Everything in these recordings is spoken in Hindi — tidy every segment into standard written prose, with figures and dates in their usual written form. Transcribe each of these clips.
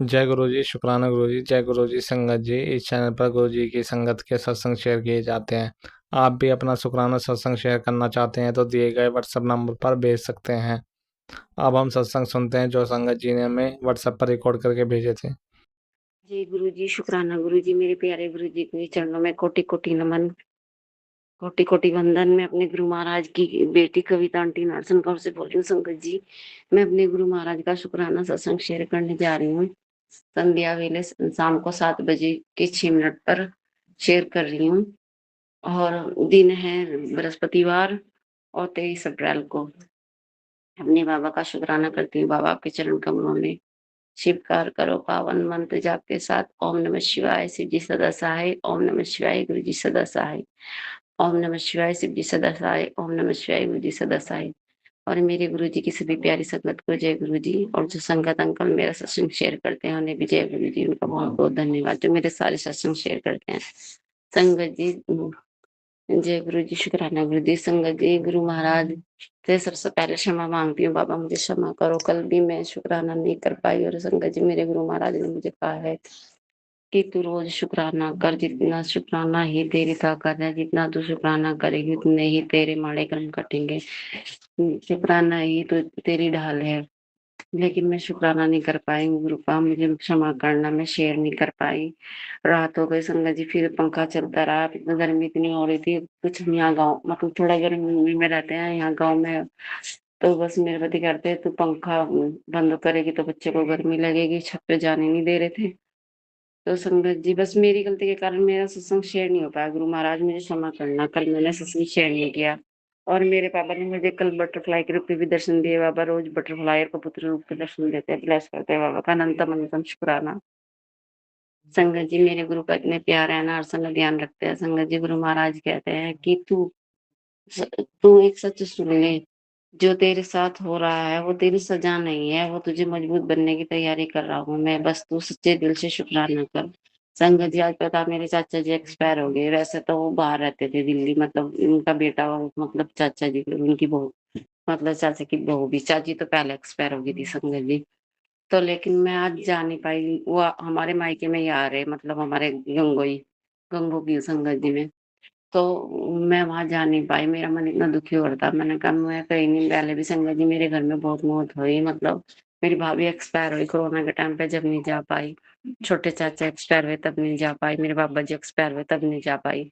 जय गुरु जी, शुक्राना गुरु जी, जय गुरु जी संगत जी। इस चैनल पर गुरु जी की संगत के सत्संग शेयर किए जाते हैं। आप भी अपना शुक्राना सत्संग शेयर करना चाहते हैं तो दिए गए व्हाट्सएप नंबर पर भेज सकते हैं। अब हम सत्संग सुनते हैं जो संगत जी ने हमें व्हाट्सएप पर रिकॉर्ड करके भेजे थे। जी गुरु जी, शुक्राना गुरु जी। मेरे प्यारे गुरु जी के चरणों में कोटि कोटि नमन, कोटि कोटि वंदन। मैं अपने गुरु महाराज की बेटी कविता आंटी नरसन कौर से बोल रही हूँ। संगत जी, मैं अपने गुरु महाराज का शुक्राना सत्संग शेयर करने जा रही हूँ। संध्या वेले शाम को 7 बजे के 6 मिनट पर शेयर कर रही हूँ और दिन है बृहस्पतिवार और 23 अप्रैल को। अपने बाबा का शुक्राना करती हूँ। बाबा आपके चरण कमलों में शिवकार करो पावन मंत्र जाप के साथ ओम नमः शिवाय शिव जी सदा सहाय, ओम नमः शिवाय गुरु जी सदा सहाय, ओम नमः शिवाय शिव जी सदा सहाय, ओम नमः शिवाय गुरु जी सदा सहाय। और मेरे गुरु जी की सभी प्यारी संगत को जय गुरु जी। और जो संगत अंकल मेरा सत्संग शेयर करते हैं उन्हें भी जय गुरु जी। उनका बहुत बहुत धन्यवाद जो मेरे सारे सत्संग शेयर करते हैं। संगत जी, जय गुरु जी, शुक्राना गुरु जी। संगत जी, गुरु महाराज से सबसे पहले क्षमा मांगती हूँ। बाबा मुझे क्षमा करो, कल भी मैं शुक्राना नहीं कर पाई। और संगत जी, मेरे गुरु महाराज ने मुझे कहा है कि तू रोज शुक्राना कर, जितना शुक्राना ही तेरी ताकत है, जितना तू शुक्राना करेगी उतने ही तेरे माड़े कर्म कटेंगे। शुक्राना ही तो तेरी ढाल है। लेकिन मैं शुक्राना नहीं कर पाई। गुरुपा मुझे क्षमा करना, मैं शेयर नहीं कर पाई। रात हो गई संगत जी, फिर पंखा चलता रहा। इतना गर्मी इतनी हो रही थी। कुछ हम यहाँ गाँव मतलब थोड़ा गर्मी में रहते हैं यहाँ गाँव में, तो बस मेरे पति कहते तू पंखा बंद करेगी तो बच्चे को गर्मी लगेगी, छत पे जाने नहीं दे रहे थे। तो संगत जी, बस मेरी गलती के कारण मेरा सत्संग शेयर नहीं हो पाया। गुरु महाराज मुझे क्षमा करना, कल मैंने सत्संग शेयर नहीं किया। और मेरे पापा ने मुझे कल बटरफ्लाई के रूप में भी दर्शन दिए। बाबा रोज बटरफ्लाई और कबूतर रूप में दर्शन देते हैं, ब्लेस करते हैं। बाबा का अनंतम अनंतम शुक्राना। संगत जी, मेरे गुरु का इतने प्यार है ना, हर समय ध्यान रखते हैं। संगत जी, गुरु महाराज कहते हैं कि तू एक सच सुन ले, जो तेरे साथ हो रहा है वो तेरी सजा नहीं है, वो तुझे मजबूत बनने की तैयारी कर रहा हूँ मैं। बस तू सच्चे दिल से शुक्राना कर। संगत जी, आज पता मेरे चाचा जी एक्सपायर हो गए। वैसे तो वो बाहर रहते थे दिल्ली, मतलब उनका बेटा मतलब चाचा जी उनकी बहू, मतलब चाचा की बहू भी, चाची तो पहले एक्सपायर हो गई थी संगत जी। तो लेकिन मैं आज जा नहीं पाई। वो हमारे मायके में ही आ रहे, मतलब हमारे गंगो की संगत जी में। तो मैं वहां जा नहीं पाई। मेरा मन इतना दुखी हो रहा था। मैंने कहा मैं कहीं नहीं। पहले भी संगत जी मेरे घर में बहुत मौत हुई, मतलब मेरी भाभी एक्सपायर हुई कोरोना के टाइम पे, जब नहीं जा पाई। छोटे चाचा एक्सपायर हुए तब नहीं जा पाई। मेरे बाबा जी एक्सपायर हुए तब नहीं जा पाई।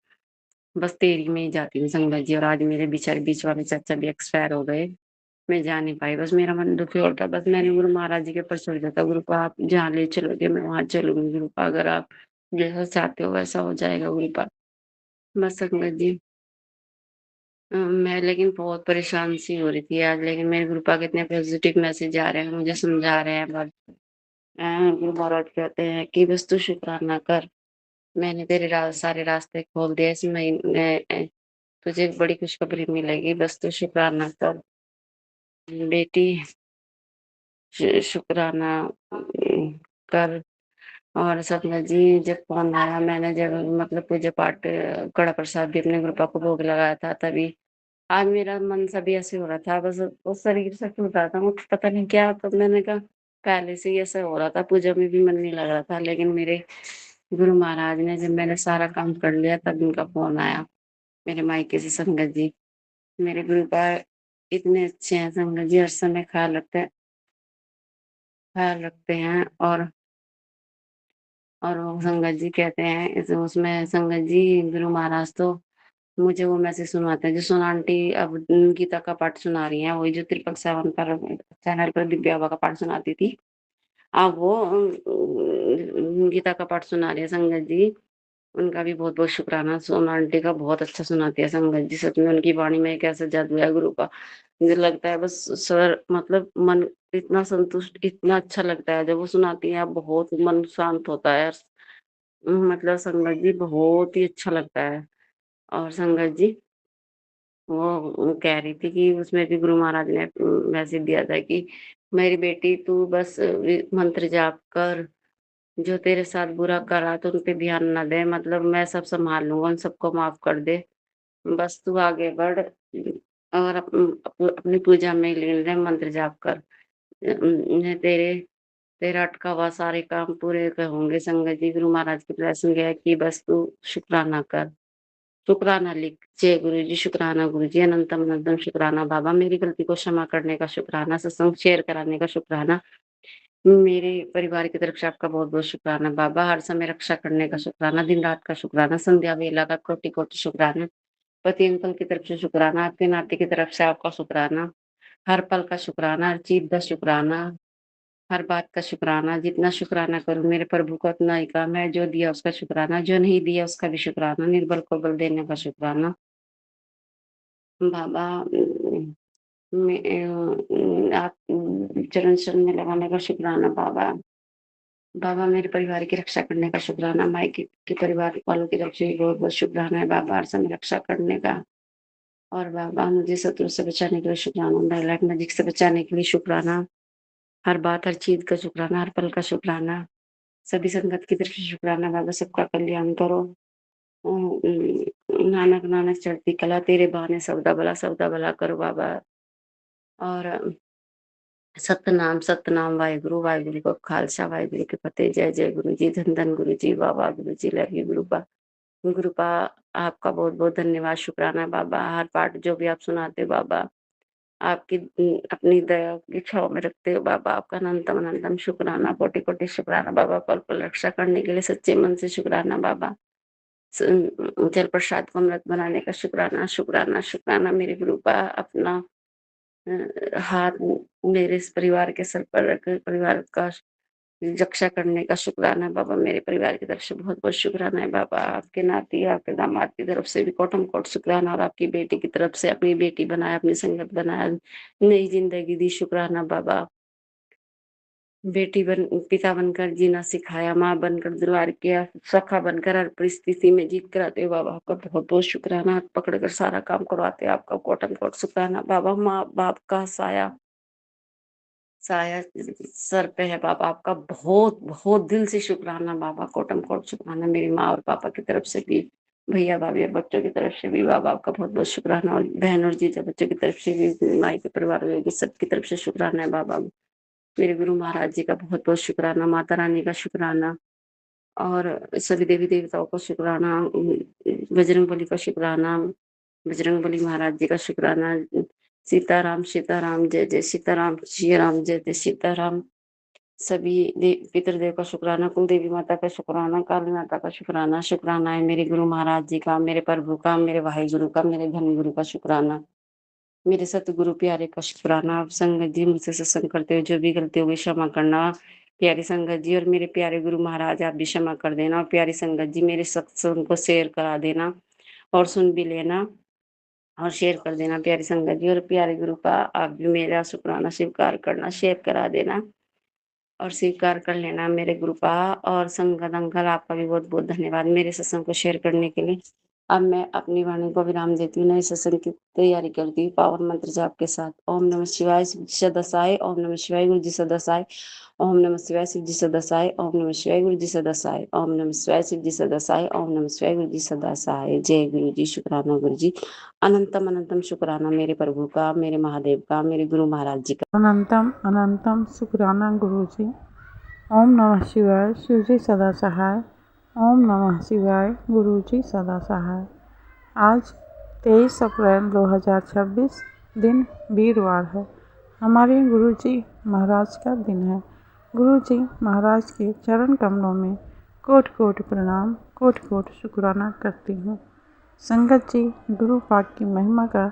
बस तेरी में ही जाती हूँ संगत जी। और आज मेरे बेचारे बीच वाले चाचा भी एक्सपायर हो गए, मैं जा नहीं पाई। बस मेरा मन दुखी होता। बस मैंने गुरु महाराज जी के ऊपर छोड़ दिया था। गुरुपा आप जहाँ ले चलोगे मैं वहां चलूंगी। गुरुपा अगर आप जैसा चाहते हो वैसा हो जाएगा गुरुपा। बस संगत जी, मैं लेकिन बहुत परेशान सी हो रही थी आज। लेकिन मेरे गुरुपा के इतने पॉजिटिव मैसेज आ रहे हैं, मुझे समझा रहे हैं। बस गुरु महाराज कहते हैं कि बस तू शुक्राना कर, मैंने तेरे सारे रास्ते खोल दिए। इस महीने तुझे एक बड़ी खुशखबरी मिलेगी, बस तू शुक्राना कर बेटी। शुक्राना कर। और सपना जी, जब फोन आया, मैंने जब मतलब पूजा पाठ कड़ा प्रसाद भी अपने गुरुपा को भोग लगाया था, तभी आज मेरा मन सा भी ऐसे हो रहा था। बस उस शरीर से टूट रहा था, मुझे पता नहीं क्या। तो मैंने कहा पहले से ही ऐसा हो रहा था, पूजा में भी मन नहीं लग रहा था। लेकिन मेरे गुरु महाराज ने, जब मैंने सारा काम कर लिया तब उनका फोन आया, मेरे मायके से संगत जी। मेरे गुरुपा इतने अच्छे हैं संगत जी, हर समय ख्याल रखते हैं। और वो संगत जी कहते हैं उसमें संगत जी, गुरु महाराज तो मुझे वो मैसेज सुनवाते हैं जो सोना आंटी अब गीता का पाठ सुना रही हैं, वही जो त्रिपक सेवन पर चैनल पर दिव्या बाबा का पाठ सुनाती थी। अब वो गीता का पाठ सुना रही है संगत जी। उनका भी बहुत बहुत शुक्राना। सोना आंटी का बहुत अच्छा सुनाती है संगत जी। सच में उनकी वाणी में एक ऐसा जादू है गुरु का। मुझे लगता है बस सर, मतलब मन इतना संतुष्ट, इतना अच्छा लगता है जब वो सुनाती है। बहुत मन शांत होता है। मतलब संगत जी, बहुत ही अच्छा लगता है। और संगत जी, वो कह रही थी कि उसमें भी गुरु महाराज ने मैसेज दिया था कि मेरी बेटी तू बस मंत्र जाप कर, जो तेरे साथ बुरा करा तो उन पे ध्यान ना दे, मतलब मैं सब संभाल लूंगा, उन सबको माफ कर दे। बस तू आगे बढ़ और अपनी पूजा में लीन रह, मंत्र जाप कर। तेरे तेरा अटका हुआ सारे काम पूरे होंगे संगत जी। गुरु महाराज की ब्लेसिंग है कि बस तू शुक्राना कर, शुक्राना लिख। जय गुरु जी, शुक्राना गुरु जी, अनंतम अनंतम शुक्राना बाबा। मेरी गलती को क्षमा करने का शुक्राना, सत्संग शेयर कराने का शुक्राना। मेरे परिवार की तरफ से आपका बहुत बहुत शुक्राना बाबा। हर समय रक्षा करने का शुक्राना, दिन रात का शुक्राना, संध्या वेला का कोटि कोटि शुक्राना। पति अंकल की तरफ से शुक्राना, आपके नाते की तरफ से आपका शुक्राना, हर पल का शुक्राना, हर चीज का शुक्राना, हर बात का शुक्राना। जितना शुक्राना करूं मेरे प्रभु को उतना ही काम है। जो दिया उसका शुक्राना, जो नहीं दिया उसका भी शुक्राना। निर्बल को बल देने का शुक्राना बाबा। आप चरण शरण में लगाने का शुक्राना बाबा। बाबा मेरे परिवार की रक्षा करने का शुक्राना, माई के परिवार वालों की तरफ से भी बहुत बहुत शुक्राना है बाबा। हर समय रक्षा करने का, और बाबा मुझे शत्रु से बचाने के लिए शुक्राना, ब्लैक मैजिक से बचाने के लिए शुक्राना, हर बात हर चीज का शुक्राना, हर पल का शुक्राना। सभी संगत की तरफ से शुक्राना बाबा। सबका कल्याण करो। नानक नानक चढ़ती कला, तेरे बहाने सौदा भला करो बाबा। और सतनाम वाहेगुरु, वाहेगुरु को खालसा, वाहेगुरु की फतेह। जय जय गुरु जी, धन धन गुरु जी, बाबा गुरु जी, लव यू गुरु पा। आपका बहुत बहुत धन्यवाद, शुक्राना बाबा। हर पाठ जो भी आप सुनाते हो बाबा, आपकी अपनी दया की छाव में रखते हो बाबा। आपका अनंतम अनंतम शुक्राना, कोटि कोटि शुक्राना बाबा। पल पल रक्षा करने के लिए सच्चे मन से शुक्राना बाबा। जल प्रसाद को अमृत बनाने का शुक्राना, शुक्राना शुक्राना। मेरे गुरु पा अपना हाथ मेरे इस परिवार के सर पर रख परिवार का रक्षा करने का शुक्राना बाबा। मेरे परिवार की तरफ से बहुत बहुत शुक्राना है बाबा। आपके नाती आपके दामाद की तरफ से भी कोटम कोट शुक्राना, और आपकी बेटी की तरफ से अपनी बेटी बनाया, अपनी संगत बनाया, नई जिंदगी दी, शुक्राना बाबा। बेटी पिता बनकर जीना सिखाया, माँ बनकर दुलार किया, सखा बनकर हर परिस्थिति में जीत कराते हो बाबा। आपका बहुत बहुत शुक्राना। हाथ पकड़कर सारा काम करवाते हो, आपका कोटम कोट शुक्राना बाबा। माँ बाप का साया साया सर पे है बाबा। आपका बहुत बहुत दिल से शुक्राना बाबा, कोटम कोट शुक्राना। मेरी माँ और पापा की तरफ से भी, भैया भाभी और बच्चों की तरफ से भी बाबा आपका बहुत बहुत शुक्राना, और बहन और जीजा बच्चों की तरफ से भी, माई के परिवार में सबकी तरफ से शुक्राना है बाबा। मेरे गुरु महाराज जी का बहुत बहुत शुक्राना, माता रानी का शुक्राना, और सभी देवी देवताओं का शुक्राना, बजरंग बली का शुक्राना, बजरंग बली महाराज जी का शुक्राना। सीताराम सीताराम, जय जय सीताराम, श्री राम जय जय सीताराम। सभी पितृदेव का शुक्राना, कुल देवी माता का शुक्राना, काली माता का शुक्राना। शुक्राना है मेरे गुरु महाराज जी का, मेरे प्रभु का, मेरे भाई गुरु का, मेरे धन गुरु का शुक्राना, मेरे सतगुरु प्यारे का शुक्राना। आप संगत जी मुझसे सत्संग करते हो, जो भी गलती होगी क्षमा करना प्यारी संगत जी, और मेरे प्यारे गुरु महाराज आप भी क्षमा कर देना। और प्यारी संगत जी मेरे सत्संग को शेयर करा देना, और सुन भी लेना और शेयर कर देना प्यारी संगत जी। और प्यारे गुरु का आप भी मेरा शुक्राना स्वीकार करना, शेयर करा देना और स्वीकार कर लेना मेरे गुरु का। और संगत अंकल आपका भी बहुत बहुत धन्यवाद मेरे सत्संग को शेयर करने के लिए। अब मैं अपनी वाणी को विराम देती हूँ, नए सत्संग की तैयारी करती हूँ पावन मंत्र जाप के साथ। ओम नमः शिवाय, शिव जी सदसाय। ओम नमः शिवाय, गुरु जी सदसाय। ओम नमः शिवाय, शिव जी सदसाय। ओम नमः शिवाय, गुरु जी सदसाय। ओम नमः शिवाय, शिव जी सदसाय। ओम नमः शिवाय, गुरु जी सदसाय। जय गुरु जी, शुक्राना गुरु जी, अनंतम अनंतम शुक्राना मेरे प्रभु का, मेरे महादेव का, मेरे गुरु महाराज जी का। अनंतम अनंतम शुक्राना गुरु जी। ओम नमः शिवाय, शिव जी सदा सहाय। ओम नमः शिवाय, गुरु जी सदा सहाय। आज 23 अप्रैल 2026 दिन वीरवार है। हमारे गुरु जी महाराज का दिन है। गुरु जी महाराज के चरण कमलों में कोटि कोटि प्रणाम, कोटि कोटि शुक्राना करती हूँ। संगत जी, गुरु पाक की महिमा का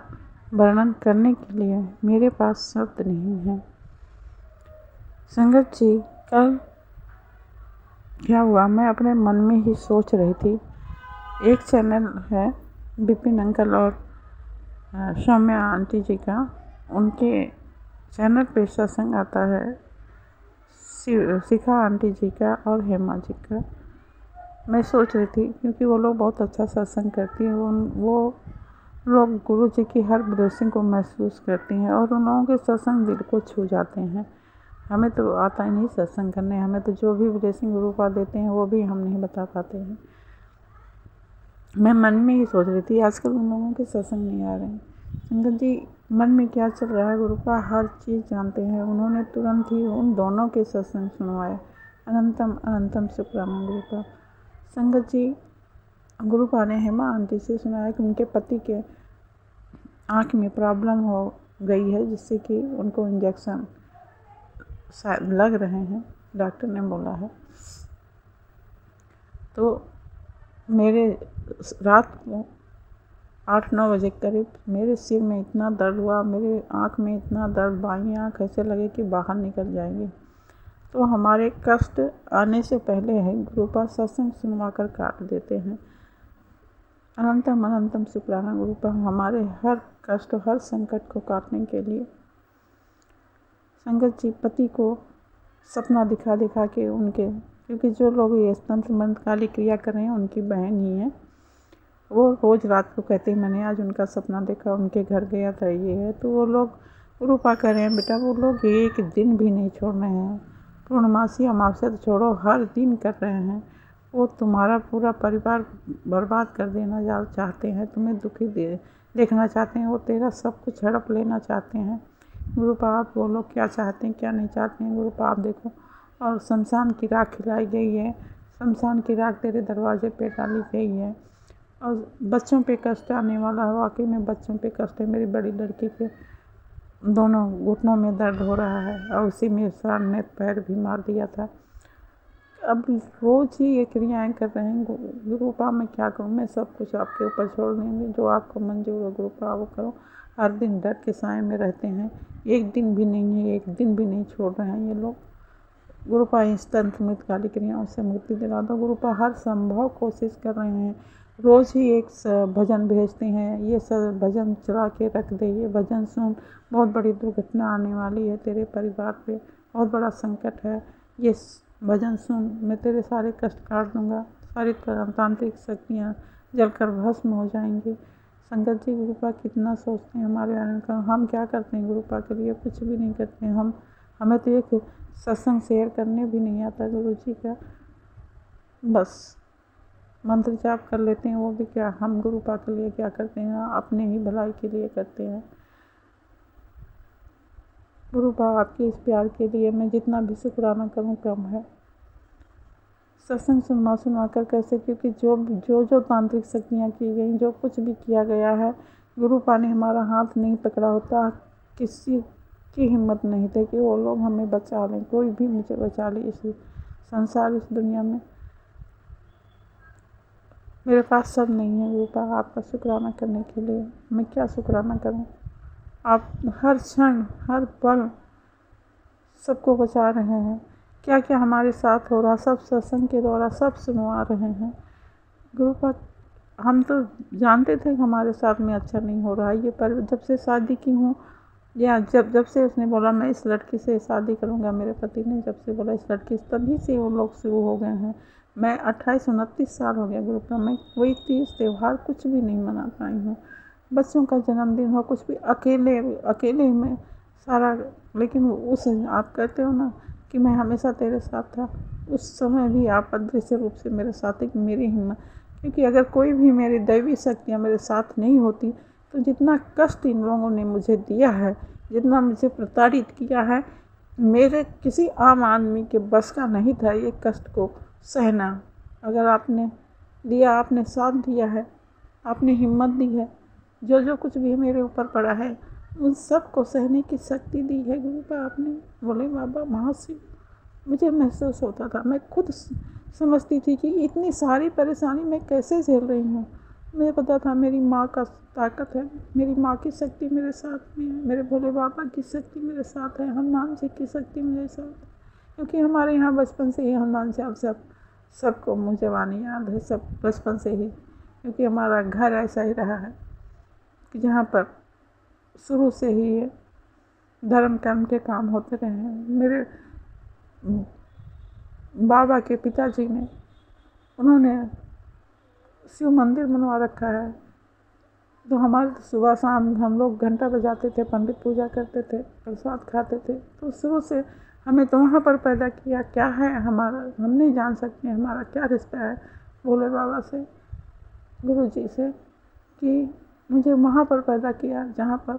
वर्णन करने के लिए मेरे पास शब्द नहीं है। संगत जी, कल क्या हुआ, मैं अपने मन में ही सोच रही थी। एक चैनल है विपिन अंकल और सौम्या आंटी जी का, उनके चैनल पे सत्संग आता है शिखा आंटी जी का और हेमा जी का। मैं सोच रही थी क्योंकि वो लोग बहुत अच्छा सत्संग करती हैं, वो लोग गुरु जी की हर ब्लेसिंग को महसूस करती हैं और उन लोगों के सत्संग दिल को छू जाते हैं। हमें तो आता ही नहीं सत्संग करने, हमें तो जो भी ब्लेसिंग गुरु पाल देते हैं वो भी हम नहीं बता पाते हैं। मैं मन में ही सोच रही थी आजकल उन लोगों के सत्संग नहीं आ रहे हैं, संगत जी, मन में क्या चल रहा है गुरुपा हर चीज़ जानते हैं। उन्होंने तुरंत ही उन दोनों के सत्संग सुनवाए। अनंतम अनंतम शुक्राना गुरुपा। संगत जी, गुरुपा ने हेमा आंटी से सुनाया कि उनके पति के आँख में प्रॉब्लम हो गई है, जिससे कि उनको इंजेक्शन शायद लग रहे हैं, डॉक्टर ने बोला है। तो मेरे रात को 8-9 बजे करीब मेरे सिर में इतना दर्द हुआ, मेरे आँख में इतना दर्द, बाईं आँख ऐसे लगे कि बाहर निकल जाएगी। तो हमारे कष्ट आने से पहले है गुरुपा सत्संग सुनवा कर काट देते हैं। अनंतम अनंतम शुक्राना गुरुपा, हमारे हर कष्ट हर संकट को काटने के लिए। संगत जी, पति को सपना दिखा दिखा के उनके, क्योंकि जो लोग ये तंत्र मंत्र काली क्रिया कर रहे हैं उनकी बहन ही है, वो रोज़ रात को कहते हैं मैंने आज उनका सपना देखा, उनके घर गया था, ये है। तो वो लोग गुरुपा कर रहे हैं बेटा, वो लोग एक दिन भी नहीं छोड़ रहे हैं। पूर्णमासी अमावस्या तो छोड़ो, हर दिन कर रहे हैं। वो तुम्हारा पूरा परिवार बर्बाद कर देना चाहते हैं, तुम्हें दुखी देखना चाहते हैं, वो तेरा सब कुछ हड़प लेना चाहते हैं। गुरुपा आप बोलो क्या चाहते हैं क्या नहीं चाहते हैं। गुरुपा आप देखो, और शमशान की राख खिलाई गई है, शमशान की राख तेरे दरवाजे पे डाली गई है। और बच्चों पे कष्ट आने वाला है, वाकई में बच्चों पे कष्ट है। मेरी बड़ी लड़की के दोनों घुटनों में दर्द हो रहा है, और उसी में सर ने पैर भी मार दिया था। अब रोज़ ही ये क्रियाएँ कर रहे हैं। गुरुपा मैं क्या करूँ, मैं सब कुछ आपके ऊपर छोड़ देंगे, जो आपको मंजूर हो गुरुपा वो करो। हर दिन डर के साए में रहते हैं, एक दिन भी नहीं है, एक दिन भी नहीं छोड़ रहे हैं ये लोग। गुरुपा इस तंत्र मृत काली क्रियाओं से मुक्ति दिला दो। गुरुपा हर संभव कोशिश कर रहे हैं, रोज़ ही एक भजन भेजते हैं, ये सब भजन चला के रख दे, ये भजन सुन, बहुत बड़ी दुर्घटना आने वाली है तेरे परिवार पे, बहुत बड़ा संकट है, ये भजन सुन, मैं तेरे सारे कष्ट काट दूंगा, सारी तांत्रिक शक्तियाँ जलकर भस्म हो जाएंगी। संगत जी, गुरुपा कितना सोचते हैं हमारे बारे में, हम क्या करते हैं गुरुपा के लिए, कुछ भी नहीं करते हैं। हमें तो एक सत्संग शेयर करने भी नहीं आता गुरु जी का, बस मंत्र जाप कर लेते हैं, वो भी क्या, हम गुरुपा के लिए क्या करते हैं, अपने ही भलाई के लिए करते हैं। गुरुपा आपके इस प्यार के लिए मैं जितना भी शुक्राना करूं कम है। सत्संग सुना कर कैसे, क्योंकि जो तांत्रिक शक्तियाँ की गई, जो कुछ भी किया गया है, गुरुपा ने हमारा हाथ नहीं पकड़ा होता, किसी की हिम्मत नहीं थी कि वो लोग हमें बचा लें, कोई भी मुझे बचा ले इस संसार, इस दुनिया में। मेरे पास सब नहीं है गुरुपा आपका शुक्राना करने के लिए, मैं क्या शुक्राना करूं। आप हर क्षण हर पल सबको बचा रहे हैं, क्या क्या हमारे साथ हो रहा, सब सत्संग के द्वारा सब सुनवा रहे हैं। गुरुपा हम तो जानते थे कि हमारे साथ में अच्छा नहीं हो रहा है ये, पर जब से शादी की हूँ, या जब से उसने बोला मैं इस लड़की से शादी करूँगा, मेरे पति ने जब से बोला इस लड़की से, तभी से वो लोग शुरू हो गए हैं। मैं 28-29 साल हो गया गुरुपा, मैं कोई तीज त्यौहार कुछ भी नहीं मना पाई हूँ, बच्चों का जन्मदिन हो कुछ भी, अकेले में सारा। लेकिन उस आप कहते हो ना कि मैं हमेशा तेरे साथ था, उस समय भी आप अदृश्य रूप से मेरे साथ है, कि मेरी हिम्मत, क्योंकि अगर कोई भी मेरी दैवी शक्तियाँ मेरे साथ नहीं होती तो जितना कष्ट इन लोगों ने मुझे दिया है, जितना मुझे प्रताड़ित किया है, मेरे किसी आम आदमी के बस का नहीं था ये कष्ट को सहना। अगर आपने दिया, आपने साथ दिया है, आपने हिम्मत दी है, जो कुछ भी मेरे ऊपर पड़ा है उन सब को सहने की शक्ति दी है गुरुपा आपने, बोले बाबा महाशिव। मुझे महसूस होता था, मैं खुद समझती थी कि इतनी सारी परेशानी मैं कैसे झेल रही हूँ। मुझे पता था मेरी माँ का ताकत है, मेरी माँ की शक्ति मेरे साथ में है, मेरे भोले बाबा की शक्ति मेरे साथ है, हनुमान जी की शक्ति मेरे साथ है, क्योंकि हमारे यहाँ बचपन से ही हनुमान जी सबको मुझे वाणी याद है, सब बचपन से ही, क्योंकि हमारा घर ऐसा ही रहा है कि जहाँ पर शुरू से ही ये धर्म कर्म के काम होते रहे हैं। मेरे बाबा के पिताजी ने, उन्होंने शिव मंदिर बनवा रखा है, तो हमारे तो सुबह शाम हम लोग घंटा बजाते थे, पंडित पूजा करते थे, प्रसाद खाते थे। तो शुरू से हमें तो वहाँ पर पैदा किया, क्या है हमारा हम नहीं जान सकते हमारा क्या रिश्ता है भोले बाबा से, गुरु जी से, कि मुझे वहाँ पर पैदा किया जहाँ पर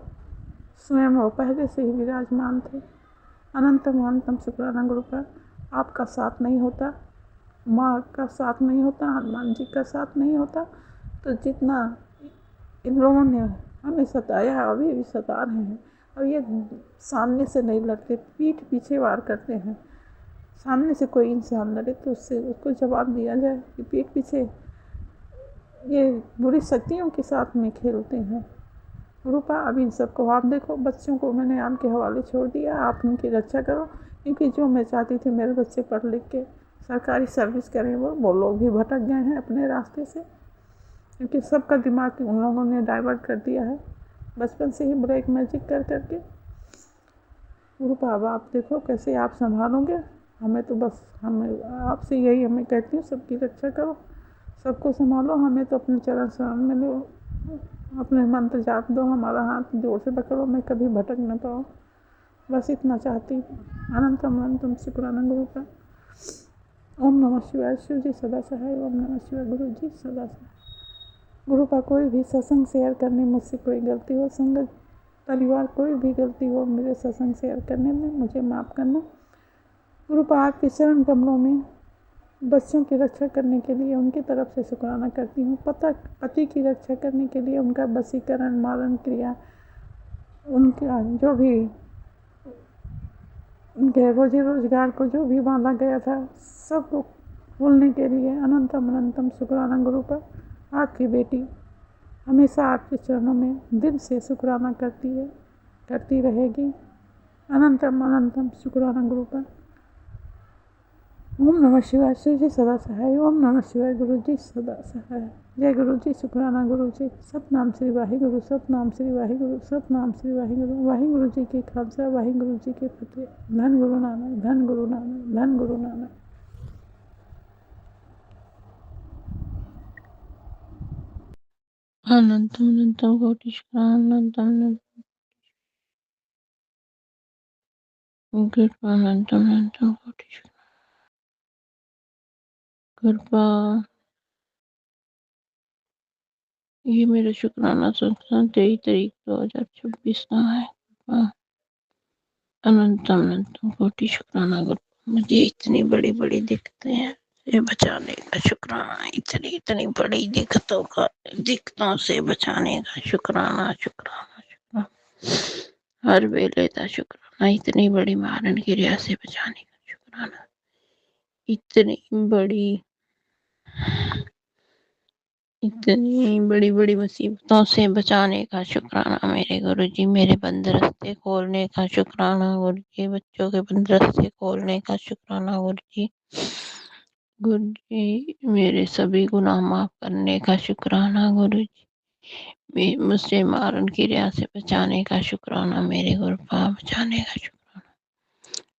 स्वयं वो पहले से ही विराजमान थे। अनंतम अनंतम शुक्राना गुरु पर। आपका साथ नहीं होता, माँ का साथ नहीं होता, हनुमान जी का साथ नहीं होता, तो जितना इन लोगों ने हमें सताया है, अभी भी सता रहे हैं। और ये सामने से नहीं लड़ते, पीठ पीछे वार करते हैं। सामने से कोई इंसान लड़े तो उससे उसको जवाब दिया जाए कि पीठ पीछे ये बुरी शक्तियों के साथ में खेलते हैं। रूपा, अब इन सबको आप देखो, बच्चों को मैंने आपके हवाले छोड़ दिया, आप उनकी रक्षा करो। क्योंकि जो मैं चाहती थी मेरे बच्चे पढ़ लिख के सरकारी सर्विस करें, वो लोग भी भटक गए हैं अपने रास्ते से। क्योंकि सबका दिमाग उन लोगों ने डाइवर्ट कर दिया है बचपन से ही ब्लैक मैजिक कर करके। रूपा, अब आप देखो कैसे आप संभालोगे हमें। तो बस हमें आपसे यही हमें कहती हूँ, सबकी रक्षा करो, सबको संभालो। हमें तो अपने चरण शरण में लो, अपने मंत्र जाप दो, हमारा हाथ जोर से पकड़ो, मैं कभी भटक न पाऊँ। बस इतना चाहती हूँ। अनंतम अनंतम शुक्राना गुरु का। ओम नमः शिवाय। शिव जी सदा सहाय। ओम नमः शिवाय। गुरु जी सदा सहाय। गुरु का कोई भी सत्संग शेयर करने मुझसे कोई गलती हो, संगत परिवार कोई भी गलती हो मेरे सत्संग शेयर करने में, मुझे माफ़ करना। गुरु का आपके चरण कमलों में बच्चों की रक्षा करने के लिए उनकी तरफ से शुक्राना करती हूँ। पति की रक्षा करने के लिए उनका वशीकरण, मारण क्रिया, उनका जो भी उनके रोजी रोजगार को जो भी बांधा गया था, सब को खोलने के लिए अनंतम अनंतम शुक्राना गुरु पर। आपकी बेटी हमेशा आपके चरणों में दिल से शुक्राना करती है, करती रहेगी। अनंतम अनंतम शुक्राना गुरु पर। ओम नमः शिवाय। शिव जी सदा सहाय। ओम नमः शिवाय। गुरु जी सदा सहाय। जय गुरु जी। शुक्राना गुरु जी। सतनाम श्री वाहिगुरु, सतनाम श्री वाहिगुरु, सतनाम श्री वाहिगुरु। वाहिगुरु जी की खालसा, वाहिगुरु जी के फतेह। धन गुरु नानक, धन गुरु नानक, धन गुरु नानक। अनंतम अनंतम कोटि शुक्राना अनंतम अनंतम कृपा अनंतम अनंतम कोटि कृपा। ये मेरा शुक्राना संस्कार 23 तारीख 2026 का है। कृपा अनंतम अनंतम कोटि शुक्राना कृपा। मुझे इतनी बड़ी बड़ी दिक्कतें से बचाने का शुक्राना, इतनी इतनी बड़ी दिक्कतों से बचाने का शुक्राना शुक्राना शुक्राना। हर वेले का शुक्राना, इतनी बड़ी मारण क्रिया से बचाने का शुक्राना, इतनी बड़ी बड़ी मुसीबतों से बचाने का शुक्राना मेरे गुरु जी। मेरे बंद रास्ते खोलने का शुक्राना गुरु जी। बच्चों के बंद रास्ते खोलने का शुक्राना गुरु जी। गुरु जी, मेरे सभी गुनाह माफ करने का शुक्राना गुरु जी। मुझसे मारण क्रिया से बचाने का शुक्राना मेरे गुरु पा। बचाने का शुक्राना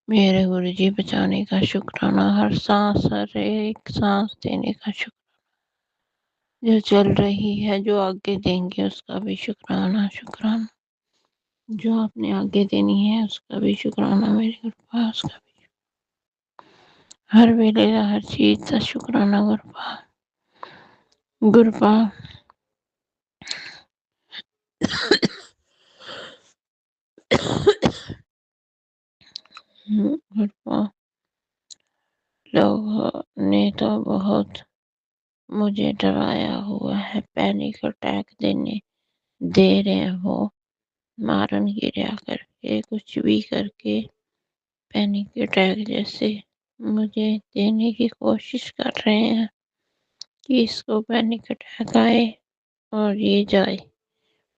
मेरे गुरु जी। बचाने का शुक्राना। हर सांस, हर एक सांस देने का शुक्राना। जो चल रही है, जो आगे देंगे उसका भी शुक्राना शुक्राना। जो आपने आगे देनी है उसका भी शुक्राना मेरे गुरुपा, उसका भी। हर वेले का हर चीज का शुक्राना गुरुपा। गुरुपा गुरुपा, लोगों ने तो बहुत मुझे डराया हुआ है, पैनिक अटैक दे रहे हैं वो, मारन गिरा करके, कुछ भी करके पैनिक अटैक जैसे मुझे देने की कोशिश कर रहे हैं कि इसको पैनिक अटैक आए और ये जाए।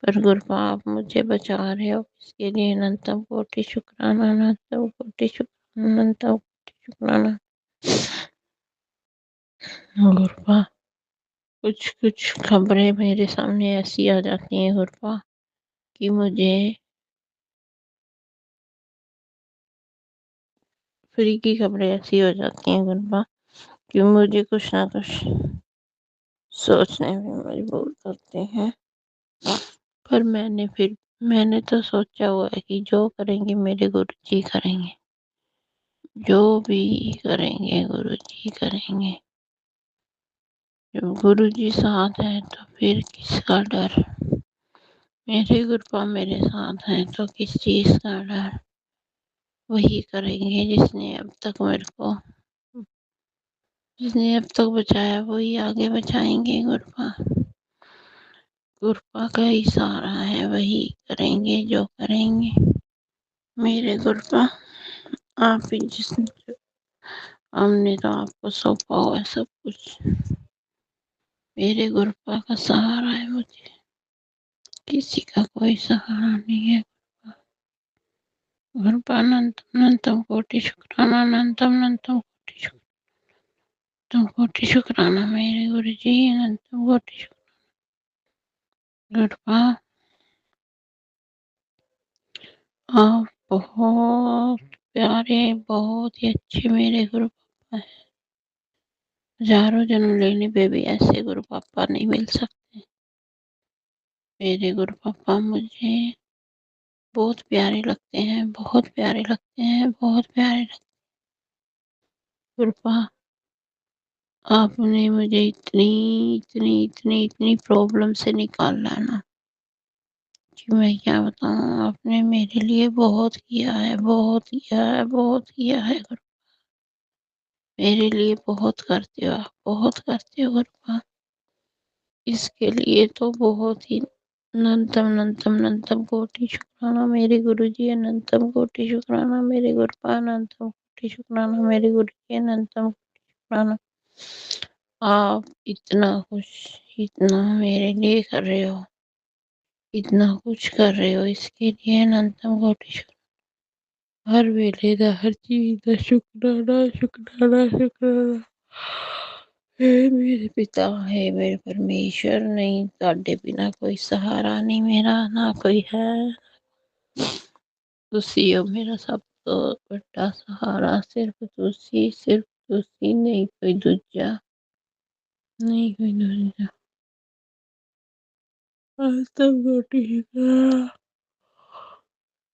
पर गुरुपा आप मुझे बचा रहे हो, इसके लिए अनंतम कोटि शुक्राना, अनंतम कोटि शुक्राना, अनंतम कोटि शुक्राना गुरुपा। कुछ कुछ खबरें मेरे सामने ऐसी आ जाती हैं गुरुपा कि मुझे फ्री की खबरें ऐसी हो जाती हैं गुरुपा कि मुझे कुछ ना कुछ सोचने में मजबूर करते हैं। पर मैंने तो सोचा हुआ है कि जो करेंगे मेरे गुरु जी करेंगे, जो भी करेंगे गुरु जी करेंगे। जब गुरु जी साथ हैं तो फिर किसका डर। मेरे गुरुपा मेरे साथ हैं तो किस चीज़ का डर। वही करेंगे जिसने अब तक बचाया वही आगे बचाएंगे गुरुपा। गुरुपा का ही सहारा है, वही करेंगे जो करेंगे। मेरे गुरुपा आप ही जिसने हमने तो आपको सौंपा हुआ है सब कुछ। मेरे गुरुपा का सहारा है मुझे, किसी का कोई सहारा नहीं है। गुरुपा अनंतम अनंतम कोटि शुक्राना, अनंतम अनंतम कोटि शुक्राना मेरे गुरु जी, अनंतम कोटि गुरुपा। आप बहुत प्यारे, बहुत ही अच्छे मेरे गुरु पापा हैं। हजारों जन्म लेने पे भी ऐसे गुरु पापा नहीं मिल सकते। मेरे गुरु पापा मुझे बहुत प्यारे लगते हैं, बहुत प्यारे लगते हैं, बहुत प्यारे लगते। गुरुपा आपने मुझे इतनी इतनी इतनी इतनी प्रॉब्लम से निकाला ना कि मैं क्या बताऊँ। आपने मेरे लिए बहुत किया है, बहुत किया है, बहुत किया है गुरु। मेरे लिए बहुत करते हो आप, बहुत करते हो गुरुपा। इसके लिए तो बहुत ही अनंतम अनंतम अनंतम कोटि शुक्राना मेरे गुरु जी, अनंतम कोटि शुक्राना मेरे गुरुपा, अनंतम कोटि शुक्राना मेरे गुरु जी, अनंतम कोटि शुक्राना। आप इतना मेरे लिए कर रहे हो, इतना कुछ कर रहे हो, इसके लिए अनंतम कोटि शुक्राना। हर वेले दा, हर चीज दा शुक्राना, शुक्राना, शुक्राना। हे मेरे पिता, हे मेरे परमेश्वर, नहीं ਤੁਹਾਡੇ बिना कोई सहारा नहीं मेरा, ना कोई है। ਤੁਸੀਂ हो मेरा सब तो बड़ा सहारा, सिर्फ तुसी, नहीं कोई दूजा, नहीं कोई दूजा। अनंतम कोटि शुक्राना,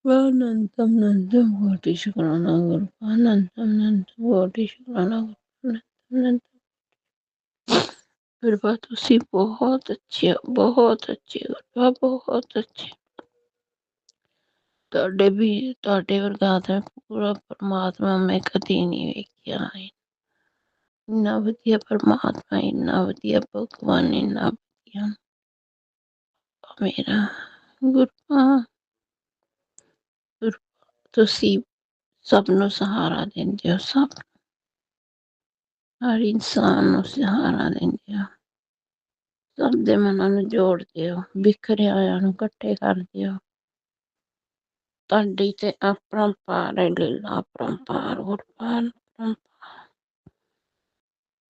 अनंतम अनंतम कोटि शुक्राना गुरुपा, अनंतम अनंतम कोटि शुक्राना गुरुपा, अनंतम अनंतम। गुरुपा तुसी बहुत अच्छे हो, बहुत अच्छे गुरुपा, बहुत अच्छे। ਤੁਹਾਡੇ ਵਰਗਾ ਤਾਂ ਪੂਰਾ ਪਰਮਾਤਮਾ ਮੈਂ ਕਦੀ ਨਹੀਂ ਵੇਖਿਆ। ਇੰਨਾ ਵਧੀਆ ਪਰਮਾਤਮਾ, ਇੰਨਾ ਵਧੀਆ ਭਗਵਾਨ, ਇੰਨਾ ਵਧੀਆ ਮੇਰਾ ਗੁਰਪਾ। ਤੁਸੀਂ ਸਭ ਨੂੰ ਸਹਾਰਾ ਦਿੰਦੇ ਹੋ, ਹਰ ਇਨਸਾਨ ਨੂੰ ਸਹਾਰਾ ਦਿੰਦੇ ਹੋ, ਸਭ ਦੇ ਮਨਾਂ ਨੂੰ ਜੋੜਦੇ ਹੋ, ਬਿਖਰੇ ਹੋਇਆਂ ਨੂੰ ਇਕੱਠੇ ਕਰਦੇ ਹੋ। ਤੁਹਾਡੀ ਤੇ ਅਪਰੰਪਾਰ ਹੈ ਲੀਲਾ, ਅਪਰੰਪਾਰ ਗੁਰਪਾਲ,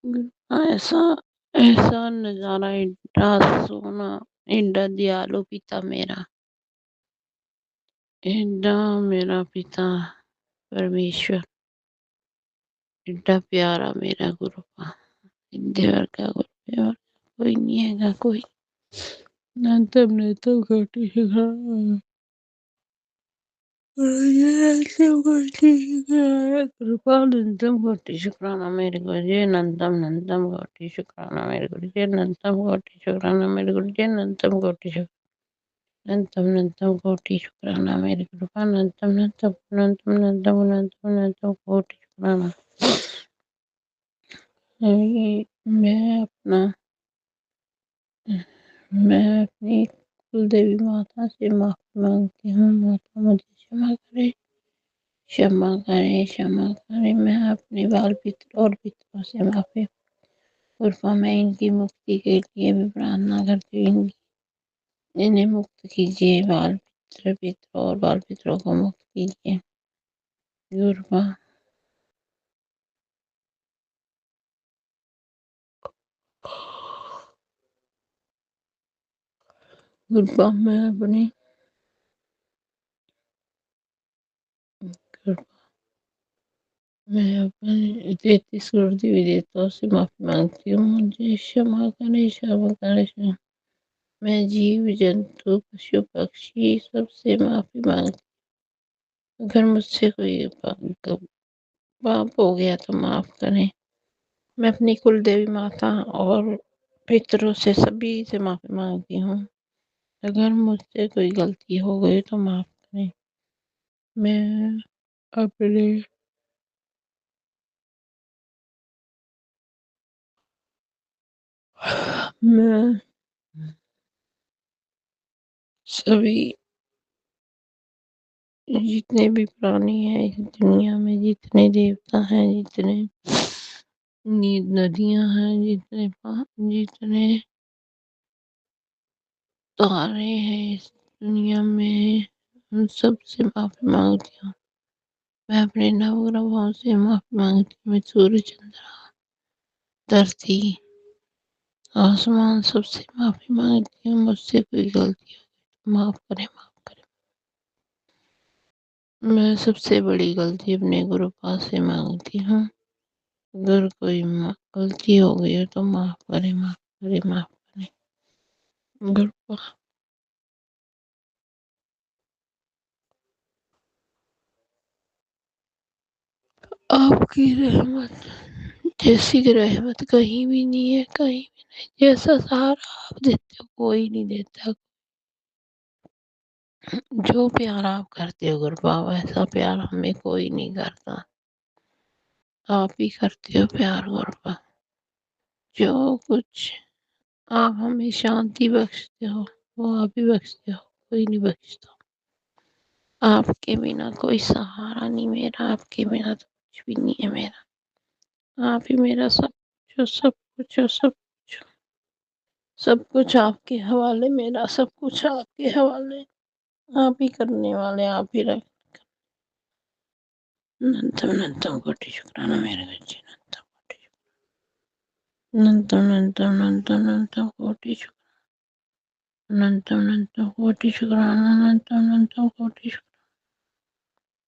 ऐसा ऐसा नज़ारा, एड्डा सोना, एड्डा दयालु पिता मेरा, एड्डा मेरा पिता परमेश्वर, एड्डा प्यारा मेरा गुरुपा। इद्दे वर्गा गुरुपा कोई नहीं हैगा, कोई अनंतम अनंतम कोटि शुक्राना। कृपा अनंतम कोटि शुक्राना मेरे गुरु जी, अनंतम अनंतम कोटि शुक्राना मेरे गुरु जी, अनंतम कोटि शुक्राना मेरे गुरु जी, अनंतम कोटि अनंतम अनंतम कोटि शुक्राना मेरे कृपा, अनंतम अनंतम अनंतम अनंतम अनंतम अनंतम कोटि शुक्राना। मैं अपना मैं अपनी कुल देवी माता से माफी मांगती हूँ। माता मुझे क्षमा करे, क्षमा करे, क्षमा करे। मैं अपने बाल पितरों और पितरों से माफी कृपा, मैं इनकी मुक्ति के लिए भी प्रार्थना करती हूँ। इन्हें मुक्त कीजिए, बाल पितरों और बाल पितरों को मुक्त कीजिए गुरुपा। गुरुपा मैं अपनी मैं अपने 33 करोड़ देवी देवताओं से माफी मांगती हूँ। मुझे क्षमा करें, क्षमा करें, क्षमा। मैं जीव जंतु पशु पक्षी सबसे माफी मांगती हूँ। अगर मुझसे कोई पाप हो गया तो माफ करें। मैं अपनी कुल देवी माता और पितरों से, सभी से माफी मांगती हूँ। अगर मुझसे कोई गलती हो गई तो माफ़ करें। मैं अपने मैं सभी जितने भी प्राणी हैं इस दुनिया में, जितने देवता हैं, जितने नदियाँ हैं, जितने तारे हैं इस दुनिया में, उन सब से माफ़ी माँगती हूँ। मैं अपने नवग्रहों से माफ़ी माँगती हूँ। मैं सूर्य, चंद्र, धरती, आसमान सबसे माफ़ी माँगती हूँ। मुझसे कोई गलती हो तो माफ़ करें, माफ़ करें। मैं सबसे बड़ी गलती अपने गुरुपाद से माँगती हूँ। अगर कोई गलती हो गई हो तो माफ़ करें, माफ़ करें, माफ़ करें। गुरुपा आपकी रहमत जैसी रहमत कहीं भी नहीं है, कहीं भी नहीं। जैसा सहारा आप देते हो कोई नहीं देता। जो प्यार आप करते हो गुरुपा, वैसा प्यार हमें कोई नहीं करता। आप ही करते हो प्यार गुरुपा। जो कुछ आप हमें शांति बख्शते हो वो आप ही बख्शते हो, कोई नहीं बख्शता। आपके बिना कोई सहारा नहीं मेरा, आपके बिना तो कुछ भी नहीं है मेरा। आप ही मेरा सब कुछ हो, सब कुछ हो, सब कुछ हो। सब कुछ आपके हवाले, मेरा सब कुछ आपके हवाले। आप ही करने वाले, आप ही रख। अनंतम अनंतम कोटि शुक्राना मेरे बच्चे, अनंतम कोटि अनंतम अनंतम अनंतम अनंतम कोटि अनंतम अनंतम कोटि शुक्राना, अनंतम अनंतम कोटि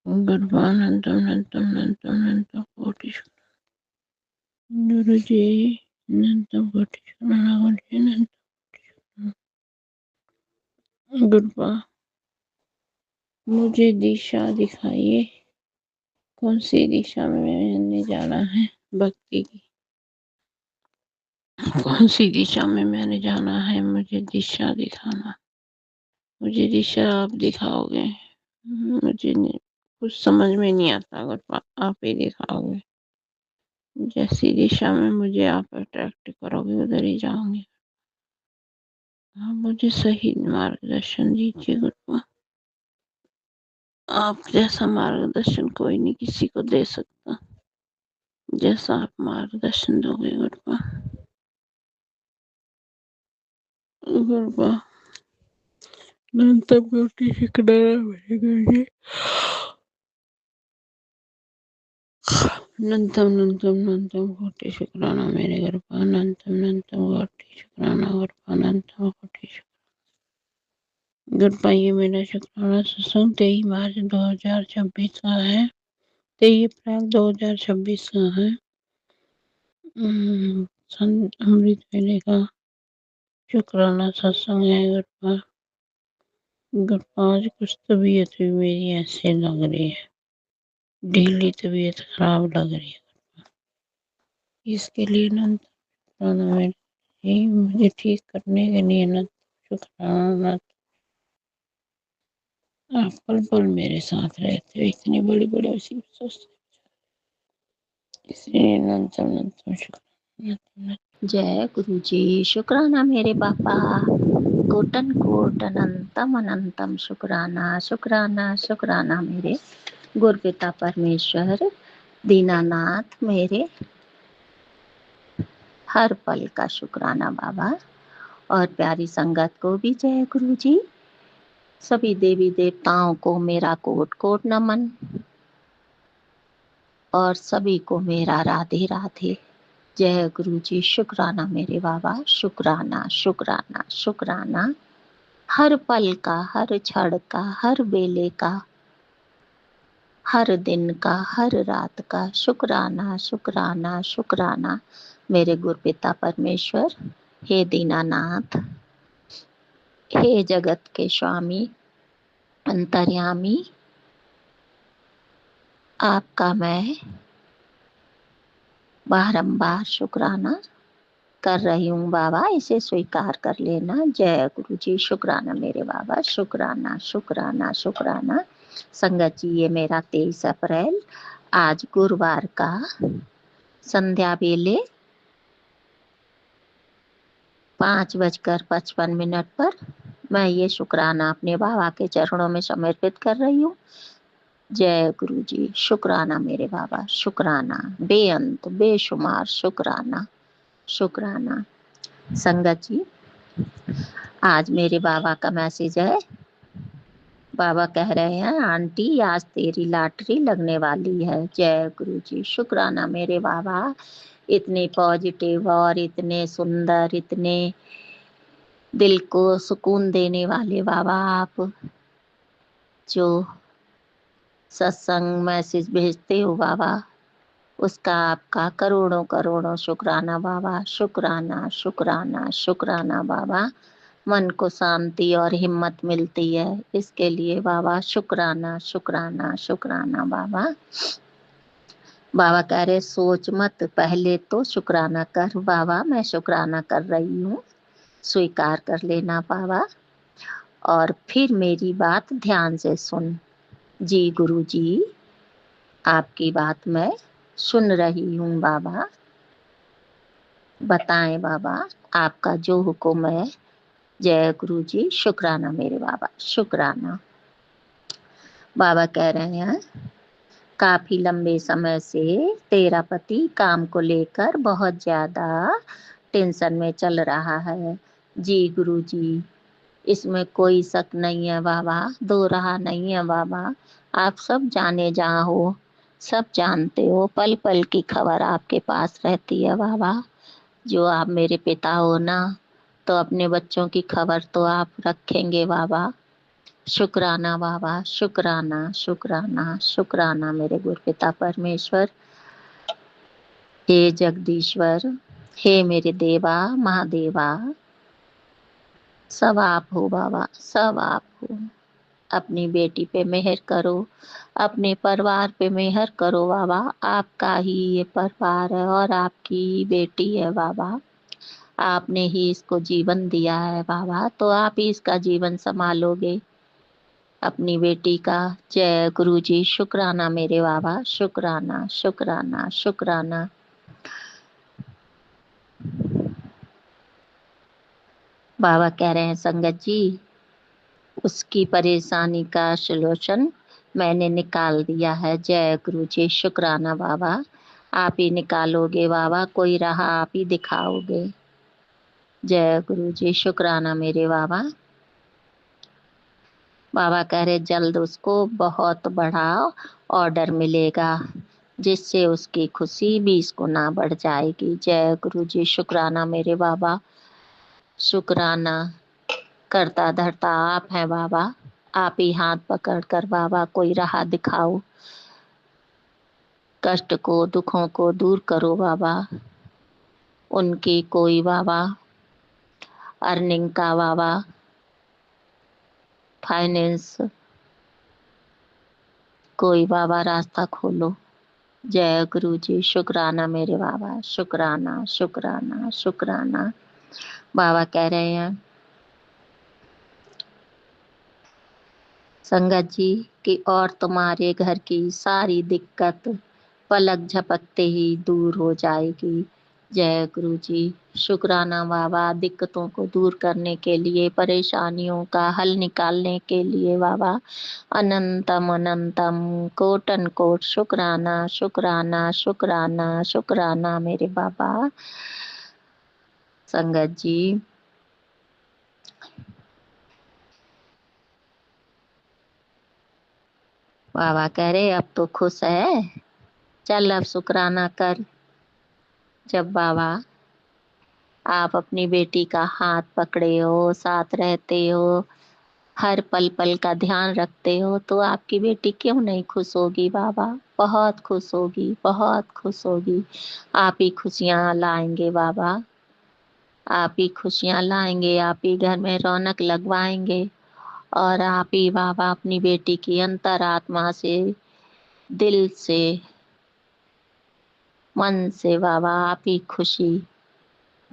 अनंतम अनंतम अनंतम अनंतम कोटि गुरु जी, अनंतम कोटि शुक्राना गुरु जी, अनंत गुरुपा मुझे दिशा दिखाइए। कौन सी दिशा में मैंने जाना है भक्ति की? कौन सी दिशा में मैंने जाना है? मुझे दिशा दिखाना। मुझे दिशा आप दिखाओगे। मुझे नहीं, कुछ समझ में नहीं आता, अगर आप ही दिखाओगे। जैसी दिशा में मुझे आप अट्रैक्ट करोगे उधर ही जाऊंगी। आप मुझे सही मार्गदर्शन दीजिए गुरुपा। आप जैसा मार्गदर्शन कोई नहीं किसी को दे सकता, जैसा आप मार्गदर्शन दोगे गुरुपा। गुरुपा अनंतम कोटि शुक्राना मेरे गुरुजी, अनंतम अनंतम अनंतम कोटि शुक्राना मेरे गुरुपा, अनंतम अनंतम कोटि शुक्राना गुरुपा, अनंतम कोटि गुरुपा। ये मेरा शुक्राना सत्संग 23 मार्च 2026 का है। 23 अप्रैल 2026 का है। अमृत वेले का शुक्राना सत्संग है गुरुपा। गुरुपा आज कुछ तबीयत भी मेरी ऐसे लग रही है, ढीली तबीयत खराब लग रही है। इसके लिए अनंत शुक्राना मेरे जी, मुझे ठीक करने के लिए अनंत शुक्राना। अनंत आप पल पल मेरे साथ रहते हो, इतनी बड़ी बड़ी मुसीबतों से, इसलिए अनंत अनंत शुक्राना। जय गुरु जी, शुक्राना मेरे पापा। कोटन कोट अनंतम अनंतम शुक्राना, शुक्राना शुक्राना मेरे गुरुपिता परमेश्वर दीनानाथ, मेरे हर पल का शुक्राना बाबा। और प्यारी संगत को भी जय गुरु जी। सभी देवी देवताओं को मेरा कोट कोट नमन, और सभी को मेरा राधे राधे। जय गुरु जी, शुक्राना मेरे बाबा, शुक्राना शुक्राना शुक्राना। हर पल का, हर क्षण का, हर बेले का, हर दिन का, हर रात का शुक्राना शुक्राना शुक्राना मेरे गुरुपिता परमेश्वर। हे दीनानाथ, हे जगत के स्वामी अंतर्यामी, आपका मैं बारंबार शुक्राना कर रही हूँ बाबा, इसे स्वीकार कर लेना। जय गुरु जी, शुक्राना मेरे बाबा, शुक्राना शुक्राना शुक्राना। संगत जी, ये मेरा 23 अप्रैल आज गुरुवार का संध्या वेले 5:55 पर मैं ये शुक्राना अपने बाबा के चरणों में समर्पित कर रही हूँ। जय गुरु जी, शुक्राना मेरे बाबा, शुक्राना बेअंत बेशुमार शुक्राना शुक्राना। संगत जी, आज मेरे बाबा का मैसेज है। बाबा कह रहे हैं, आंटी आज तेरी लॉटरी लगने वाली है। जय गुरु जी, शुक्राना मेरे बाबा। इतने पॉजिटिव और इतने सुंदर, इतने दिल को सुकून देने वाले बाबा आप, जो सत्संग मैसेज भेजते हो बाबा, उसका आपका करोड़ों करोड़ों शुक्राना बाबा, शुक्राना शुक्राना शुक्राना बाबा। मन को शांति और हिम्मत मिलती है, इसके लिए बाबा शुक्राना शुक्राना शुक्राना बाबा। बाबा कह रहे सोच मत, पहले तो शुक्राना कर बाबा। मैं शुक्राना कर रही हूँ, स्वीकार कर लेना बाबा, और फिर मेरी बात ध्यान से सुन। जी गुरु जी, आपकी बात मैं सुन रही हूँ बाबा। बताएं बाबा, आपका जो हुक्म है। जय गुरु जी, शुक्राना मेरे बाबा, शुक्राना। बाबा कह रहे हैं, काफी लंबे समय से तेरा पति काम को लेकर बहुत ज्यादा टेंशन में चल रहा है। जी गुरु जी, इसमें कोई शक नहीं है बाबा, दो रहा नहीं है बाबा। आप सब जाने जहाँ हो, सब जानते हो, पल पल की खबर आपके पास रहती है बाबा। जो आप मेरे पिता हो ना, तो अपने बच्चों की खबर तो आप रखेंगे बाबा। शुक्राना बाबा, शुक्राना शुक्राना शुक्राना मेरे गुरुपिता परमेश्वर। हे जगदीश्वर, हे मेरे देवा महादेवा, सब आप हो बाबा, सब आप हो। अपनी बेटी पे मेहर करो, अपने परिवार पे मेहर करो बाबा। आपका ही ये परिवार है और आपकी ही बेटी है बाबा। आपने ही इसको जीवन दिया है बाबा, तो आप ही इसका जीवन संभालोगे, अपनी बेटी का। जय गुरु जी, शुक्राना मेरे बाबा, शुक्राना शुक्राना शुक्राना। बाबा कह रहे हैं, संगत जी, उसकी परेशानी का सलूशन मैंने निकाल दिया है। जय गुरु जी, शुक्राना बाबा। आप ही निकालोगे बाबा, कोई राह आप ही दिखाओगे। जय गुरु जी, शुक्राना मेरे बाबा। बाबा कह रहे जल्द उसको बहुत बड़ा ऑर्डर मिलेगा, जिससे उसकी खुशी 20 गुना बढ़ जाएगी। जय गुरु जी, शुक्राना मेरे बाबा, शुक्राना। करता धरता आप हैं बाबा, आप ही हाथ पकड़ कर बाबा कोई राह दिखाओ। कष्ट को, दुखों को दूर करो बाबा। उनकी कोई बाबा अर्निंग का बाबा, फाइनेंस कोई बाबा रास्ता खोलो। जय गुरु जी, शुक्राना मेरे बाबा, शुक्राना शुक्राना शुक्राना। बाबा कह रहे हैं, संगत जी कि और तुम्हारे घर की सारी दिक्कत पलक झपकते ही दूर हो जाएगी। जय गुरु जी, शुक्राना बाबा। दिक्कतों को दूर करने के लिए, परेशानियों का हल निकालने के लिए बाबा अनंतम अनंतम कोटन कोट शुक्राना शुक्राना शुक्राना शुक्राना मेरे बाबा। संगत जी, बाबा कह रहे अब तो खुश है, चल अब शुक्राना कर। जब बाबा आप अपनी बेटी का हाथ पकड़े हो, साथ रहते हो, हर पल पल का ध्यान रखते हो, तो आपकी बेटी क्यों नहीं खुश होगी बाबा? बहुत खुश होगी, बहुत खुश होगी। आप ही खुशियाँ लाएंगे बाबा, आप ही खुशियाँ लाएंगे, आप ही घर में रौनक लगवाएंगे, और आप ही बाबा अपनी बेटी की अंतरात्मा से, दिल से, मन से बाबा आप ही खुशी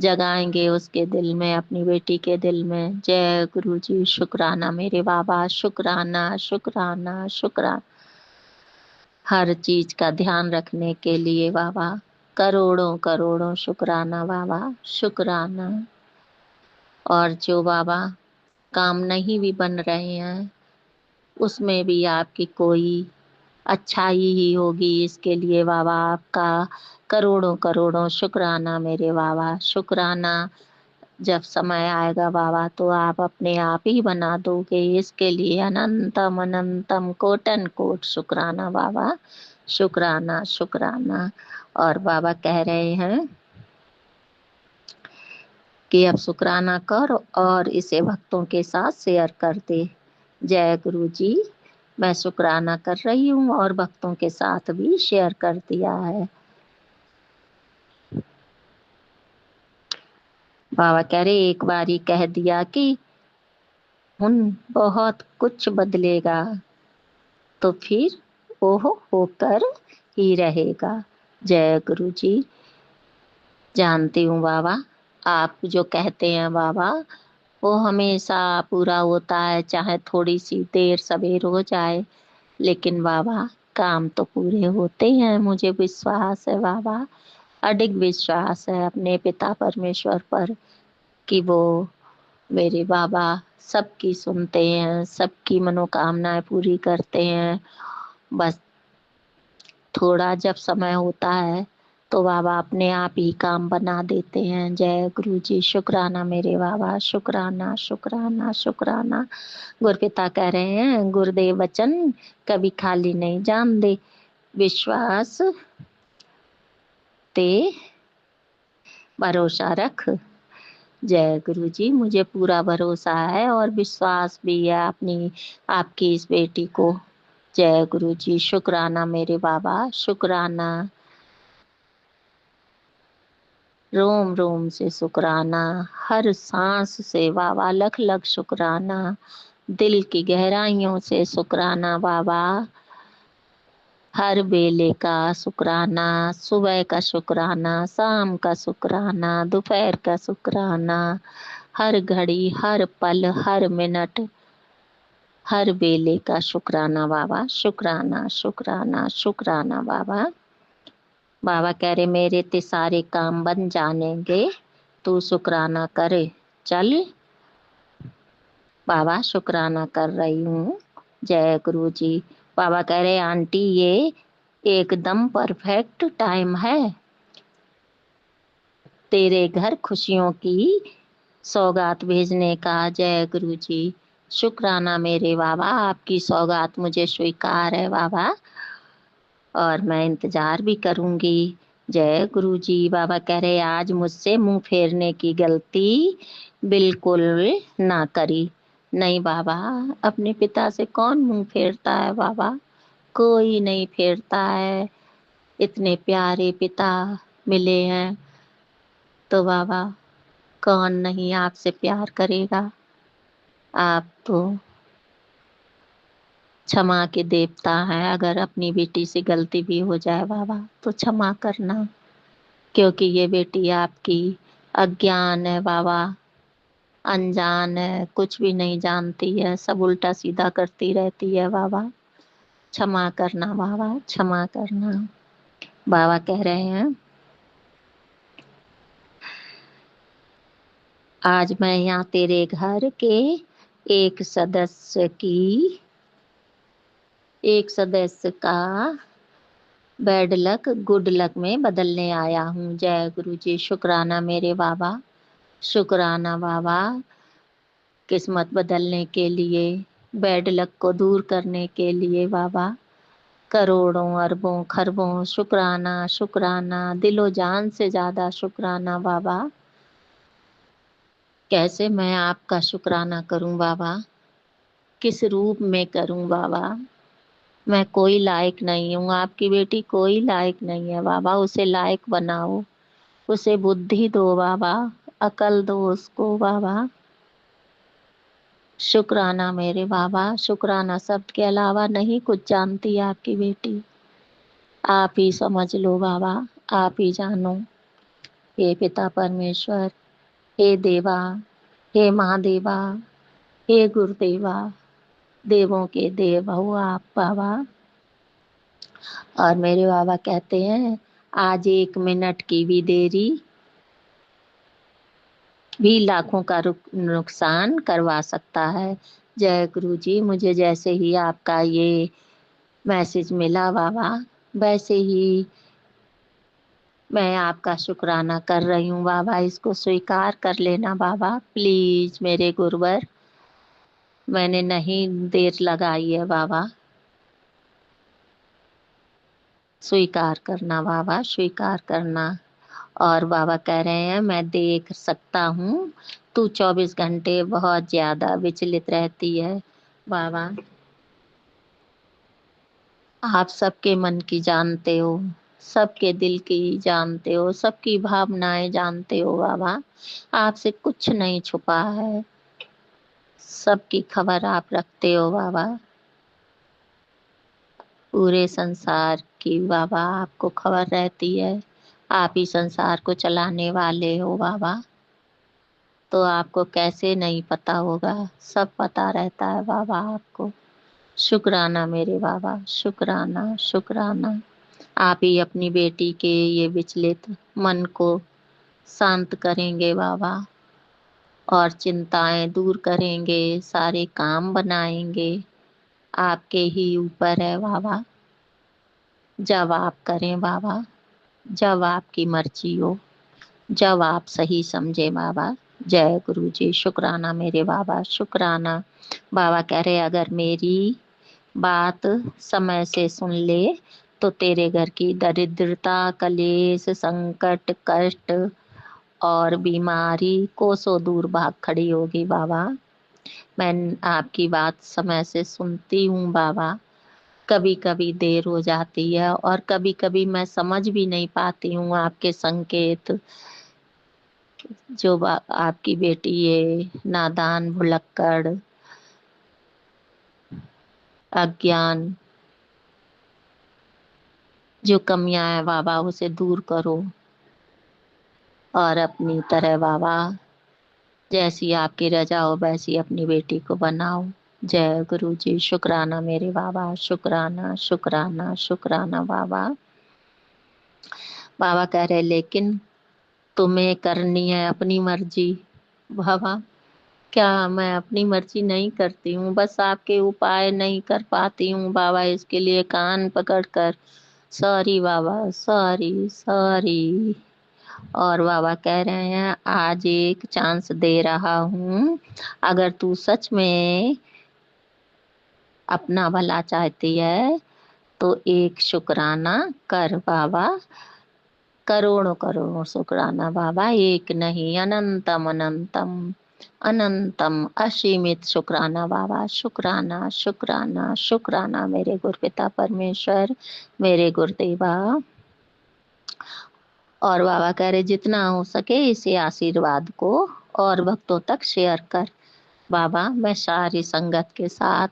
जगाएंगे उसके दिल में, अपनी बेटी के दिल में। जय गुरु जी, शुक्राना मेरे बाबा, शुक्राना शुक्राना शुक्राना। हर चीज का ध्यान रखने के लिए बाबा करोड़ों करोड़ों शुक्राना बाबा, शुक्राना। और जो बाबा काम नहीं भी बन रहे हैं उसमें भी आपकी कोई अच्छाई ही होगी, इसके लिए बाबा आपका करोड़ों करोड़ों शुक्राना मेरे बाबा, शुक्राना। जब समय आएगा बाबा तो आप अपने आप ही बना दोगे, इसके लिए अनंतम अनंतम कोटन कोट शुक्राना बाबा, शुक्राना शुक्राना। और बाबा कह रहे हैं कि अब शुक्राना कर और इसे भक्तों के साथ शेयर कर दे। जय गुरु जी, मैं शुक्राना कर रही हूँ और भक्तों के साथ भी शेयर कर दिया है। बाबा कह रहे एक बारी कह दिया कि बहुत कुछ बदलेगा तो फिर वो होकर ही रहेगा। जय गुरु जी, जानती हूँ बाबा आप जो कहते हैं बाबा वो हमेशा पूरा होता है, चाहे थोड़ी सी देर सवेर हो जाए, लेकिन बाबा काम तो पूरे होते हैं। मुझे विश्वास है बाबा, अडिग विश्वास है अपने पिता परमेश्वर पर कि वो मेरे बाबा सबकी सुनते हैं, सबकी मनोकामनाएं पूरी करते हैं। बस थोड़ा जब समय होता है तो बाबा अपने आप ही काम बना देते हैं। जय गुरु जी, शुक्राना मेरे बाबा, शुक्राना शुक्राना शुक्राना। गुरपिता कह रहे हैं गुरुदेव वचन कभी खाली नहीं जान दे, विश्वास ते भरोसा रख। जय गुरु जी, मुझे पूरा भरोसा है और विश्वास भी है अपनी आपकी इस बेटी को। जय गुरु जी, शुक्राना मेरे बाबा, शुक्राना। रोम रोम से शुक्राना, हर सांस से बाबा लख लख शुक्राना, दिल की गहराइयों से शुक्राना बाबा। हर बेले का शुक्राना, सुबह का शुक्राना, शाम का शुक्राना, दोपहर का शुक्राना, हर घड़ी हर पल हर मिनट हर बेले का शुक्राना बाबा, शुक्राना शुक्राना शुक्राना बाबा। बाबा कह रहे मेरे ते सारे काम बन जानेंगे, तू शुक्राना करे चल। बाबा शुक्राना कर रही हूँ। जय गुरु जी। बाबा कह रहे आंटी ये एकदम परफेक्ट टाइम है तेरे घर खुशियों की सौगात भेजने का। जय गुरु जी, शुक्राना मेरे बाबा, आपकी सौगात मुझे स्वीकार है बाबा और मैं इंतजार भी करूंगी। जय गुरु जी। बाबा कह रहे आज मुझसे मुंह फेरने की गलती बिल्कुल ना करी। नहीं बाबा, अपने पिता से कौन मुंह फेरता है बाबा, कोई नहीं फेरता है। इतने प्यारे पिता मिले हैं तो बाबा कौन नहीं आपसे प्यार करेगा। आप तो क्षमा के देवता हैं, अगर अपनी बेटी से गलती भी हो जाए बाबा तो क्षमा करना, क्योंकि ये बेटी आपकी अज्ञान है बाबा, अनजान है, कुछ भी नहीं जानती है, सब उल्टा सीधा करती रहती है बाबा। क्षमा करना बाबा, क्षमा करना। बाबा कह रहे हैं आज मैं यहाँ तेरे घर के एक सदस्य का बैड लक गुड लक में बदलने आया हूँ। जय गुरु जी, शुक्राना मेरे बाबा, शुक्राना बाबा। किस्मत बदलने के लिए, बैड लक को दूर करने के लिए बाबा करोड़ों अरबों खरबों शुक्राना शुक्राना, दिलो जान से ज्यादा शुक्राना बाबा। कैसे मैं आपका शुक्राना करूं बाबा, किस रूप में करूं बाबा। मैं कोई लायक नहीं हूँ, आपकी बेटी कोई लायक नहीं है बाबा, उसे लायक बनाओ, उसे बुद्धि दो बाबा, अकल दो उसको बाबा। शुक्राना मेरे बाबा, शुक्राना शब्द के अलावा नहीं कुछ जानती आपकी बेटी। आप ही समझ लो बाबा, आप ही जानो। हे पिता परमेश्वर, हे देवा, हे महादेवा, हे गुरुदेवा, देवों के देव हो आप बाबा। और मेरे बाबा कहते हैं आज 1 मिनट की भी देरी भी लाखों का नुकसान करवा सकता है। जय गुरु जी। मुझे जैसे ही आपका ये मैसेज मिला बाबा, वैसे ही मैं आपका शुक्राना कर रही हूँ बाबा। इसको स्वीकार कर लेना बाबा प्लीज मेरे गुरुवर। मैंने नहीं देर लगाई है बाबा, स्वीकार करना बाबा, स्वीकार करना। और बाबा कह रहे हैं मैं देख सकता हूँ तू 24 घंटे बहुत ज्यादा विचलित रहती है बाबा। आप सबके मन की जानते हो, सबके दिल की जानते हो, सबकी भावनाएं जानते हो बाबा। आपसे कुछ नहीं छुपा है, सबकी खबर आप रखते हो बाबा। पूरे संसार की बाबा आपको खबर रहती है। आप ही संसार को चलाने वाले हो बाबा, तो आपको कैसे नहीं पता होगा, सब पता रहता है बाबा आपको। शुक्राना मेरे बाबा, शुक्राना शुक्राना। आप ही अपनी बेटी के ये विचलित मन को शांत करेंगे बाबा, और चिंताएं दूर करेंगे, सारे काम बनाएंगे। आपके ही ऊपर है बाबा, जब आप करें बाबा, जब आपकी मर्जी हो, जब आप सही समझे बाबा। जय गुरु जी। शुक्राना मेरे बाबा, शुक्राना। बाबा कह रहे अगर मेरी बात समय से सुन ले तो तेरे घर की दरिद्रता, कलेश, संकट, कष्ट और बीमारी कोसों दूर भाग खड़ी होगी बाबा। मैं आपकी बात समय से सुनती हूँ बाबा। कभी कभी देर हो जाती है और कभी कभी मैं समझ भी नहीं पाती हूँ आपके संकेत। जो आपकी बेटी ये नादान, भुलक्कड़, अज्ञान जो कमियां है बाबा उसे दूर करो, और अपनी तरह बाबा जैसी आपकी रजा हो वैसी अपनी बेटी को बनाओ। जय गुरु जी। शुक्राना मेरे बाबा, शुक्राना शुक्राना शुक्राना बाबा। बाबा कह रहे लेकिन तुम्हें करनी है अपनी मर्जी बाबा। क्या मैं अपनी मर्जी नहीं करती हूँ, बस आपके उपाय नहीं कर पाती हूँ बाबा। इसके लिए कान पकड़ कर सॉरी बाबा, सॉरी सॉरी। और बाबा कह रहे हैं आज एक चांस दे रहा हूँ, अगर तू सच में अपना भला चाहती है तो एक शुक्राना कर बाबा। करोड़ों करोड़ों शुक्राना बाबा, एक नहीं अनंतम अनंतम अनंतम असीमित शुक्राना बाबा। शुक्राना शुक्राना शुक्राना मेरे गुरुपिता परमेश्वर, मेरे गुरुदेवा। और बाबा कह रहे जितना हो सके इसे आशीर्वाद को और भक्तों तक शेयर कर बाबा। मैं सारी संगत के साथ,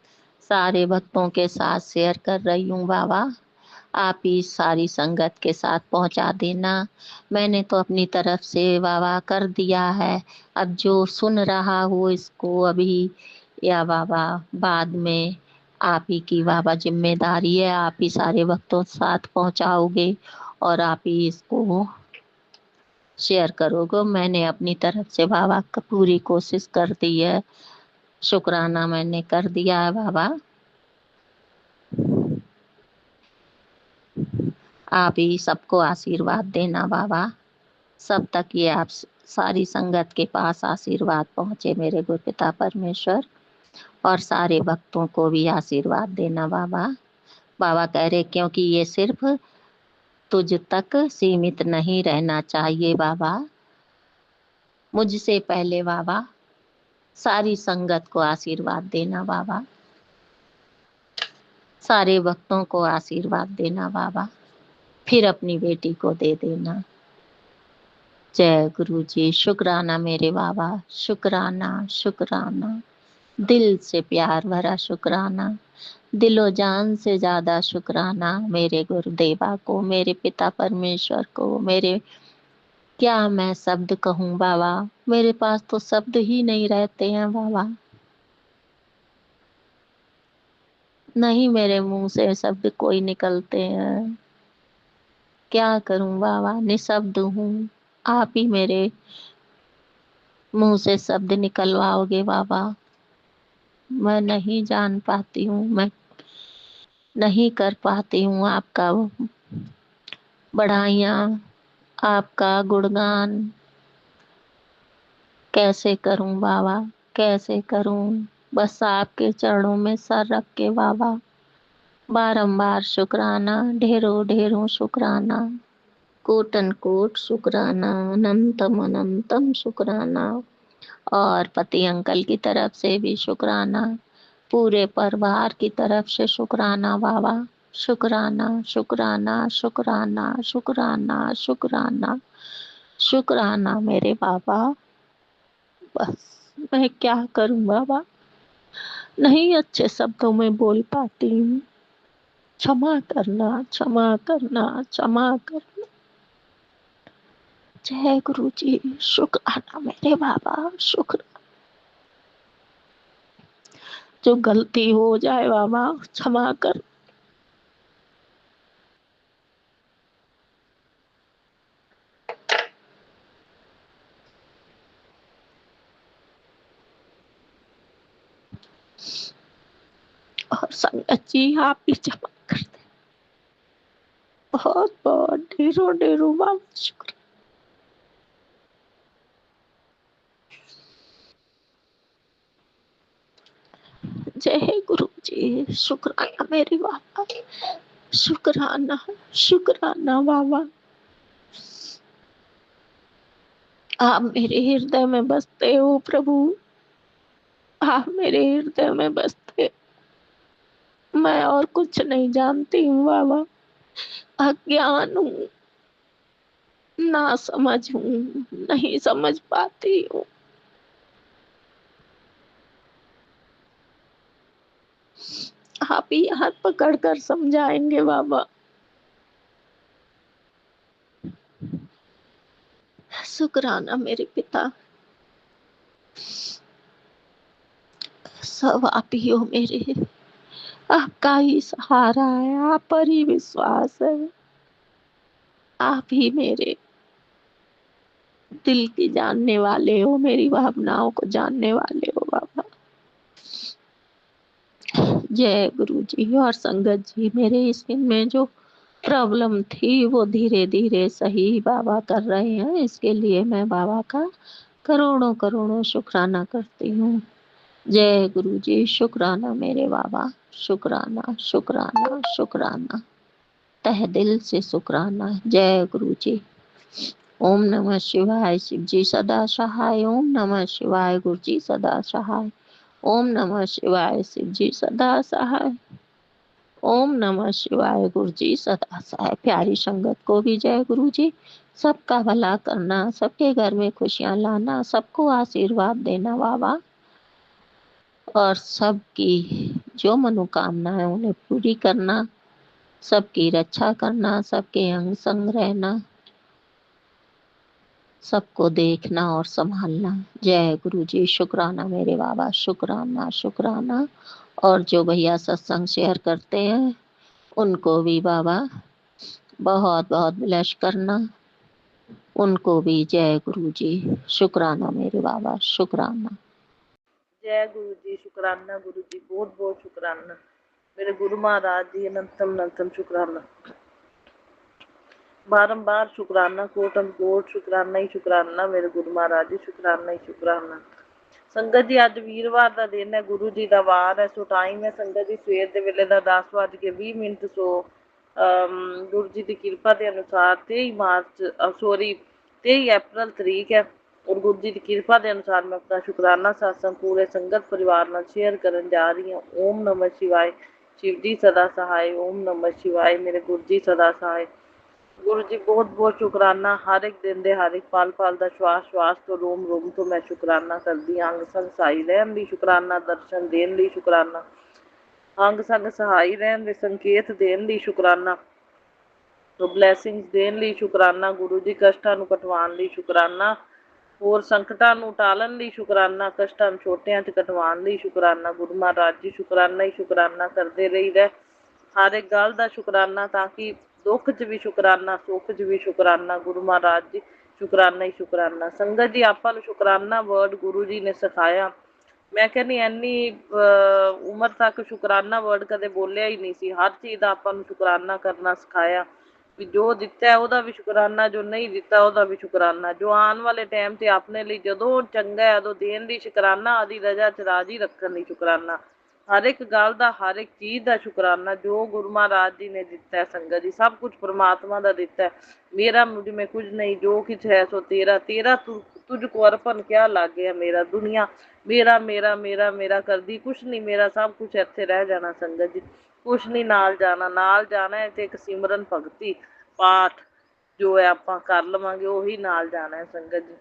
सारे भक्तों के साथ शेयर कर रही हूँ बाबा। आप ही सारी संगत के साथ पहुंचा देना। मैंने तो अपनी तरफ से बाबा कर दिया है, अब जो सुन रहा हो इसको अभी या बाबा बाद में, आप ही की बाबा जिम्मेदारी है। आप ही सारे भक्तों के साथ पहुंचाओगे और आप ही इसको शेयर करोगे। मैंने अपनी तरफ से बाबा का पूरी कोशिश कर दी है, शुक्राना मैंने कर दिया है बाबा। आप ही सबको आशीर्वाद देना बाबा, सब तक ये आप सारी संगत के पास आशीर्वाद पहुँचे मेरे गुरुपिता परमेश्वर। और सारे भक्तों को भी आशीर्वाद देना बाबा। बाबा कह रहे क्योंकि ये सिर्फ तुझ तक सीमित नहीं रहना चाहिए बाबा, मुझसे पहले बाबा सारी संगत को आशीर्वाद देना बाबा, सारे भक्तों को आशीर्वाद देना बाबा, फिर अपनी बेटी को दे देना। जय गुरु जी। शुक्राना मेरे बाबा, शुक्राना शुक्राना, दिल से प्यार भरा शुक्राना, दिलो जान से ज्यादा शुक्राना मेरे गुरुदेवा को, मेरे पिता परमेश्वर को, मेरे क्या मैं शब्द कहूँ बाबा, मेरे पास तो शब्द ही नहीं रहते हैं बाबा। नहीं मेरे मुंह से शब्द कोई निकलते हैं। क्या करूं बाबा, निशब्द हूँ। आप ही मेरे मुंह से शब्द निकलवाओगे बाबा। मैं नहीं जान पाती हूँ, मैं नहीं कर पाती हूँ आपका बढ़ाइयाँ, आपका गुणगान कैसे करूं बाबा, कैसे करूं। बस आपके चरणों में सर रख के बाबा बारंबार शुक्राना, ढेरों ढेरों शुक्राना, कोटन कोट शुक्राना, अनंतम अनंतम शुक्राना। और पति अंकल की तरफ से भी शुक्राना, पूरे परिवार की तरफ से शुक्राना बाबा। शुक्राना शुक्राना शुक्राना शुक्राना शुक्राना शुक्राना मेरे बाबा। बस मैं क्या करूं बाबा, नहीं अच्छे शब्दों में बोल पाती हूँ। क्षमा करना, क्षमा करना, क्षमा करना। जय गुरु जी, शुक्राना मेरे बाबा, शुक्र। जो गलती हो जाए बाबा क्षमा कर। और संगत जी आप भी क्षमा कर दे। बहुत बहुत ढेरों ढेरों बाबा शुक्र। जय गुरु जी, शुक्राना मेरे बाबा, शुक्राना शुक्राना बाबा। आप मेरे हृदय में बसते हो प्रभु, आप मेरे हृदय में बसते। मैं और कुछ नहीं जानती हूँ बाबा, अज्ञान हूँ, ना समझ हूँ, नहीं समझ पाती हूँ। आप ही हाथ पकड़ कर समझाएंगे बाबा। शुक्राना मेरे पिता, सब आप ही हो मेरे। आपका ही सहारा है, आप पर ही विश्वास है। आप ही मेरे दिल की जानने वाले हो, मेरी भावनाओं को जानने वाले हो बाबा। जय गुरु जी। और संगत जी, मेरे स्किन में जो प्रॉब्लम थी वो धीरे धीरे सही बाबा कर रहे हैं, इसके लिए मैं बाबा का करोड़ों करोड़ों शुक्राना करती हूँ। जय गुरु जी, शुक्राना मेरे बाबा, शुक्राना शुक्राना शुक्राना, तहे दिल से शुक्राना। जय गुरु जी। ओम नमः शिवाय, शिव जी सदा सहाय। ओम नमः शिवाय, गुरु जी सदा सहाय। ओम नमः शिवाय, शिव जी सदा सहाय। ओम नमः शिवाय, गुरु जी सदा सहाय। प्यारी संगत को भी जय गुरु जी। सबका भला करना, सबके घर में खुशियां लाना, सबको आशीर्वाद देना बाबा, और सबकी जो मनोकामना है उन्हें पूरी करना, सबकी रक्षा करना, सबके अंग संग रहना, सबको देखना और संभालना। जय गुरु जी। शुक्राना मेरे बाबा, शुक्राना शुक्राना। और जो भैया सत्संग शेयर करते हैं उनको भी बाबा बहुत बहुत ब्लेस करना, उनको भी जय गुरु जी। शुक्राना मेरे बाबा, शुक्राना। जय गुरु जी, शुक्राना गुरु जी, बहुत बहुत शुक्राना मेरे गुरु महाराज जी, अनंतम अनंतम शुक्राना, बारंबार शुक्राना, कोटन कोट शुक्राना ही शुक्राना मेरे गुरु महाराज जी, शुक्राना ही शुक्राना। संगत जी अज वीरवार का दिन है, गुरु जी का वार है, सो टाइम है संगत जी सवेर के वेले का 10:20। सो गुरु जी की कृपा के अनुसार 23 अप्रैल तरीक है, और गुरु जी की कृपा के अनुसार मैं अपना शुकराना सत्संग पूरे संगत परिवार नाल शेयर करन जा रही हूँ। ओम नमः शिवाय, शिव जी सदा सहाय। ओम नमः शिवाय, मेरे गुरु जी सदा सहाय। गुरु जी बहुत बहुत शुकराना, हर एक दिन दे हर एक पल पल का श्वास श्वास तो रोम रोम तो मैं शुकराना करदी। अंग संग सहाई रहन दी शुकराना, दर्शन देन दी शुकराना, अंग संग सहाई रहन दे संकेत देन दी शुकराना, तो ਬਲੈਸਿੰਗਸ ਦੇਣ ਲਈ ਸ਼ੁਕਰਾਨਾ, ਗੁਰੂ ਜੀ ਕਸ਼ਟਾਂ ਨੂੰ ਕਟਵਾਉਣ ਲਈ ਸ਼ੁਕਰਾਨਾ, ਹੋਰ ਸੰਕਟਾਂ ਨੂੰ ਟਾਲਣ ਲਈ ਸ਼ੁਕਰਾਨਾ, ਕਸ਼ਟਾਂ ਨੂੰ ਛੋਟਿਆਂ 'ਚ ਕਟਵਾਉਣ ਲਈ ਸ਼ੁਕਰਾਨਾ। ਗੁਰੂ ਮਹਾਰਾਜ ਜੀ ਸ਼ੁਕਰਾਨਾ ਹੀ ਸ਼ੁਕਰਾਨਾ ਕਰਦੇ ਰਹੀਦਾ, ਹਰ ਇੱਕ ਗੱਲ ਦਾ ਸ਼ੁਕਰਾਨਾ, ਤਾਂ ਕਿ ਦੁੱਖ 'ਚ ਵੀ ਸ਼ੁਕਰਾਨਾ, ਸੁੱਖ 'ਚ ਵੀ ਸ਼ੁਕਰਾਨਾ। ਗੁਰੂ ਮਹਾਰਾਜ ਜੀ ਸ਼ੁਕਰਾਨਾ ਹੀ ਸ਼ੁਕਰਾਨਾ। ਸੰਗਤ ਜੀ ਆਪਾਂ ਨੂੰ ਸ਼ੁਕਰਾਨਾ ਵਰਡ ਗੁਰੂ ਜੀ ਨੇ ਸਿਖਾਇਆ। ਮੈਂ ਕਹਿੰਦੀ ਇੰਨੀ ਉਮਰ ਤੱਕ ਸ਼ੁਕਰਾਨਾ ਵਰਡ ਕਦੇ ਬੋਲਿਆ ਹੀ ਨਹੀਂ ਸੀ। ਹਰ ਚੀਜ਼ ਦਾ ਆਪਾਂ ਨੂੰ ਸ਼ੁਕਰਾਨਾ ਕਰਨਾ ਸਿਖਾਇਆ, ਵੀ ਜੋ ਦਿੱਤਾ ਉਹਦਾ ਵੀ ਸ਼ੁਕਰਾਨਾ, ਜੋ ਨਹੀਂ ਦਿੱਤਾ ਉਹਦਾ ਵੀ ਸ਼ੁਕਰਾਨਾ। ਜੋ ਆਉਣ ਵਾਲੇ ਟਾਈਮ 'ਤੇ ਆਪਣੇ ਲਈ ਜਦੋਂ ਚੰਗਾ ਹੈ ਉਦੋਂ ਦੇਣ ਦੀ ਸ਼ੁਕਰਾਨਾ, ਆਦੀ ਰਜਾ 'ਚ ਰਾਜ਼ੀ ਰੱਖਣ ਲਈ ਸ਼ੁਕਰਾਨਾ। ਹਰ ਇੱਕ ਗੱਲ ਦਾ, ਹਰ ਇੱਕ ਚੀਜ਼ ਦਾ ਸ਼ੁਕਰਾਨਾ। ਜੋ ਗੁਰੂ ਮਹਾਰਾਜ ਜੀ ਨੇ ਦਿੱਤਾ ਸੰਗਤ ਜੀ, ਸਭ ਕੁਛ ਪਰਮਾਤਮਾ ਦਾ ਦਿੱਤਾ। ਮੇਰਾ ਮੁਝ ਮੈਂ ਕੁਝ ਨਹੀਂ, ਜੋ ਕੁਛ ਹੈ ਸੋ ਤੇਰਾ, ਤੇਰਾ ਤੁਝ ਕੋ ਅਰਪਣ ਕਿਆ ਲੱਗ ਗਿਆ ਮੇਰਾ। ਦੁਨੀਆ ਮੇਰਾ ਮੇਰਾ ਮੇਰਾ ਮੇਰਾ ਕਰਦੀ ਕੁਛ ਨਹੀਂ, ਮੇਰਾ ਸਭ ਕੁਛ ਇੱਥੇ ਰਹਿ ਜਾਣਾ ਸੰਗਤ ਜੀ, ਕੁਛ ਨਹੀਂ ਨਾਲ ਜਾਣਾ। ਨਾਲ ਜਾਣਾ ਹੈ ਤੇ ਇੱਕ ਸਿਮਰਨ ਭਗਤੀ ਪਾਠ ਜੋ ਹੈ ਆਪਾਂ ਕਰ ਲਵਾਂਗੇ, ਉਹੀ ਨਾਲ ਜਾਣਾ ਹੈ ਸੰਗਤ ਜੀ।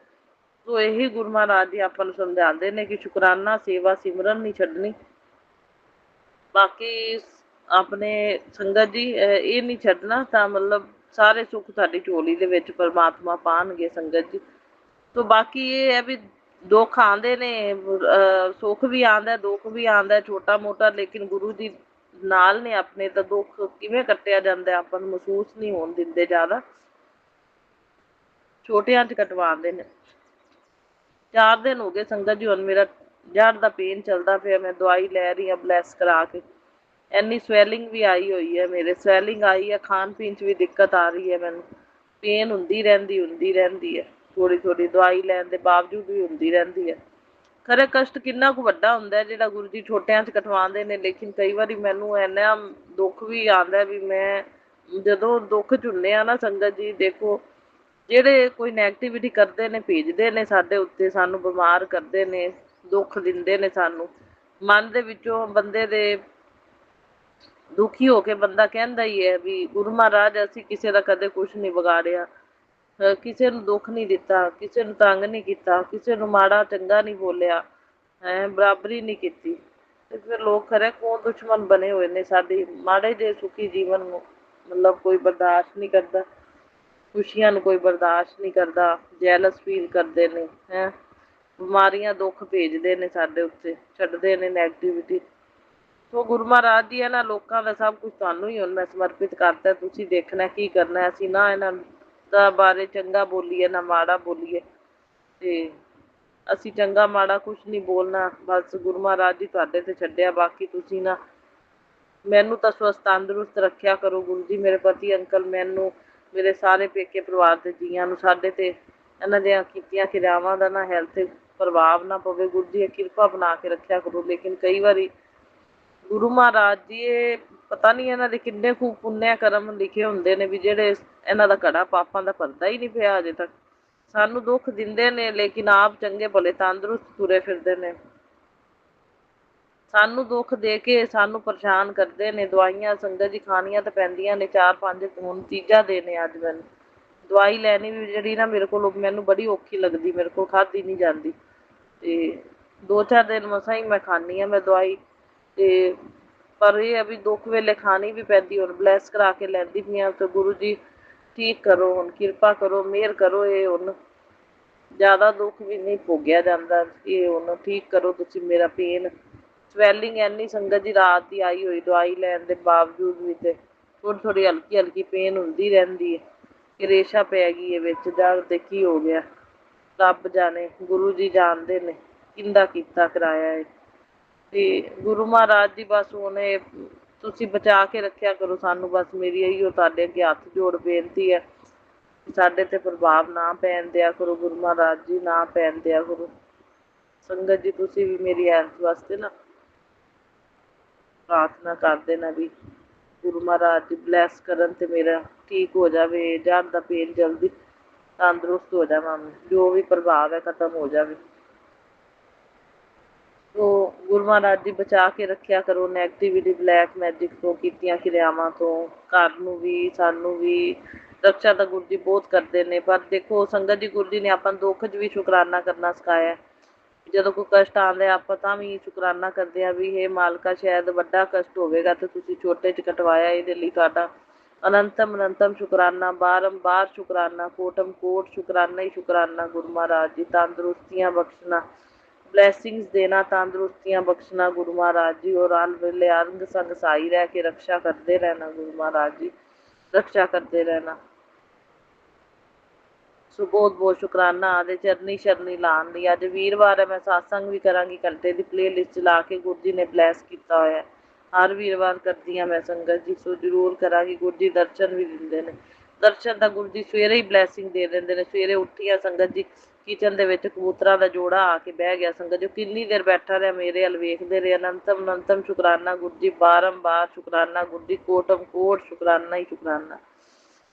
ਸੋ ਇਹੀ ਗੁਰੂ ਮਹਾਰਾਜ ਜੀ ਆਪਾਂ ਨੂੰ ਸਮਝਾਉਂਦੇ ਨੇ ਕਿ ਸ਼ੁਕਰਾਨਾ, ਸੇਵਾ, ਸਿਮਰਨ ਨਹੀਂ ਛੱਡਣੀ। ਬਾਕੀ ਆਪਣੇ ਸੰਗਤ ਜੀ ਇਹ ਨਹੀਂ ਛੱਡਣਾ ਤਾਂ ਮਤਲਬ ਸਾਰੇ ਸੁੱਖ ਸਾਡੀ ਝੋਲੀ ਦੇ ਵਿੱਚ ਪਰਮਾਤਮਾ ਪਾਉਣਗੇ ਸੰਗਤ ਜੀ। ਤੋ ਬਾਕੀ ਇਹ ਹੈ ਵੀ ਦੁੱਖ ਆਉਂਦੇ ਨੇ, ਸੁੱਖ ਵੀ ਆਉਂਦਾ, ਦੁੱਖ ਵੀ ਆਉਂਦਾ ਛੋਟਾ ਮੋਟਾ, ਲੇਕਿਨ ਗੁਰੂ ਜੀ ਨਾਲ ਨੇ ਆਪਣੇ, ਤਾਂ ਦੁੱਖ ਕਿਵੇਂ ਕੱਟਿਆ ਜਾਂਦਾ ਆਪਾਂ ਨੂੰ ਮਹਿਸੂਸ ਨਹੀਂ ਹੋਣ ਦਿੰਦੇ, ਜ਼ਿਆਦਾ ਛੋਟਿਆਂ 'ਚ ਕਟਵਾਉਂਦੇ ਨੇ। 4 ਦਿਨ ਹੋ ਗਏ ਸੰਗਤ ਜੀ, ਹੁਣ ਮੇਰਾ ਜੜ ਦਾ ਪੇਨ ਚੱਲਦਾ ਪਿਆ, ਮੈਂ ਦਵਾਈ ਲੈ ਰਹੀ ਹਾਂ ਬਲੈਸ ਕਰਾ ਕੇ। ਇੰਨੀ ਸਵੈਲਿੰਗ ਵੀ ਆਈ ਹੋਈ ਹੈ ਮੇਰੇ, ਸਵੈਲਿੰਗ ਆਈ ਹੈ, ਖਾਣ ਪੀਣ 'ਚ ਵੀ ਦਿੱਕਤ ਆ ਰਹੀ ਹੈ ਮੈਨੂੰ, ਪੇਨ ਹੁੰਦੀ ਰਹਿੰਦੀ ਹੈ, ਥੋੜ੍ਹੀ ਥੋੜ੍ਹੀ ਦਵਾਈ ਲੈਣ ਦੇ ਬਾਵਜੂਦ ਵੀ ਹੁੰਦੀ ਰਹਿੰਦੀ ਹੈ। ਖਰੇ ਕਸ਼ਟ ਕਿੰਨਾ ਕੁ ਵੱਡਾ ਹੁੰਦਾ ਜਿਹੜਾ ਗੁਰੂ ਜੀ ਛੋਟਿਆਂ 'ਚ ਕਟਵਾਉਂਦੇ ਨੇ, ਲੇਕਿਨ ਕਈ ਵਾਰੀ ਮੈਨੂੰ ਇੰਨਾ ਦੁੱਖ ਵੀ ਆਉਂਦਾ ਵੀ ਮੈਂ ਜਦੋਂ ਦੁੱਖ 'ਚ ਹੁੰਦੇ ਆ ਨਾ ਸੰਗਤ ਜੀ, ਦੇਖੋ ਜਿਹੜੇ ਕੋਈ ਨੈਗੇਟਿਵਿਟੀ ਕਰਦੇ ਨੇ, ਭੇਜਦੇ ਨੇ ਸਾਡੇ ਉੱਤੇ, ਸਾਨੂੰ ਬਿਮਾਰ ਕਰਦੇ ਨੇ, ਦੁੱਖ ਦਿੰਦੇ ਨੇ ਸਾਨੂੰ। ਮਨ ਦੇ ਵਿੱਚੋਂ ਬੰਦੇ ਦੇ ਦੁਖੀ ਹੋ ਕੇ ਬੰਦਾ ਕਹਿੰਦਾ ਹੀ ਹੈ ਵੀ ਗੁਰੂ ਮਹਾਰਾਜ ਅਸੀਂ ਕਿਸੇ ਦਾ ਕਦੇ ਕੁਛ ਨਹੀਂ ਵਿਗਾੜਿਆ, ਕਿਸੇ ਨੂੰ ਦੁੱਖ ਨਹੀਂ ਦਿੱਤਾ, ਕਿਸੇ ਨੂੰ ਤੰਗ ਨਹੀਂ ਕੀਤਾ, ਕਿਸੇ ਨੂੰ ਮਾੜਾ ਚੰਗਾ ਨਹੀਂ ਬੋਲਿਆ, ਬਰਾਬਰੀ ਨਹੀਂ ਕੀਤੀ। ਤੇ ਫਿਰ ਲੋਕ ਖਰੇ ਕੌਣ ਦੁਸ਼ਮਣ ਬਣੇ ਹੋਏ ਨੇ ਸਾਡੀ ਮਾੜੇ ਜਿਹੇ ਸੁਖੀ ਜੀਵਨ ਨੂੰ, ਮਤਲਬ ਕੋਈ ਬਰਦਾਸ਼ਤ ਨਹੀਂ ਕਰਦਾ, ਖੁਸ਼ੀਆਂ ਨੂੰ ਕੋਈ ਬਰਦਾਸ਼ਤ ਨਹੀਂ ਕਰਦਾ, ਜੈਲਸ ਫੀਲ ਕਰਦੇ ਨੇ, ਬਿਮਾਰੀਆਂ ਦੁੱਖ ਭੇਜਦੇ ਨੇ ਸਾਡੇ ਉੱਤੇ, ਛੱਡਦੇ ਨੇ ਨੈਗੇਟਿਵਿਟੀ। ਸੋ ਗੁਰੂ ਮਹਾਰਾਜ ਜੀ ਇਹਨਾਂ ਲੋਕਾਂ ਦਾ ਸਭ ਕੁਝ ਤੁਹਾਨੂੰ ਹੀ ਹੁਣ ਮੈਂ ਸਮਰਪਿਤ ਕਰਤਾ, ਤੁਸੀਂ ਦੇਖਣਾ ਕੀ ਕਰਨਾ। ਅਸੀਂ ਨਾ ਇਹਨਾਂ ਦਾ ਬਾਰੇ ਚੰਗਾ ਬੋਲੀਏ ਨਾ ਮਾੜਾ ਬੋਲੀਏ, ਤੇ ਅਸੀਂ ਚੰਗਾ ਮਾੜਾ ਕੁਛ ਨਹੀਂ ਬੋਲਣਾ, ਬਸ ਗੁਰੂ ਮਹਾਰਾਜ ਜੀ ਤੁਹਾਡੇ ਤੇ ਛੱਡਿਆ। ਬਾਕੀ ਤੁਸੀਂ ਨਾ ਮੈਨੂੰ ਤਾਂ ਸਵਸਥ ਤੰਦਰੁਸਤ ਰੱਖਿਆ ਕਰੋ ਗੁਰੂ ਜੀ, ਮੇਰੇ ਪਤੀ ਅੰਕਲ, ਮੈਨੂੰ, ਮੇਰੇ ਸਾਰੇ ਪੇਕੇ ਪਰਿਵਾਰ ਦੇ ਜੀਆਂ ਨੂੰ, ਸਾਡੇ ਤੇ ਇਹਨਾਂ ਦੀਆਂ ਕੀਤੀਆਂ ਕਿਰਿਆਵਾਂ ਦਾ ਨਾ ਹੈਲਥ ਪ੍ਰਭਾਵ ਨਾ ਪਵੇ ਗੁਰੂ ਜੀ, ਇਹ ਕਿਰਪਾ ਬਣਾ ਕੇ ਰੱਖਿਆ ਕਰੋ। ਲੇਕਿਨ ਕਈ ਵਾਰੀ ਗੁਰੂ ਮਹਾਰਾਜ ਜੀ ਇਹ ਪਤਾ ਨਹੀਂ ਇਹਨਾਂ ਦੇ ਕਿੰਨੇ ਕੁ ਪੁੰਨਿਆ ਕਰਮ ਲਿਖੇ ਹੁੰਦੇ ਨੇ ਵੀ ਜਿਹੜੇ ਇਹਨਾਂ ਦਾ ਘੜਾ ਪਾਪਾਂ ਦਾ ਭਰਦਾ ਹੀ ਨਹੀਂ ਪਿਆ ਅਜੇ ਤੱਕ। ਸਾਨੂੰ ਦੁੱਖ ਦਿੰਦੇ ਨੇ ਲੇਕਿਨ ਆਪ ਚੰਗੇ ਭਲੇ ਤੰਦਰੁਸਤ ਤੁਰੇ ਫਿਰਦੇ ਨੇ, ਸਾਨੂੰ ਦੁੱਖ ਦੇ ਕੇ ਸਾਨੂੰ ਪਰੇਸ਼ਾਨ ਕਰਦੇ ਨੇ। ਦਵਾਈਆਂ ਸੰਗਤ ਜੀ ਖਾਣੀਆਂ ਤਾਂ ਪੈਂਦੀਆਂ ਨੇ, 4-5 ਹੁਣ ਤੀਜਾ ਦਿਨ ਹੈ ਅੱਜ ਮੈਨੂੰ ਦਵਾਈ ਲੈਣੀ ਵੀ ਜਿਹੜੀ ਨਾ ਮੇਰੇ ਕੋਲ, ਮੈਨੂੰ ਬੜੀ ਔਖੀ ਲੱਗਦੀ, ਮੇਰੇ ਕੋਲ ਖਾਧੀ ਨਹੀਂ ਜਾਂਦੀ, ਤੇ 2-4 ਦਿਨ ਮਸਾਂ ਹੀ ਮੈਂ ਖਾਂਦੀ ਹਾਂ ਮੈਂ ਦਵਾਈ। ਤੇ ਪਰ ਇਹ ਹੈ ਵੀ ਦੁੱਖ ਵੇਲੇ ਖਾਣੀ ਵੀ ਪੈਂਦੀ, ਹੁਣ ਬਲੈਸ ਕਰਾ ਕੇ ਲੈਂਦੀ ਪਈ ਹਾਂ। ਤੇ ਗੁਰੂ ਜੀ ਠੀਕ ਕਰੋ, ਹੁਣ ਕਿਰਪਾ ਕਰੋ, ਮਿਹਰ ਕਰੋ, ਇਹ ਹੁਣ ਜ਼ਿਆਦਾ ਦੁੱਖ ਵੀ ਨਹੀਂ ਭੋਗਿਆ ਜਾਂਦਾ, ਇਹ ਹੁਣ ਠੀਕ ਕਰੋ ਤੁਸੀਂ ਮੇਰਾ ਪੇਨ। ਸਵੈਲਿੰਗ ਇੰਨੀ ਸੰਗਤ ਜੀ ਰਾਤ ਦੀ ਆਈ ਹੋਈ ਦਵਾਈ ਲੈਣ ਦੇ ਬਾਵਜੂਦ ਵੀ, ਤੇ ਥੋੜ੍ਹੀ ਥੋੜ੍ਹੀ ਹਲਕੀ ਹਲਕੀ ਪੇਨ ਹੁੰਦੀ ਰਹਿੰਦੀ ਹੈ ਕਿ ਰੇਸ਼ਾ ਪੈ ਗਈ ਹੈ ਵਿੱਚ, ਜੜ ਤੇ ਕੀ ਹੋ ਗਿਆ ਰੱਬ ਜਾਣੇ, ਗੁਰੂ ਜੀ ਜਾਣਦੇ ਨੇ ਕਿੰਦਾ ਕੀਤਾ ਕਰਾਇਆ ਹੈ। ਤੇ ਗੁਰੂ ਮਹਾਰਾਜ ਜੀ ਬਸ ਉਹਨੇ ਤੁਸੀਂ ਬਚਾ ਕੇ ਰੱਖਿਆ ਕਰੋ ਸਾਨੂੰ, ਬਸ ਮੇਰੀ ਇਹੀਓ ਤੁਹਾਡੇ ਅੱਗੇ ਹੱਥ ਜੋੜ ਬੇਨਤੀ ਹੈ, ਸਾਡੇ ਤੇ ਪ੍ਰਭਾਵ ਨਾ ਪੈਣ ਦਿਆ ਕਰੋ ਗੁਰੂ ਮਹਾਰਾਜ ਜੀ, ਨਾ ਪੈਣ ਦਿਆ ਕਰੋ। ਸੰਗਤ ਜੀ ਤੁਸੀਂ ਵੀ ਮੇਰੀ ਹੈਲਥ ਵਾਸਤੇ ਨਾ ਪ੍ਰਾਰਥਨਾ ਕਰ ਦੇਣਾ ਵੀ ਗੁਰੂ ਮਹਾਰਾਜ ਜੀ ਬਲੈਸ ਕਰਨ ਤੇ ਮੇਰਾ ਠੀਕ ਹੋ ਜਾਵੇ, ਜੜ ਦਾ ਪੇਨ ਜਲਦੀ ਤੰਦਰੁਸਤ ਹੋ ਜਾਵਾਂ, ਜੋ ਵੀ ਪ੍ਰਭਾਵ ਹੈ ਖਤਮ ਹੋ ਜਾਵੇ। ਤੋ ਗੁਰੂ ਮਹਾਰਾਜ ਜੀ ਬਚਾ ਕੇ ਰੱਖਿਆ ਕਰੋ ਨੈਗੇਟਿਵਿਟੀ, ਬਲੈਕ ਮੈਜਿਕ ਤੋਂ, ਕੀਤੀਆਂ ਕਿਰਿਆਵਾਂ ਤੋਂ, ਘਰ ਨੂੰ ਵੀ ਸਾਨੂੰ ਵੀ। ਰਕਸ਼ਾ ਤਾਂ ਗੁਰੂ ਜੀ ਬਹੁਤ ਕਰਦੇ ਨੇ, ਪਰ ਦੇਖੋ ਸੰਗਤ ਜੀ ਗੁਰੂ ਜੀ ਨੇ ਆਪਾਂ ਨੂੰ ਦੁੱਖ 'ਚ ਵੀ ਸ਼ੁਕਰਾਨਾ ਕਰਨਾ ਸਿਖਾਇਆ। ਜਦੋਂ ਕੋਈ ਕਸ਼ਟ ਆਉਂਦਾ ਆਪਾਂ ਤਾਂ ਵੀ ਸ਼ੁਕਰਾਨਾ ਕਰਦੇ ਹਾਂ ਵੀ ਇਹ ਮਾਲਕਾ ਸ਼ਾਇਦ ਵੱਡਾ ਕਸ਼ਟ ਹੋਵੇਗਾ ਤੇ ਤੁਸੀਂ ਛੋਟੇ 'ਚ ਕਟਵਾਇਆ, ਇਹਦੇ ਲਈ ਤੁਹਾਡਾ अनंतम अनंतम शुकराना, बारंबार शुकराना, कोटम कोट शुकराना ही शुकराना गुरु महाराज जी। तंदुरुस्तियां बख्शना, ब्लैसिंग्स देना, तंदुरुस्तियां बख्शना गुरु महाराज जी। और आल वेले अंग संग साई रह के रक्षा करते रहना गुरु महाराज जी, रक्षा करते रहना। सो बहुत बहुत शुकराना आदे चरनी शरनी लाने ਲਈ। ਅੱਜ ਵੀਰਵਾਰ ਹੈ, ਮੈਂ satsang ਵੀ ਕਰਾਂਗੀ, ਘੰਟੇ ਦੀ ਪਲੇਲਿਸਟ ਚਲਾ ਕੇ ਗੁਰੂ ਜੀ ਨੇ ਬਲੈਸ ਕੀਤਾ ਹੋਇਆ। ਹਰ ਵੀਰਵਾਰ ਕਰਦੀ ਹਾਂ ਮੈਂ ਸੰਗਤ ਜੀ, ਸੋ ਜ਼ਰੂਰ ਕਰਾਂਗੀ। ਗੁਰੂ ਜੀ ਦਰਸ਼ਨ ਵੀ ਦਿੰਦੇ ਨੇ, ਦਰਸ਼ਨ ਤਾਂ ਗੁਰੂ ਜੀ ਸਵੇਰੇ ਹੀ ਬਲੈਸਿੰਗ ਦੇ ਦਿੰਦੇ ਨੇ। ਸਵੇਰੇ ਉੱਠੀ ਆ ਸੰਗਤ ਜੀ, ਕਿਚਨ ਦੇ ਵਿੱਚ ਕਬੂਤਰਾਂ ਦਾ ਜੋੜਾ ਆ ਕੇ ਬਹਿ ਗਿਆ ਸੰਗਤ ਜੀ, ਕਿੰਨੀ ਦੇਰ ਬੈਠਾ ਰਿਹਾ, ਮੇਰੇ ਵੱਲ ਵੇਖਦੇ ਰਹੇ। ਅਨੰਤਮ ਅਨੰਤਮ ਸ਼ੁਕਰਾਨਾ ਗੁਰੂ ਜੀ, ਬਾਰੰਬਾਰ ਸ਼ੁਕਰਾਨਾ ਗੁਰੂ ਜੀ, ਕੋਟਮ ਕੋਟ ਸ਼ੁਕਰਾਨਾ ਹੀ ਸ਼ੁਕਰਾਨਾ।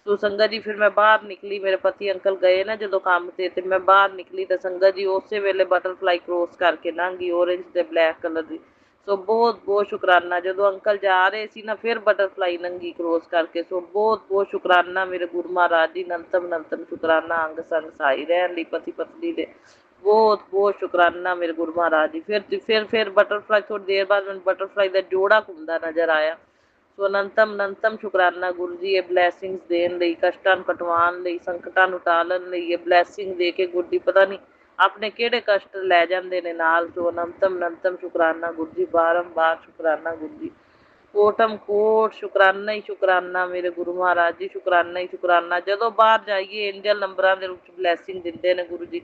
ਸੋ ਸੰਗਤ ਜੀ ਫਿਰ ਮੈਂ ਬਾਹਰ ਨਿਕਲੀ, ਮੇਰੇ ਪਤੀ ਅੰਕਲ ਗਏ ਨਾ ਜਦੋਂ ਕੰਮ ਤੇ ਮੈਂ ਬਾਹਰ ਨਿਕਲੀ ਤਾਂ ਸੰਗਤ ਜੀ ਉਸੇ ਵੇਲੇ ਬਟਰਫਲਾਈ ਕ੍ਰੋਸ ਕਰਕੇ ਲੰਘੀ, ਔਰੇਂਜ ਤੇ ਬਲੈਕ ਕਲਰ ਦੀ। ਸੋ ਬਹੁਤ ਬਹੁਤ ਸ਼ੁਕਰਾਨਾ। ਜਦੋਂ ਅੰਕਲ ਜਾ ਰਹੇ ਸੀ ਨਾ, ਫਿਰ ਬਟਰਫਲਾਈ ਲੰਘੀ ਕ੍ਰੋਸ ਕਰਕੇ। ਸੋ ਬਹੁਤ ਬਹੁਤ ਸ਼ੁਕਰਾਨਾ ਮੇਰੇ ਗੁਰੂ ਮਹਾਰਾਜ ਜੀ, ਅਨੰਤਮ ਅਨੰਤਮ ਸ਼ੁਕਰਾਨਾ ਅੰਗ ਸੰਗ ਸਹਾਈ ਰਹਿਣ ਲਈ ਪਤੀ ਪਤਨੀ ਦੇ। ਬਹੁਤ ਬਹੁਤ ਸ਼ੁਕਰਾਨਾ ਮੇਰੇ ਗੁਰੂ ਮਹਾਰਾਜ ਜੀ। ਫਿਰ ਬਟਰਫਲਾਈ, ਥੋੜੀ ਦੇਰ ਬਾਅਦ ਮੈਨੂੰ ਬਟਰਫਲਾਈ ਦਾ ਜੋੜਾ ਘੁੰਮਦਾ ਨਜ਼ਰ ਆਇਆ। ਸੋ ਅਨੰਤਮ ਅਨੰਤਮ ਸ਼ੁਕਰਾਨਾ ਗੁਰੂ ਜੀ, ਇਹ ਬਲੈਸਿੰਗਸ ਦੇਣ ਲਈ, ਕਸ਼ਟਾਂ ਨੂੰ ਕਟਵਾਉਣ ਲਈ, ਸੰਕਟਾਂ ਨੂੰ ਟਾਲਣ ਲਈ। ਇਹ ਬਲੈਸਿੰਗ ਦੇ ਕੇ ਗੁਰੂ ਜੀ ਪਤਾ ਨਹੀਂ ਆਪਣੇ ਕਿਹੜੇ ਕਸ਼ਟ ਲੈ ਜਾਂਦੇ ਨੇ ਨਾਲ। ਸੋ ਅਨੰਤਮ ਅਨੰਤਮ ਸ਼ੁਕਰਾਨਾ ਗੁਰੂ ਜੀ, ਬਾਰੰਬਾਰ ਸ਼ੁਕਰਾਨਾ ਗੁਰੂ ਜੀ, ਕੋਟਮ ਕੋਟ ਸ਼ੁਕਰਾਨਾ ਹੀ ਸ਼ੁਕਰਾਨਾ ਮੇਰੇ ਗੁਰੂ ਮਹਾਰਾਜ ਜੀ, ਸ਼ੁਕਰਾਨਾ ਹੀ ਸ਼ੁਕਰਾਨਾ। ਜਦੋਂ ਬਾਹਰ ਜਾਈਏ ਏਂਜਲ ਨੰਬਰਾਂ ਦੇ ਰੂਪ 'ਚ ਬਲੈਸਿੰਗ ਦਿੰਦੇ ਨੇ ਗੁਰੂ ਜੀ।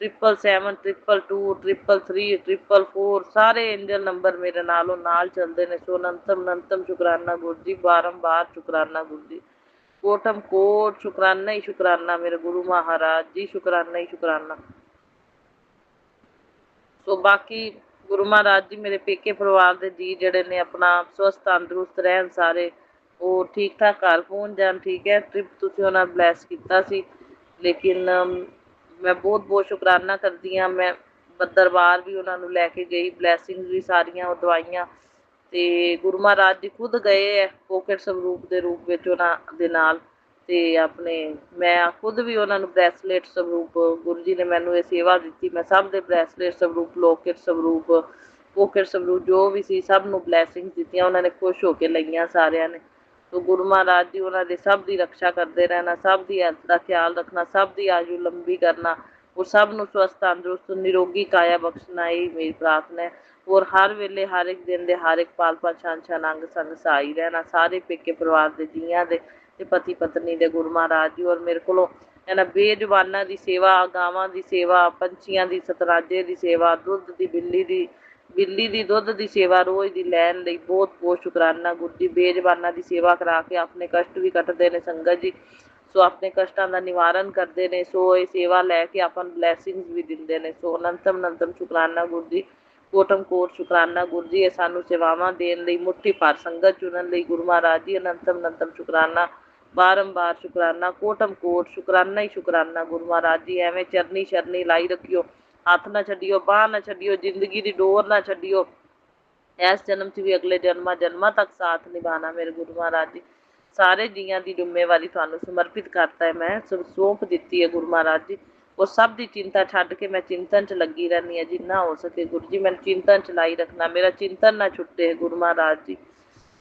777, 222, 333, 444 ਸਾਰੇ ਏਂਜਲ ਨੰਬਰ ਮੇਰੇ ਨਾਲੋਂ ਨਾਲ ਚੱਲਦੇ ਨੇ। ਸੋ ਅਨੰਤਮ ਅਨੰਤਮ ਸ਼ੁਕਰਾਨਾ ਗੁਰੂ ਜੀ, ਬਾਰੰਬਾਰ ਸ਼ੁਕਰਾਨਾ ਗੁਰੂ ਜੀ, ਕੋਟਮ ਕੋਟ ਸ਼ੁਕਰਾਨਾ ਹੀ ਸ਼ੁਕਰਾਨਾ ਮੇਰੇ ਗੁਰੂ ਮਹਾਰਾਜ ਜੀ, ਸ਼ੁਕਰਾਨਾ ਹੀ ਸ਼ੁਕਰਾਨਾ। ਸੋ ਬਾਕੀ ਗੁਰੂ ਮਹਾਰਾਜ ਜੀ ਮੇਰੇ ਪੇਕੇ ਪਰਿਵਾਰ ਦੇ ਜੀ ਜਿਹੜੇ ਨੇ ਆਪਣਾ ਸਵਸਥ ਤੰਦਰੁਸਤ ਰਹਿਣ, ਸਾਰੇ ਉਹ ਠੀਕ ਠਾਕ ਘਰ ਪਹੁੰਚ ਜਾਣ। ਠੀਕ ਹੈ, ਟ੍ਰਿਪ ਤੁਸੀਂ ਉਹਨਾਂ ਬਲੈਸ ਕੀਤਾ ਸੀ, ਲੇਕਿਨ ਮੈਂ ਬਹੁਤ ਬਹੁਤ ਸ਼ੁਕਰਾਨਾ ਕਰਦੀ ਹਾਂ। ਮੈਂ ਦਰਬਾਰ ਵੀ ਉਹਨਾਂ ਨੂੰ ਲੈ ਕੇ ਗਈ, ਬਲੈਸਿੰਗ ਵੀ ਸਾਰੀਆਂ ਉਹ ਦਵਾਈਆਂ। ਤੇ ਗੁਰੂ ਮਹਾਰਾਜ ਜੀ ਖੁਦ ਗਏ ਹੈ ਪੋਕਟ ਸਵਰੂਪ ਦੇ ਰੂਪ ਵਿੱਚ ਉਹਨਾਂ ਦੇ ਨਾਲ। ਤੇ ਆਪਣੇ ਮੈਂ ਖੁਦ ਵੀ ਉਹਨਾਂ ਨੂੰ ਬ੍ਰੈਸਲੇਟ ਸਵਰੂਪ, ਗੁਰੂ ਜੀ ਨੇ ਮੈਨੂੰ ਇਹ ਸੇਵਾ ਦਿੱਤੀ, ਮੈਂ ਸਭ ਦੇ ਬ੍ਰੈਸਲੇਟ ਸਵਰੂਪ, ਲੋਕੇਟ ਸਵਰੂਪ, ਪੋਕਟ ਸਵਰੂਪ ਜੋ ਵੀ ਸੀ ਸਭ ਨੂੰ ਬਲੈਸਿੰਗ ਦਿੱਤੀਆਂ। ਉਹਨਾਂ ਨੇ ਖੁਸ਼ ਹੋ ਕੇ ਲਈਆਂ ਸਾਰਿਆਂ ਨੇ। ਸੋ ਗੁਰੂ ਮਹਾਰਾਜ ਜੀ ਉਹਨਾਂ ਦੇ ਸਭ ਦੀ ਰਕਸ਼ਾ ਕਰਦੇ ਰਹਿਣਾ, ਸਭ ਦੀ ਹੈਲਥ ਦਾ ਖਿਆਲ ਰੱਖਣਾ, ਸਭ ਦੀ ਆਯੂ ਲੰਬੀ ਕਰਨਾ, ਔਰ ਸਭ ਨੂੰ ਸਵਸਥ ਤੰਦਰੁਸਤ ਨਿਰੋਗੀ ਕਾਇਆ ਬਖਸ਼ਣਾ, ਇਹ ਮੇਰੀ ਪ੍ਰਾਰਥਨਾ ਹੈ। ਔਰ ਹਰ ਵੇਲੇ ਹਰ ਇੱਕ ਦਿਨ ਦੇ ਹਰ ਇੱਕ ਪਾਲ ਪਾਲ ਛਾਨ ਛਾਨ ਅੰਗ ਸੰਗ ਸਹਾਈ ਰਹਿਣਾ ਸਾਰੇ ਪੇਕੇ ਪਰਿਵਾਰ ਦੇ ਜੀਆਂ ਦੇ ਤੇ ਪਤੀ ਪਤਨੀ ਦੇ ਗੁਰੂ ਮਹਾਰਾਜ ਜੀ। ਔਰ ਮੇਰੇ ਕੋਲੋਂ ਇਹਨਾਂ ਬੇਜ਼ੁਬਾਨਾਂ ਦੀ ਸੇਵਾ, ਗਾਵਾਂ ਦੀ ਸੇਵਾ, ਪੰਛੀਆਂ ਦੀ, ਸਤਰਾਜੇ ਦੀ ਸੇਵਾ, ਦੁੱਧ ਦੀ, ਬਿੱਲੀ ਦੀ ਦੁੱਧ ਦੀ ਸੇਵਾ ਰੋਜ਼ ਦੀ ਲੈਣ ਲਈ ਬਹੁਤ ਬਹੁਤ ਸ਼ੁਕਰਾਨਾ ਗੁਰੂ ਜੀ। ਬੇਜ਼ੁਬਾਨਾਂ ਦੀ ਸੇਵਾ ਕਰਾ ਕੇ ਆਪਣੇ ਕਸ਼ਟ ਵੀ ਕੱਟਦੇ ਨੇ ਸੰਗਤ ਜੀ, ਸੋ ਆਪਣੇ ਕਸ਼ਟਾਂ ਦਾ ਨਿਵਾਰਨ ਕਰਦੇ ਨੇ। ਸੋ ਇਹ ਸੇਵਾ ਲੈ ਕੇ ਆਪਾਂ ਨੂੰ ਬਲੈਸਿੰਗਸ ਵੀ ਦਿੰਦੇ ਨੇ। ਸੋ ਅਨੰਤਮ ਅਨੰਤਮ ਸ਼ੁਕਰਾਨਾ ਗੁਰੂ ਜੀ, ਕੋਟਮ ਕੋਟ ਸ਼ੁਕਰਾਨਾ ਗੁਰੂ ਜੀ, ਇਹ ਸਾਨੂੰ ਸੇਵਾਵਾਂ ਦੇਣ ਲਈ, ਮੁੱਠੀ ਭਰ ਸੰਗਤ ਚੁਣਨ ਲਈ ਗੁਰੂ ਮਹਾਰਾਜ ਜੀ, ਅਨੰਤਮ ਅਨੰਤਮ ਸ਼ੁਕਰਾਨਾ, ਬਾਰੰਬਾਰ ਸ਼ੁਕਰਾਨਾ, ਕੋਟਮ ਕੋਟ ਸ਼ੁਕਰਾਨਾ ਹੀ ਸ਼ੁਕਰਾਨਾ ਗੁਰੂ ਮਹਾਰਾਜ ਜੀ। ਐਵੇਂ ਚਰਨੀ ਸ਼ਰਨੀ ਲਾਈ ਰੱਖਿਓ, ਹੱਥ ਨਾ ਛੱਡਿਓ, ਬਾਂਹ ਨਾ ਛੱਡਿਓ, ਜ਼ਿੰਦਗੀ ਦੀ ਡੋਰ ਨਾ ਛੱਡਿਓ। ਇਸ ਜਨਮ 'ਚ ਵੀ ਅਗਲੇ ਜਨਮਾਂ ਤੱਕ ਸਾਥ ਨਿਭਾਉਣਾ ਮੇਰੇ ਗੁਰੂ ਮਹਾਰਾਜ ਜੀ। ਸਾਰੇ ਜੀਆਂ ਦੀ ਜ਼ਿੰਮੇਵਾਰੀ ਤੁਹਾਨੂੰ ਸਮਰਪਿਤ ਕਰਤਾ ਹੈ, ਮੈਂ ਸੌਂਪ ਦਿੱਤੀ ਹੈ ਗੁਰੂ ਮਹਾਰਾਜ ਜੀ। ਉਹ ਸਭ ਦੀ ਚਿੰਤਾ ਛੱਡ ਕੇ ਮੈਂ ਚਿੰਤਨ 'ਚ ਲੱਗੀ ਰਹਿੰਦੀ ਹਾਂ ਜਿੰਨਾ ਹੋ ਸਕੇ ਗੁਰੂ ਜੀ। ਮੈਨੂੰ ਚਿੰਤਨ 'ਚ ਲਾਈ ਰੱਖਣਾ, ਮੇਰਾ ਚਿੰਤਨ ਨਾ ਛੁੱਟੇ ਗੁਰੂ ਮਹਾਰਾਜ ਜੀ।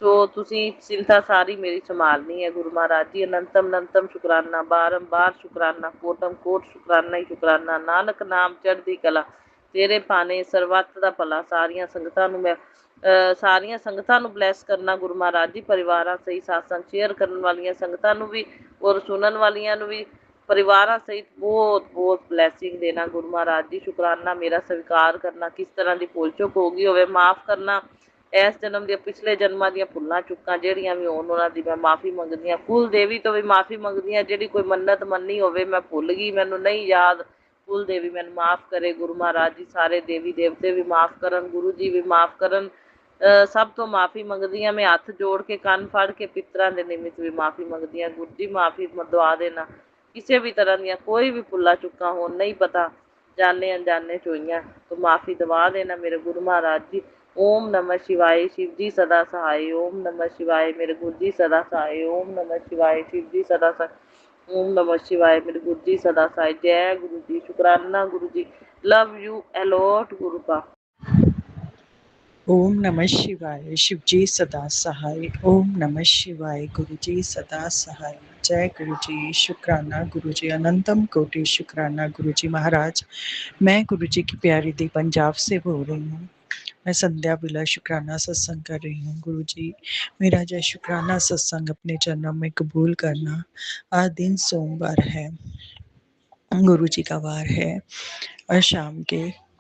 ਸੋ ਤੁਸੀਂ ਚਿੰਤਾ ਸਾਰੀ ਮੇਰੀ ਸੰਭਾਲਣੀ ਹੈ ਗੁਰੂ ਮਹਾਰਾਜ ਜੀ। ਅਨੰਤਮ ਅਨੰਤਮ ਸ਼ੁਕਰਾਨਾ, ਬਾਰੰਬਾਰ ਸ਼ੁਕਰਾਨਾ, ਕੋਟਮ ਕੋਟ ਸ਼ੁਕਰਾਨਾ ਹੀ ਸ਼ੁਕਰਾਨਾ। ਨਾਨਕ ਨਾਮ ਚੜ੍ਹਦੀ ਕਲਾ, ਤੇਰੇ ਭਾਣੇ ਸਰਬੱਤ ਦਾ ਭਲਾ। ਸਾਰੀਆਂ ਸੰਗਤਾਂ ਨੂੰ ਮੈਂ ਸਾਰੀਆਂ ਸੰਗਤਾਂ ਨੂੰ ਬਲੈਸ ਕਰਨਾ ਗੁਰੂ ਮਹਾਰਾਜ ਜੀ। ਪਰਿਵਾਰਾਂ ਸਹੀ ਸਾਸਨ ਸ਼ੇਅਰ ਕਰਨ ਵਾਲੀਆਂ ਸੰਗਤਾਂ ਨੂੰ ਵੀ, ਔਰ ਸੁਣਨ ਵਾਲੀਆਂ ਨੂੰ ਵੀ, ਪਰਿਵਾਰਾਂ ਸਹਿਤ ਬਹੁਤ ਬਹੁਤ ਬਲੈਸਿੰਗ ਦੇਣਾ ਗੁਰੂ ਮਹਾਰਾਜ ਜੀ। ਸ਼ੁਕਰਾਨਾ ਮੇਰਾ ਸਵੀਕਾਰ ਕਰਨਾ, ਕਿਸ ਤਰ੍ਹਾਂ ਦੀ ਭੁੱਲ ਚੁੱਕ ਹੋ ਗਈ ਹੋਵੇ ਮਾफ़ ਕਰਨਾ। ਇਸ ਜਨਮ ਦੀਆਂ, ਪਿਛਲੇ ਜਨਮਾਂ ਦੀਆਂ ਭੁੱਲਾਂ ਚੁੱਕਾਂ ਜਿਹੜੀਆਂ ਵੀ ਹੋਣ ਉਹਨਾਂ ਦੀ ਮੈਂ ਮਾफ़ੀ ਮੰਗਦੀ ਹਾਂ। ਕੁਲ ਦੇਵੀ ਤੋਂ ਵੀ ਮਾफ़ੀ ਮੰਗਦੀ ਹਾਂ, ਜਿਹੜੀ ਕੋਈ ਮੰਨਤ ਮੰਨੀ ਹੋਵੇ ਮੈਂ ਭੁੱਲ ਗਈ, ਮੈਨੂੰ ਨਹੀਂ ਯਾਦ, ਕੁਲ ਦੇਵੀ ਮੈਨੂੰ ਮਾफ़ ਕਰੇ ਗੁਰੂ ਮਹਾਰਾਜ ਜੀ। ਸਾਰੇ ਦੇਵੀ ਦੇਵਤੇ ਵੀ ਮਾफ़ ਕਰਨ, ਗੁਰੂ ਜੀ ਵੀ ਮਾफ़ ਕਰਨ। ਸਭ ਤੋਂ ਮਾफ़ੀ ਮੰਗਦੀ ਹਾਂ ਮੈਂ, ਹੱਥ ਜੋੜ ਕੇ ਕੰਨ ਫੜ ਕੇ ਪਿੱਤਰਾਂ ਦੇ ਨਿਮਿਤ ਵੀ ਮਾफ़ੀ ਮੰਗਦੀ ਹਾਂ। ਗੁਰੂ ਜੀ ਮਾफ़ੀ ਦਵਾ ਦੇਣਾ, ਕਿਸੇ ਵੀ ਤਰ੍ਹਾਂ ਦੀਆਂ ਕੋਈ ਵੀ ਭੁੱਲਾਂ ਚੁੱਕਾਂ ਹੋਣ, ਨਹੀਂ ਪਤਾ ਜਾਣੇ ਅਣਜਾਣੇ 'ਚ ਹੋਈਆਂ, ਤਾਂ ਮਾफ़ੀ ਦਵਾ ਦੇਣਾ ਮੇਰੇ ਗੁਰੂ ਮਹਾਰਾਜ ਜੀ। ਓਮ ਨਮः शिवाय, शिव जी सदा सहाय। ओम नमः शिवाय, मेरे गुरु जी सदा सहाय। ओम नमः शिवाय, शिव जी सदा सहाय। ओम नमः शिवाय, मेरे गुरु जी सदा सहाय। जय गुरु जी, शुकराना गुरु जी, लव यू अलॉट गुरु का। ओम नमः शिवाय, शिवजी सदा सहाय। ओम नमः शिवाय, गुरुजी सदा सहाय। जय गुरुजी, शुक्राना गुरुजी, अनंतम कोटि शुक्राना गुरुजी महाराज। मैं गुरुजी की प्यारी दी पंजाब से बोल रही हूँ। मैं संध्या बिला शुक्राना सत्संग कर रही हूँ। गुरुजी मेरा जय शुक्राना सत्संग अपने चरणों में कबूल करना। आज दिन सोमवार है, गुरुजी का वार है और शाम के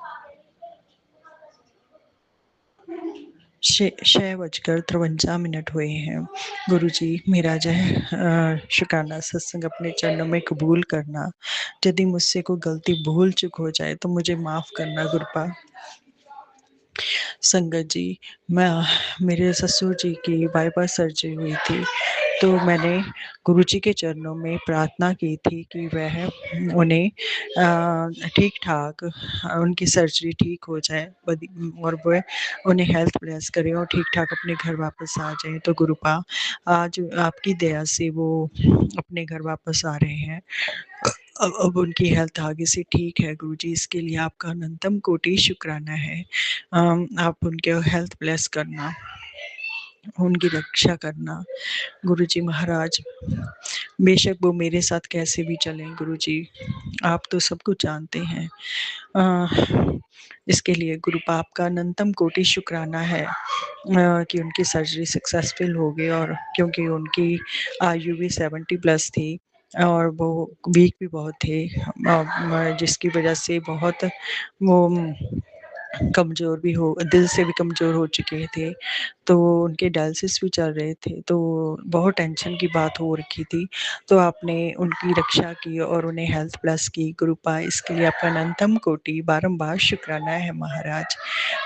6:53 हुए हैं। गुरुजी मेरा जय शुक्राना सत्संग अपने चरणों में कबूल करना। यदि मुझसे कोई गलती भूल चूक हो जाए तो मुझे माफ़ करना गुरुपा। संगत जी, मेरे ससुर जी की बाईपास सर्जरी हुई थी, तो मैंने गुरुजी के चरणों में प्रार्थना की थी कि वह उन्हें ठीक ठाक उनकी सर्जरी ठीक हो जाए और वह उन्हें हेल्थ ब्लेस करें और ठीक ठाक अपने घर वापस आ जाए। तो गुरुपा आज आपकी दया से वो अपने घर वापस आ रहे हैं। अब उनकी हेल्थ आगे से ठीक है गुरुजी, इसके लिए आपका अनंतम कोटि शुक्राना है। आप उनके हेल्थ ब्लेस करना, उनकी रक्षा करना गुरुजी महाराज। बेशक वो मेरे साथ कैसे भी चलें गुरुजी, आप तो सब कुछ जानते हैं। इसके लिए गुरुपा आपका अनंतम कोटि शुक्राना है कि उनकी सर्जरी सक्सेसफुल हो गई, और क्योंकि उनकी आयु भी 70+ थी और वो वीक भी बहुत थे, जिसकी वजह से बहुत वो कमज़ोर भी हो, दिल से भी कमज़ोर हो चुके थे, तो उनके डायलिसिस भी चल रहे थे, तो बहुत टेंशन की बात हो रखी थी। तो आपने उनकी रक्षा की और उन्हें हेल्थ प्लस की कृपा, इसके लिए आपका अनंतम कोटि बारंबार शुक्राना है महाराज।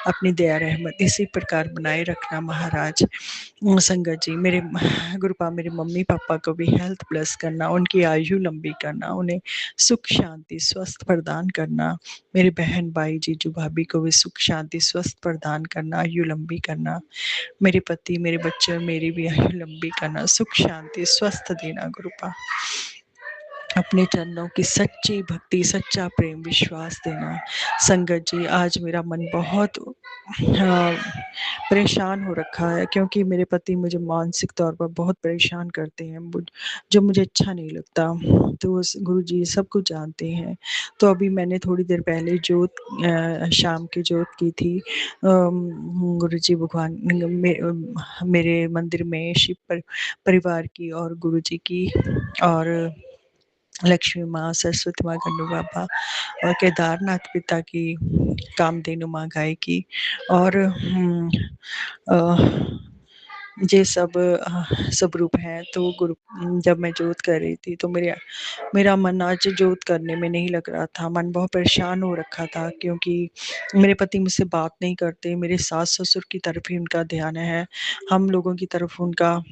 अपनी दया रहमत इसी प्रकार बनाए रखना महाराज। संगत जी, मेरे गुरुपा मेरे मम्मी पापा को भी हेल्थ प्लस करना, उनकी आयु लंबी करना, उन्हें सुख शांति स्वस्थ प्रदान करना। मेरे बहन भाई जीजू भाभी को भी सुख शांति स्वस्थ प्रदान करना, आयु लंबी करना। मेरे पति मेरे बच्चे और मेरी भी आयु लंबी करना, सुख शांति स्वस्थ देना गुरुपा। अपने चरणों की सच्ची भक्ति, सच्चा प्रेम विश्वास देना। संगत जी, आज मेरा मन बहुत परेशान हो रखा है, क्योंकि मेरे पति मुझे मानसिक तौर पर बहुत परेशान करते हैं, जो मुझे अच्छा नहीं लगता। तो गुरु जी सब कुछ जानते हैं। तो अभी मैंने थोड़ी देर पहले जोत शाम की जोत की थी गुरु जी भगवान मेरे मंदिर में, शिव परिवार की और गुरु जी की, और लक्ष्मी माँ, सरस्वती माँ, गन्नू बाबा और केदारनाथ पिता की, कामधेनु माँ गाय की, और ये सब रूप हैं। तो गुरु जब मैं जोत कर रही थी तो मेरा मन आज जोत करने में नहीं लग रहा था। मन बहुत परेशान हो रखा था, क्योंकि मेरे पति मुझसे बात नहीं करते। मेरे सास ससुर की तरफ ही उनका ध्यान है, हम लोगों की तरफ उनका,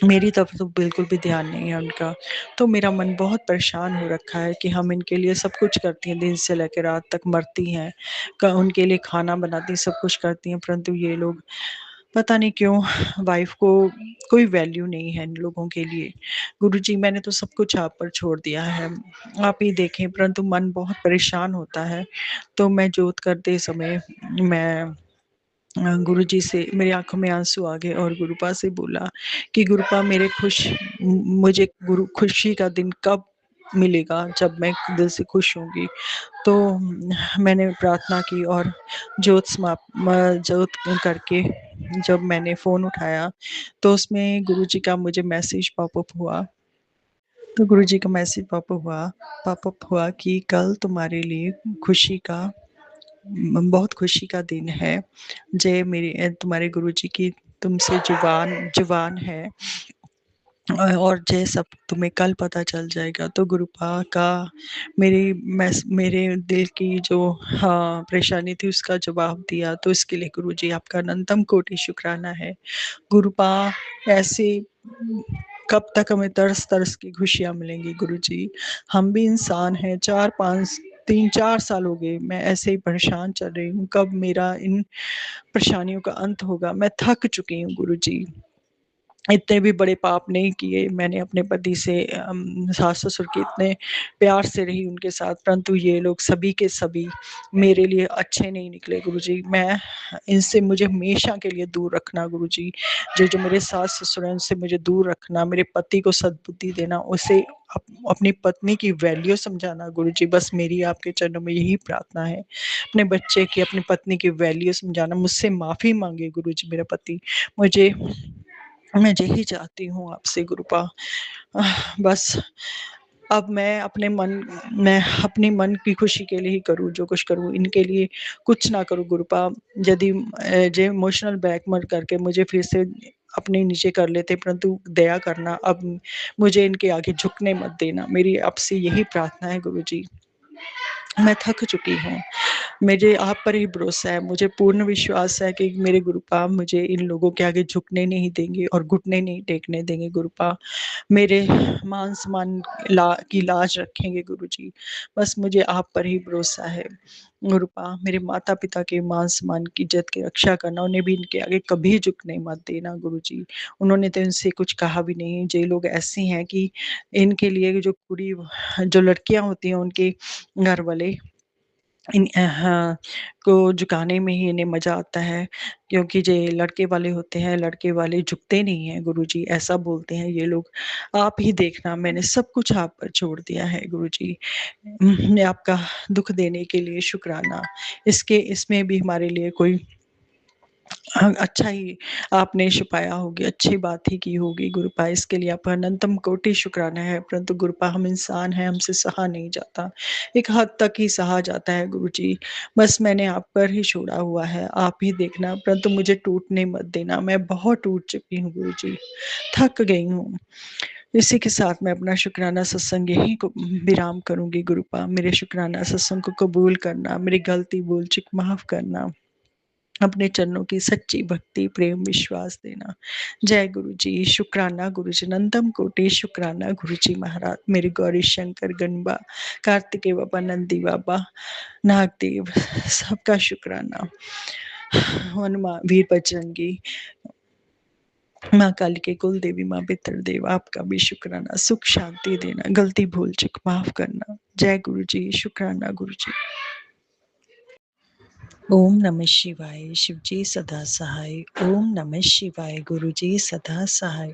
मेरी तरफ तो बिल्कुल भी ध्यान नहीं है उनका। तो मेरा मन बहुत परेशान हो रखा है कि हम इनके लिए सब कुछ करती हैं, दिन से लेकर रात तक मरती हैं, उनके लिए खाना बनाती हैं, सब कुछ करती हैं, परंतु ये लोग पता नहीं क्यों, वाइफ को कोई वैल्यू नहीं है इन लोगों के लिए। गुरुजी, मैंने तो सब कुछ आप पर छोड़ दिया है, आप ही देखें, परंतु मन बहुत परेशान होता है। तो मैं जोत करते समय मैं गुरुजी से, मेरी आंखों में आंसू आ गए और गुरुपा से बोला कि गुरुपा मुझे गुरु खुशी का दिन कब मिलेगा, जब मैं दिल से खुश होंगी। तो मैंने प्रार्थना की और जोत करके जब मैंने फ़ोन उठाया तो उसमें गुरुजी का मुझे मैसेज पॉपअप हुआ। तो गुरुजी का मैसेज पॉपअप हुआ कि कल तुम्हारे लिए बहुत खुशी का दिन है। तुम्हारे गुरुजी की तुमसे जुबान है, और जय सब तुम्हें कल पता चल जाएगा। तो गुरुपा का मेरे दिल की जो परेशानी थी उसका जवाब दिया। तो इसके लिए गुरुजी आपका अनंतम कोटि शुक्राना है। गुरुपा ऐसे कब तक हमें तरस की खुशियाँ मिलेंगी गुरुजी? हम भी इंसान हैं, 3-4 साल हो गए मैं ऐसे ही परेशान चल रही हूँ। कब मेरा इन परेशानियों का अंत होगा? मैं थक चुकी हूँ गुरुजी। इतने भी बड़े पाप नहीं किए मैंने अपने पति से। सास-ससुर के इतने प्यार से रही उनके साथ, परंतु ये लोग सभी के सभी मेरे लिए अच्छे नहीं निकले गुरुजी। मैं इनसे मुझे हमेशा के लिए दूर रखना गुरुजी। जो मेरे सास-ससुर हैं उनसे मुझे दूर रखना, मेरे पति को सद्बुद्धि देना, उसे अपनी पत्नी की वैल्यू समझाना गुरुजी। बस मेरी आपके चरणों में यही प्रार्थना है। अपने बच्चे की, अपनी पत्नी की वैल्यू समझाना, मुझसे माफ़ी माँगे गुरुजी मेरा पति। मैं यही चाहती हूँ आपसे गुरुपा। बस अब मैं अपने मन की खुशी के लिए ही करूँ, जो कुछ करूँ, इनके लिए कुछ ना करूँ गुरुपा। यदि जो इमोशनल ब्लैकमेल करके मुझे फिर से अपने नीचे कर लेते, परंतु दया करना, अब मुझे इनके आगे झुकने मत देना। मेरी आपसे यही प्रार्थना है गुरुजी। मैं थक चुकी हूँ। मुझे आप पर ही भरोसा है। मुझे पूर्ण विश्वास है कि मेरे गुरुपा मुझे इन लोगों के आगे झुकने नहीं देंगे और घुटने नहीं टेकने देंगे गुरुपा। मेरे मान-सम्मान की लाज रखेंगे गुरुजी। बस मुझे आप पर ही भरोसा है। गुरुपा मेरे माता-पिता के मान-सम्मान की इज़्ज़त की रक्षा करना, उन्हें भी इनके आगे कभी झुकने मत देना गुरुजी। उन्होंने तो इनसे कुछ कहा भी नहीं। ये लोग ऐसे हैं कि इनके लिए जो लड़कियाँ होती हैं उनके घर वाले हाँ, को झुकाने में ही इन्हें मज़ा आता है, क्योंकि जो लड़के वाले होते हैं, लड़के वाले झुकते नहीं हैं गुरुजी, ऐसा बोलते हैं ये लोग। आप ही देखना, मैंने सब कुछ आप पर छोड़ दिया है गुरुजी। मैं आपका दुःख देने के लिए शुक्राना। इसमें भी हमारे लिए कोई अच्छा ही आपने छुपाया होगी, अच्छी बात ही की होगी गुरुपा। इसके लिए आपका अनंतम कोटि शुक्राना है, परंतु गुरुपा हम इंसान हैं, हमसे सहा नहीं जाता। एक हद तक ही सहा जाता है गुरुजी। बस मैंने आप पर ही छोड़ा हुआ है, आप ही देखना, परंतु मुझे टूटने मत देना। मैं बहुत टूट चुकी हूँ गुरुजी, थक गई हूँ। इसी के साथ मैं अपना शुक्राना सत्संग यहीं को विराम करूँगी गुरुपा। मेरे शुक्राना सत्संग को कबूल करना, मेरी गलती भूल-चूक माफ़ करना। अपने चरणों की सच्ची भक्ति, प्रेम, विश्वास देना। जय गुरु जी, शुक्राना गुरु जी, अनंतम कोटि शुक्राना गुरु जी महाराज, मेरे गौरी शंकर गणबा, कार्तिकेय बाबा, नंदी बाबा, नागदेव, सबका शुक्राना। हनुमान, वीर बजरंगी, माँ काली के कुल देवी, माँ पितृदेव, आपका भी शुक्राना। सुख शांति देना, गलती भूल चूक माफ करना। जय गुरु जी, शुक्राना गुरु जी। ओम नमः शिवाय, शिवजी सदा सहाय। ओम नमः शिवाय, गुरुजी सदा सहाय।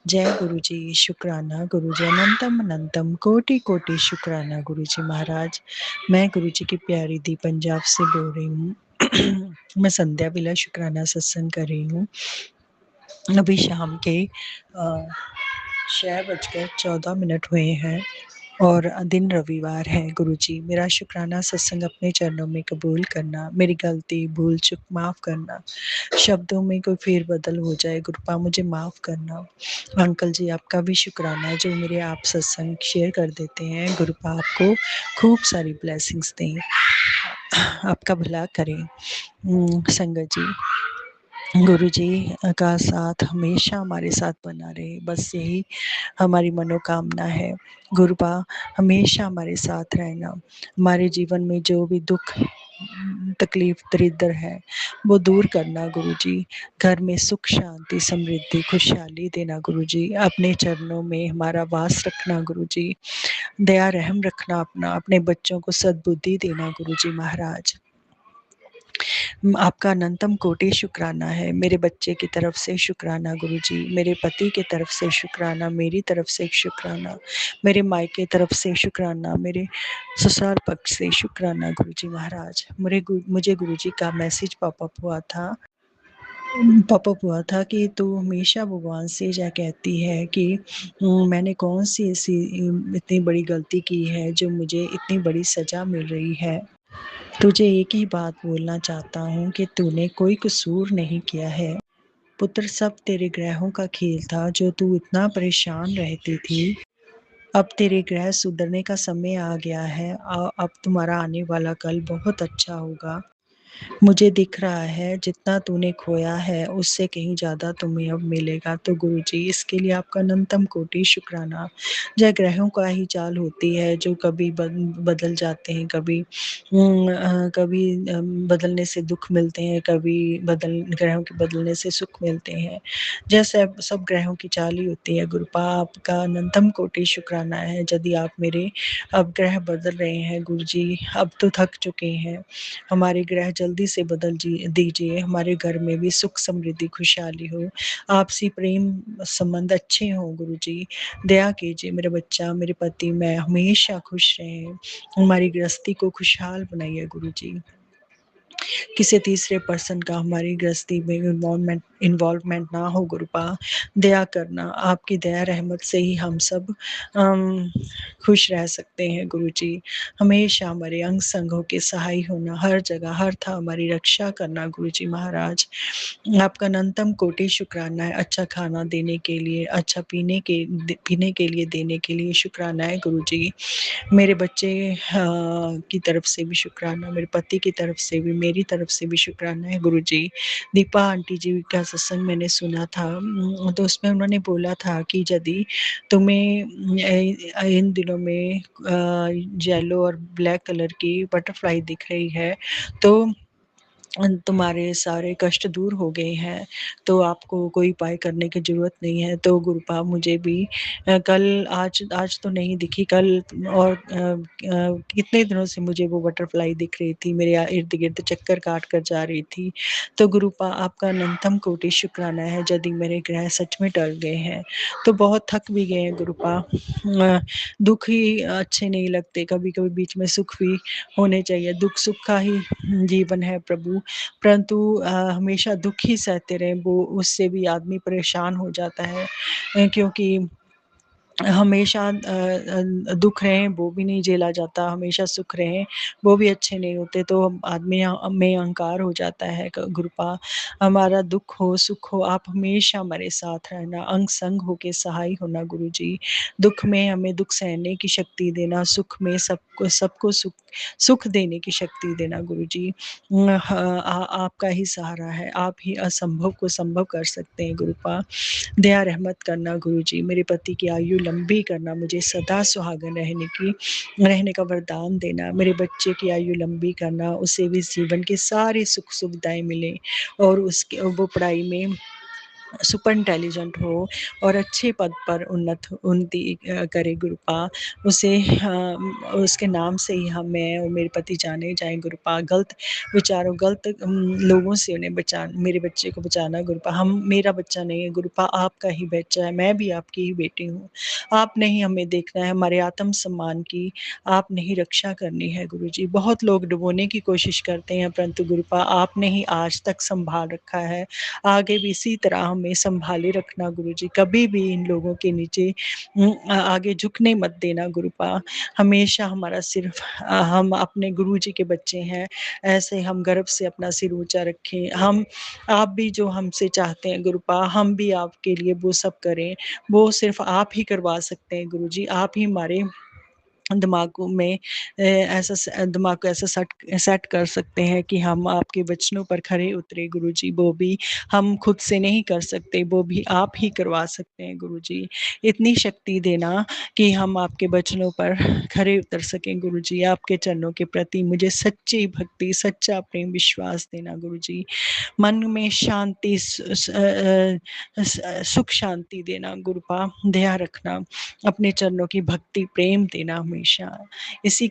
जय गुरुजी, शुक्राना गुरुजी, अनंतम अनंतम कोटि कोटि शुक्राना गुरुजी महाराज। मैं गुरुजी की प्यारी दी पंजाब से बोल रही हूँ। मैं संध्या बेला शुक्राना सत्संग कर रही हूँ। अभी शाम के 6:14 हुए हैं और दिन रविवार है। गुरुजी मेरा शुक्राना सत्संग अपने चरणों में कबूल करना, मेरी गलती भूल चूक माफ़ करना, शब्दों में कोई फेरबदल हो जाए गुरुपा मुझे माफ़ करना। अंकल जी आपका भी शुक्राना जो मेरे आप सत्संग शेयर कर देते हैं। गुरुपा आपको खूब सारी ब्लेसिंग्स दें, आपका भला करें। संगत जी, गुरु जी का साथ हमेशा हमारे साथ बना रहे, बस यही हमारी मनोकामना है। गुरुपा हमेशा हमारे साथ रहना, हमारे जीवन में जो भी दुख तकलीफ दरिद्र है वो दूर करना गुरुजी। घर में सुख शांति समृद्धि खुशहाली देना गुरुजी। अपने चरणों में हमारा वास रखना गुरुजी। दया रहम रखना अपना, अपने बच्चों को सद्बुद्धि देना गुरुजी महाराज। आपका अनंतम कोटि शुक्राना है। मेरे बच्चे की तरफ से शुक्राना गुरुजी, मेरे पति की तरफ से शुक्राना, मेरी तरफ से शुक्राना, मेरे मायके तरफ से शुक्राना, मेरे ससुराल पक्ष से शुक्राना गुरुजी महाराज। मुझे गुरुजी का मैसेज पॉपअप हुआ था कि तू हमेशा भगवान से जा कहती है कि मैंने कौन सी ऐसी इतनी बड़ी गलती की है जो मुझे इतनी बड़ी सज़ा मिल रही है। तुझे एक ही बात बोलना चाहता हूँ कि तूने कोई कसूर नहीं किया है पुत्र, सब तेरे ग्रहों का खेल था जो तू इतना परेशान रहती थी। अब तेरे ग्रह सुधरने का समय आ गया है। अब तुम्हारा आने वाला कल बहुत अच्छा होगा। मुझे दिख रहा है जितना तूने खोया है उससे कहीं ज़्यादा तुम्हें अब मिलेगा। तो गुरुजी इसके लिए आपका अनंतम कोटि शुक्राना। जय ग्रहों का ही चाल होती है जो कभी बदल जाते हैं, कभी बदलने से दुख मिलते हैं, कभी ग्रहों के बदलने से सुख मिलते हैं। जैसे अब सब ग्रहों की चाल ही होती है। गुरुपा आपका अनंतम कोटि शुक्राना है। यदि आप मेरे अब ग्रह बदल रहे हैं गुरुजी, अब तो थक चुके हैं, हमारे ग्रह जल्दी से बदल दीजिए। हमारे घर में भी सुख समृद्धि खुशहाली हो, आपसी प्रेम संबंध अच्छे हों गुरुजी। दया कीजिए, मेरे बच्चा, मेरे पति, मैं हमेशा खुश रहें। हमारी गृहस्थी को खुशहाल बनाइए गुरुजी। किसी तीसरे पर्सन का हमारी गृहस्थी में इन्वॉल्वमेंट ना हो गुरुपा। दया करना, आपकी दया रहमत से ही हम सब खुश रह सकते हैं गुरुजी। हमेशा हमारे अंग संग होके सहाय होना, हर जगह हर था हमारी रक्षा करना गुरुजी महाराज। आपका अनंतम कोटि शुक्राना है। अच्छा खाना देने के लिए, अच्छा पीने के लिए देने के लिए शुक्राना है गुरुजी। मेरे बच्चे की तरफ से भी शुक्राना, मेरे पति की तरफ से भी, मेरी तरफ से भी शुक्राना है गुरुजी। दीपा आंटी जी का सत्संग मैंने सुना था, तो उसमें उन्होंने बोला था कि यदि तुम्हें इन दिनों में येलो और ब्लैक कलर की बटरफ्लाई दिख रही है तो तुम्हारे सारे कष्ट दूर हो गए हैं, तो आपको कोई उपाय करने की ज़रूरत नहीं है। तो गुरुपा मुझे भी कल आज तो नहीं दिखी, कल और कितने दिनों से मुझे वो बटरफ्लाई दिख रही थी, मेरे इर्द-गिर्द चक्कर काट कर जा रही थी। तो गुरुपा आपका अनंतम कोटि शुक्राना है। यदि मेरे ग्रह सच में टल गए हैं, तो बहुत थक भी गए हैं गुरुपा। दुःख ही अच्छे नहीं लगते, कभी-कभी बीच में सुख भी होने चाहिए। दुःख-सुख का ही जीवन है प्रभु, परंतु हमेशा दुःख ही सहते रहें, वो उससे भी आदमी परेशान हो जाता है, क्योंकि हमेशा दुःख रहें वो भी नहीं झेला जाता, हमेशा सुख रहें वो भी अच्छे नहीं होते, तो आदमी में अहंकार हो जाता है। गुरुपा हमारा दुःख हो सुख हो, आप हमेशा हमारे साथ रहना, अंग संग होके सहाय होना गुरुजी। दुःख में हमें दुःख सहने की शक्ति देना, सुख में सबको सुख देने की शक्ति देना गुरुजी। आपका ही सहारा है, आप ही असंभव को संभव कर सकते हैं गुरुपा। दया रहमत करना गुरुजी, मेरे पति की आयु लंबी करना, मुझे सदा सुहागन रहने का वरदान देना, मेरे बच्चे की आयु लंबी करना, उसे भी जीवन की सारी सुख सुविधाएं मिले और वो पढ़ाई में सुपर इंटेलिजेंट हो और अच्छे पद पर उन्नति करे गुरुपा। उसे उसके नाम से ही मैं और मेरे पति जाने जाएं गुरुपा। गलत विचारों, गलत लोगों से उन्हें मेरे बच्चे को बचाना गुरुपा। मेरा बच्चा नहीं है गुरुपा, आपका ही बच्चा है, मैं भी आपकी ही बेटी हूँ। आपने ही हमें देखना है, हमारे आत्म सम्मान की आपने ही रक्षा करनी है गुरुजी। बहुत लोग डुबोने की कोशिश करते हैं, परंतु गुरुपा आपने ही आज तक संभाल रखा है, आगे भी इसी तरह हमें संभाले रखना गुरुजी। कभी भी इन लोगों के नीचे आगे झुकने मत देना गुरुपा। हमेशा हमारा सिर्फ हम अपने गुरुजी के बच्चे हैं, ऐसे हम गर्व से अपना सिर ऊंचा रखें। आप भी जो हमसे चाहते हैं गुरुपा, हम भी आपके लिए वो सब करें, वो सिर्फ आप ही करवा सकते हैं गुरुजी। आप ही हमारे दिमाग में दिमाग को ऐसा सेट कर सकते हैं कि हम आपके वचनों पर खरे उतरे गुरुजी। वो भी हम खुद से नहीं कर सकते, वो भी आप ही करवा सकते हैं गुरुजी। इतनी शक्ति देना कि हम आपके वचनों पर खरे उतर सकें गुरुजी। आपके चरणों के प्रति मुझे सच्ची भक्ति, सच्चा प्रेम, विश्वास देना गुरुजी। मन में शांति, सुख शांति देना गुरुपा। दया रखना, अपने चरणों की भक्ति प्रेम देना हमेशा। इसी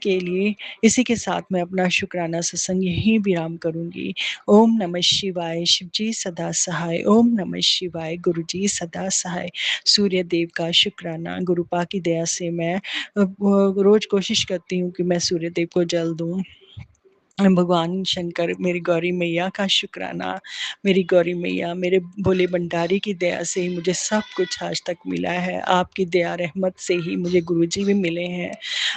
के साथ मैं अपना शुक्राना सत्संग यहीं विराम करूंगी। ओम नमः शिवाय, शिव जी सदा सहाय। ओम नमः शिवाय, गुरु जी सदा सहाय। सूर्य देव का शुक्राना, गुरुपा की दया से मैं रोज कोशिश करती हूँ कि मैं सूर्य देव को जल दूं। भगवान शंकर, मेरी गौरी मैया का शुक्राना। मेरी गौरी मैया, मेरे भोले भंडारी की दया से ही मुझे सब कुछ आज तक मिला है। आपकी दया रहमत से ही मुझे गुरुजी भी मिले हैं।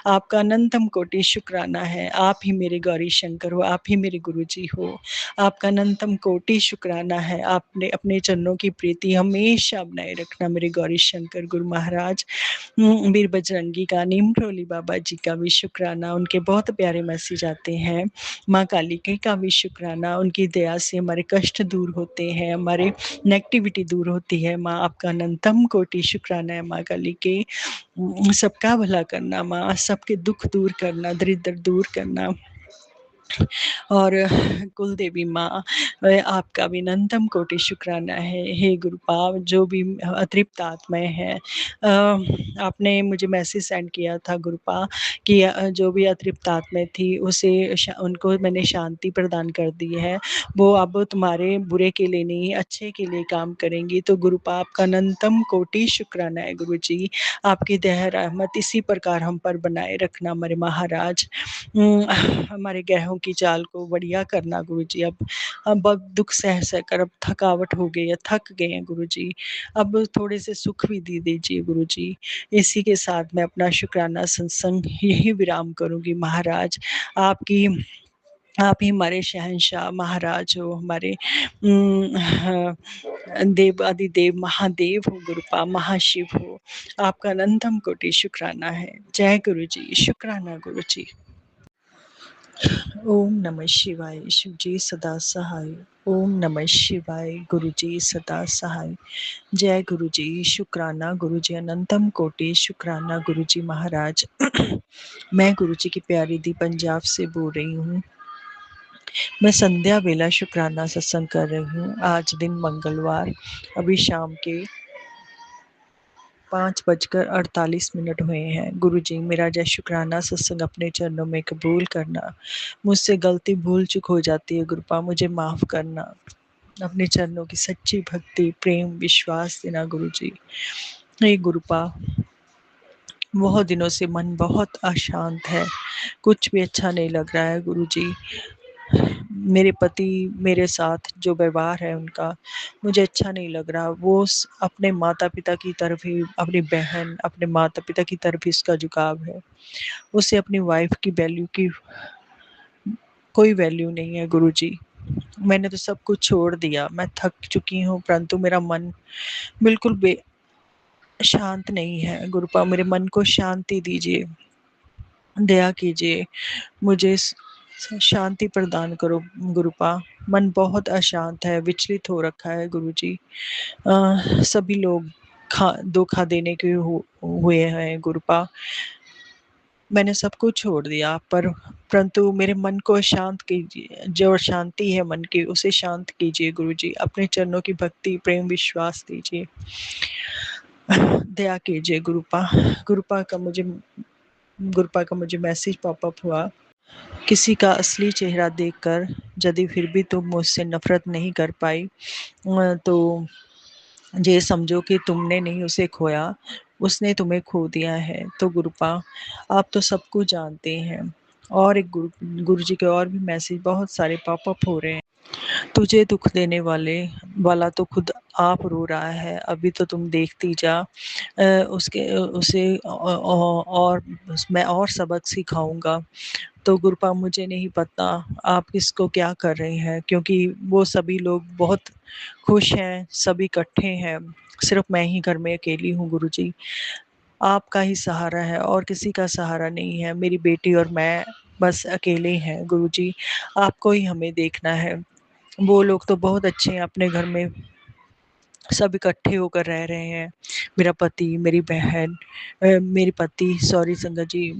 आपका अनंतम कोटि शुक्राना है। आप ही मेरे गौरी शंकर हो, आप ही मेरे गुरुजी हो। आपका अनंतम कोटि शुक्राना है। आपने अपने चरणों की प्रीति हमेशा बनाए रखना मेरे गौरी शंकर गुरु महाराज। वीर बजरंगी का, नीम रोली बाबा जी का भी शुक्राना। उनके बहुत प्यारे मैसेज आते हैं। माँ कालिका का भी शुक्राना, उनकी दया से हमारे कष्ट दूर होते हैं, हमारे नेगेटिविटी दूर होती है। माँ आपका अनंतम कोटि शुक्राना है माँ कालिके। सबका भला करना माँ, सबके दुख दूर करना, दरिद्र दूर करना। और कुल देवी माँ आपका भी अनंतम कोटि शुक्राना है। हे गुरुपाव, जो भी अतृप्त आत्माएं हैं, आपने मुझे मैसेज सेंड किया था गुरुपा कि जो भी अतृप्त आत्माएं थी उनको मैंने शांति प्रदान कर दी है। वो अब तुम्हारे बुरे के लिए नहीं, अच्छे के लिए काम करेंगी। तो गुरुपा आपका अनंतम कोटि शुक्राना है गुरु जी। आपकी दया रहमत इसी प्रकार हम पर बनाए रखना हमारे महाराज। हमारे ग्रहों की चाल को बढ़िया करना गुरु जी। अब हम बहुत दुख सह कर अब थकावट हो गई है, थक गए हैं गुरु जी। अब थोड़े से सुख भी दे दीजिए गुरु जी। इसी के साथ मैं अपना शुक्राना सत्संग यही विराम करूंगी महाराज। आप ही हमारे शहंशाह महाराज हो, हमारे देव आदि देव महादेव हो गुरुपा, महाशिव हो। आपका अनंतम कोटि शुक्राना है। जय गुरु जी, शुक्राना गुरु जी। ओम नमः शिवाय, शिव जी सदा सहाय। ओम नमः शिवाय, गुरु जी सदा सहाय। जय गुरु जी, शुक्राना गुरु जी, अनंतम कोटि शुक्राना गुरु जी महाराज। मैं गुरु जी की प्यारी दी पंजाब से बोल रही हूँ। मैं संध्या बेला शुक्राना सत्संग कर रही हूँ। आज दिन मंगलवार, अभी शाम के 5:48 हुए हैं। गुरु जी, मेरा जय शुक्राना सत्संग अपने चरणों में कबूल करना। मुझसे गलती भूल चूक हो जाती है गुरुपा, मुझे माफ़ करना। अपने चरणों की सच्ची भक्ति, प्रेम, विश्वास देना गुरु जी। हे गुरुपा, बहुत दिनों से मन बहुत अशांत है, कुछ भी अच्छा नहीं लग रहा है गुरु जी। मेरे पति मेरे साथ जो व्यवहार है उनका मुझे अच्छा नहीं लग रहा। वो अपने माता पिता की तरफ ही, अपनी बहन, अपने माता पिता की तरफ ही उसका झुकाव है। उसे अपनी वाइफ की वैल्यू की कोई वैल्यू नहीं है गुरु जी। मैंने तो सब कुछ छोड़ दिया, मैं थक चुकी हूँ, परंतु मेरा मन बिल्कुल शांत नहीं है गुरुपा। मेरे मन को शांति दीजिए, दया कीजिए, मुझे शांति प्रदान करो गुरुपा। मन बहुत अशांत है, विचलित हो रखा है गुरु जी। सभी लोग धोखा देने के हुए हैं गुरुपा। मैंने सब कुछ छोड़ दिया, परंतु मेरे मन को शांत कीजिए। जो शांति है मन की, उसे शांत कीजिए गुरु जी। अपने चरणों की भक्ति, प्रेम, विश्वास दीजिए, दया कीजिए गुरुपा। गुरुपा का मुझे मैसेज पॉपअप हुआ। किसी का असली चेहरा देखकर यदि फिर भी तुम मुझसे नफरत नहीं कर पाई, तो ये समझो कि तुमने नहीं उसे खोया, उसने तुम्हें खो दिया है। तो गुरुपा, आप तो सब कुछ जानते हैं। और एक गुरु जी के और भी मैसेज बहुत सारे पॉपअप हो रहे हैं। तुझे दुख देने वाला तो खुद आप रो रहा है, अभी तो तुम देखती जा। उसे और मैं और सबक सिखाऊंगा। तो गुरुपा, मुझे नहीं पता आप किसको क्या कर रहे हैं, क्योंकि वो सभी लोग बहुत खुश हैं, सभी इकट्ठे हैं, सिर्फ मैं ही घर में अकेली हूँ गुरु जी। आपका ही सहारा है और किसी का सहारा नहीं है। मेरी बेटी और मैं बस अकेले हैं गुरु जी। आपको ही हमें देखना है। वो लोग तो बहुत अच्छे हैं, अपने घर में सब इकट्ठे होकर रह रहे हैं। मेरा पति, मेरी बहन, मेरे पति, सॉरी संगत जी,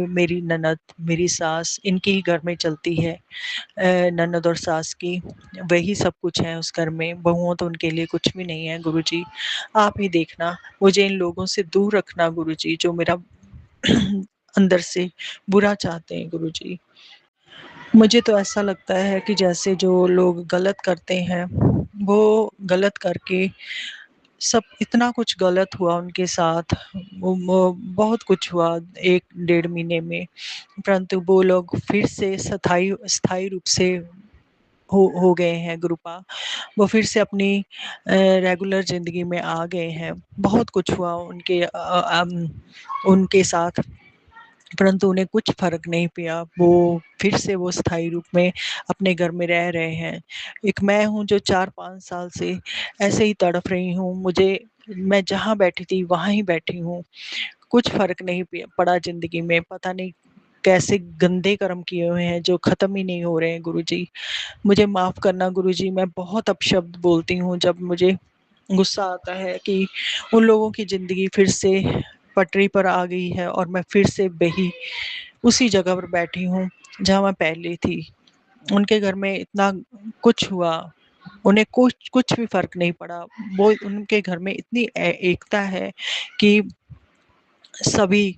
मेरी ननद, मेरी सास, इनकी ही घर में चलती है। ननद और सास की वही सब कुछ है उस घर में। बहुओं तो उनके लिए कुछ भी नहीं है गुरु जी। आप ही देखना, मुझे इन लोगों से दूर रखना गुरु जी, जो मेरा अंदर से बुरा चाहते हैं गुरु जी। मुझे तो ऐसा लगता है कि जैसे जो लोग गलत करते हैं, वो गलत करके सब इतना कुछ गलत हुआ उनके साथ, वो बहुत कुछ हुआ 1 डेढ़ महीने में, परंतु वो लोग फिर से स्थायी रूप से हो गए हैं गुरुपा। वो फिर से अपनी रेगुलर ज़िंदगी में आ गए हैं। बहुत कुछ हुआ उनके साथ, परंतु उन्हें कुछ फ़र्क नहीं पिया। वो फिर से वो स्थायी रूप में अपने घर में रह रहे हैं। एक मैं हूँ जो 4-5 साल से ऐसे ही तड़प रही हूँ। मैं जहाँ बैठी थी वहाँ ही बैठी हूँ। कुछ फ़र्क नहीं पड़ा ज़िंदगी में। पता नहीं कैसे गंदे कर्म किए हुए हैं जो ख़त्म ही नहीं हो रहे हैं गुरुजी। मुझे माफ़ करना गुरुजी, मैं बहुत अपशब्द बोलती हूँ जब मुझे गुस्सा आता है कि उन लोगों की ज़िंदगी फिर से पटरी पर आ गई है और मैं फिर से वही उसी जगह पर बैठी हूँ जहाँ मैं पहले थी। उनके घर में इतना कुछ हुआ, उन्हें कुछ कुछ भी फ़र्क नहीं पड़ा। वो उनके घर में इतनी एकता है कि सभी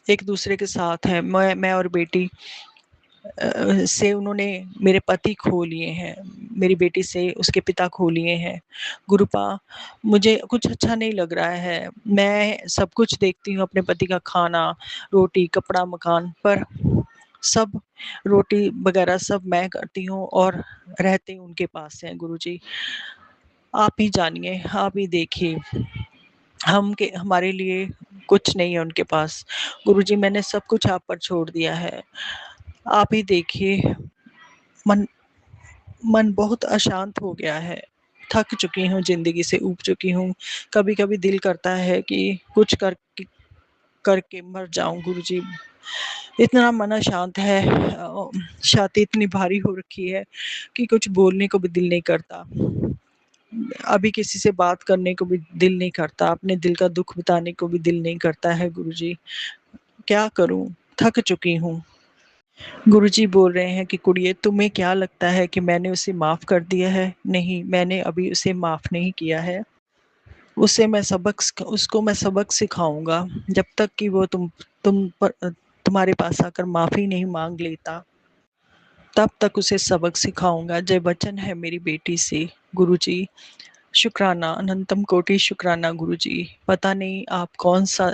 एक दूसरे के साथ हैं। मैं और बेटी से उन्होंने मेरे पति खो लिए हैं, मेरी बेटी से उसके पिता खो लिए हैं। गुरुपा, मुझे कुछ अच्छा नहीं लग रहा है। मैं सब कुछ देखती हूँ, अपने पति का खाना, रोटी, कपड़ा, मकान, पर सब रोटी वगैरह सब मैं करती हूँ और रहते उनके पास हैं गुरुजी। आप ही जानिए, आप ही देखिए, हमारे लिए कुछ नहीं है उनके पास। गुरुजी, मैंने सब कुछ आप पर छोड़ दिया है। आप ही देखिए, मन मन बहुत अशांत हो गया है। थक चुकी हूँ, ज़िंदगी से ऊब चुकी हूँ। कभी-कभी दिल करता है कि कुछ करके मर जाऊँ गुरुजी। इतना मन अशांत है, छाती इतनी भारी हो रखी है कि कुछ बोलने को भी दिल नहीं करता। अभी किसी से बात करने को भी दिल नहीं करता, अपने दिल का दुःख बताने को भी दिल नहीं करता है गुरुजी। क्या करूँ? थक चुकी हूँ। गुरुजी बोल रहे हैं कि कुड़िए, तुम्हें क्या लगता है कि मैंने उसे माफ़ कर दिया है? नहीं, मैंने अभी उसे माफ़ नहीं किया है। उसको मैं सबक सिखाऊँगा, जब तक कि वो तुम्हारे पास आकर माफ़ी नहीं माँग लेता, तब तक उसे सबक सिखाऊँगा। जय वचन है मेरी बेटी से गुरुजी। शुक्राना, अनंतम कोटि शुक्राना गुरुजी। पता नहीं आप कौन-सा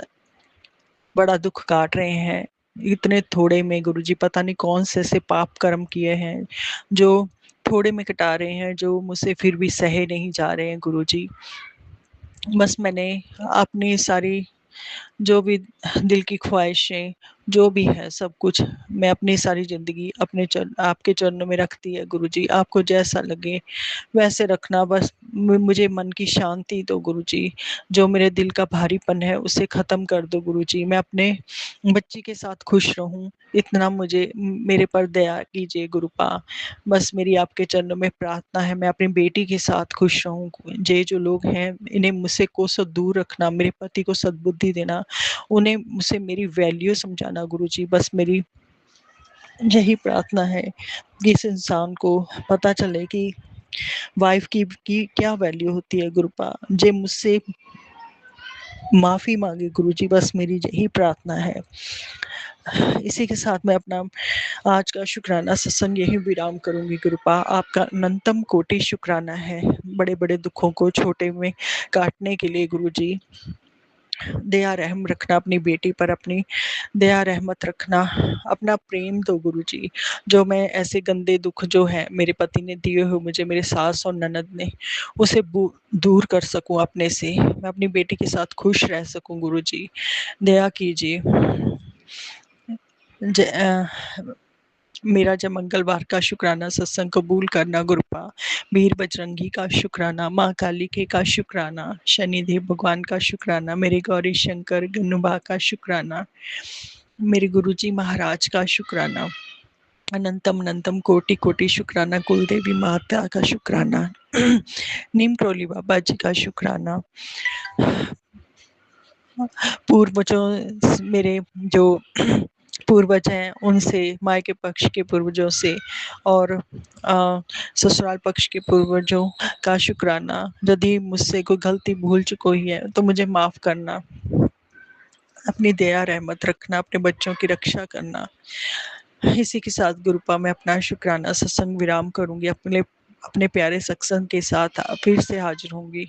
बड़ा दुःख काट रहे हैं, इतने थोड़े में गुरुजी। पता नहीं कौन से ऐसे पाप कर्म किए हैं, जो थोड़े में कटा रहे हैं, जो मुझसे फिर भी सहे नहीं जा रहे हैं गुरुजी। बस मैंने अपनी सारी जो भी दिल की ख्वाहिशें, जो भी है सब कुछ, मैं अपनी सारी ज़िंदगी आपके चरणों में रख दी है गुरुजी। आपको जैसा लगे वैसे रखना, बस मुझे मन की शांति दो गुरुजी। जो मेरे दिल का भारीपन है उसे ख़त्म कर दो गुरुजी। मैं अपने बच्ची के साथ खुश रहूँ, इतना मुझे मेरे पर दया कीजिए गुरुपा। बस मेरी आपके चरणों में प्रार्थना है, मैं अपनी बेटी के साथ खुश रहूँ। ये जो लोग हैं, इन्हें मुझसे कोसों दूर रखना, मेरे पति को सद्बुद्धि देना, उन्हें मुझसे मेरी वैल्यू समझाना गुरुजी। बस मेरी यही प्रार्थना है कि इस इंसान को पता चले कि वाइफ़ की क्या वैल्यू होती है गुरुपा। जे मुझसे माफ़ी माँगे गुरुजी, बस मेरी यही प्रार्थना है। इसी के साथ मैं अपना आज का शुक्राना सत्संग यहीं विराम करूँगी गुरुपा। आपका अनंतम कोटि शुक्राना है, बड़े-बड़े दुखों को छोटे में काटने के लिए गुरुजी। दया रहम रखना अपनी बेटी पर, अपनी दया रहमत रखना, अपना प्रेम दो गुरुजी। जो मैं ऐसे गंदे दुःख जो हैं मेरे पति ने दिए हुए मुझे, मेरे सास और ननद ने, उसे दूर कर सकूँ अपने से। मैं अपनी बेटी के साथ खुश रह सकूँ गुरुजी। दया कीजिए। मेरा जब मंगलवार का शुक्राना सत्संग कबूल करना गुरुपा। वीर बजरंगी का शुक्राना, माँ कालिके का शुक्राना, शनिदेव भगवान का शुक्राना, मेरे गौरी शंकर गन्नुबा का शुक्राना, मेरे गुरुजी महाराज का शुक्राना, अनंतम अनंतम कोटि कोटि शुक्राना, कुलदेवी माता का शुक्राना, नीम क्रोली बाबा जी का शुक्राना, पूर्वजों मेरे जो पूर्वज हैं उनसे, मायके पक्ष के पूर्वजों से और ससुराल पक्ष के पूर्वजों का शुक्राना। यदि मुझसे कोई गलती भूल चुकी है तो मुझे माफ़ करना। अपनी दया रहमत रखना, अपने बच्चों की रक्षा करना। इसी के साथ गुरुपा मैं अपना शुक्राना सत्संग विराम करूँगी। अपने प्यारे सत्संग के साथ फिर से हाजिर होंगी।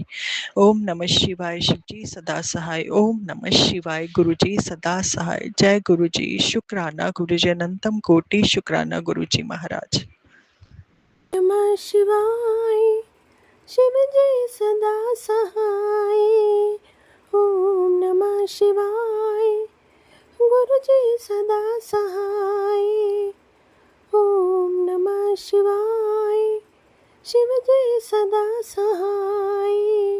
ओम नमः शिवाय, शिव जी सदा सहाय। ओम नमः शिवाय, गुरु जी सदा सहाय। जय गुरु जी। शुक्राना गुरु जी, अनंतम कोटि शुक्राना गुरु जी महाराज। नमः शिवाय, शिव जी सदा सहाय। ओम नमः शिवाय, गुरु जी सदा सहाय। ओम नमः शिवाय, शिव जी सदा सहाय।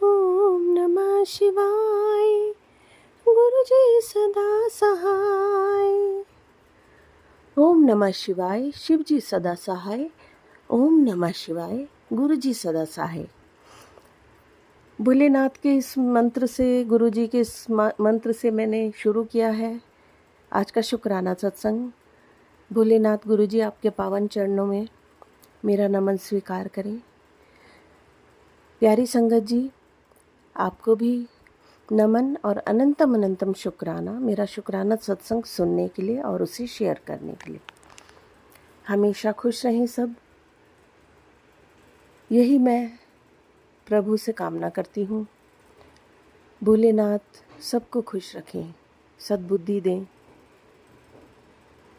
ओम नमः शिवाय, गुरु जी सदा सहाय। ओम नमः शिवाय, शिव जी सदा सहाय। ओम नमः शिवाय, गुरु जी सदा सहाय। भोलेनाथ के इस मंत्र से, गुरु जी के इस मंत्र से मैंने शुरू किया है आज का शुक्राना सत्संग। भोलेनाथ गुरु जी आपके पावन चरणों में मेरा नमन स्वीकार करें। प्यारी संगत जी, आपको भी नमन और अनंतम अनंतम शुक्राना, मेरा शुक्राना सत्संग सुनने के लिए और उसे शेयर करने के लिए। हमेशा खुश रहें सब, यही मैं प्रभु से कामना करती हूँ। भोलेनाथ सबको खुश रखें, सद्बुद्धि दें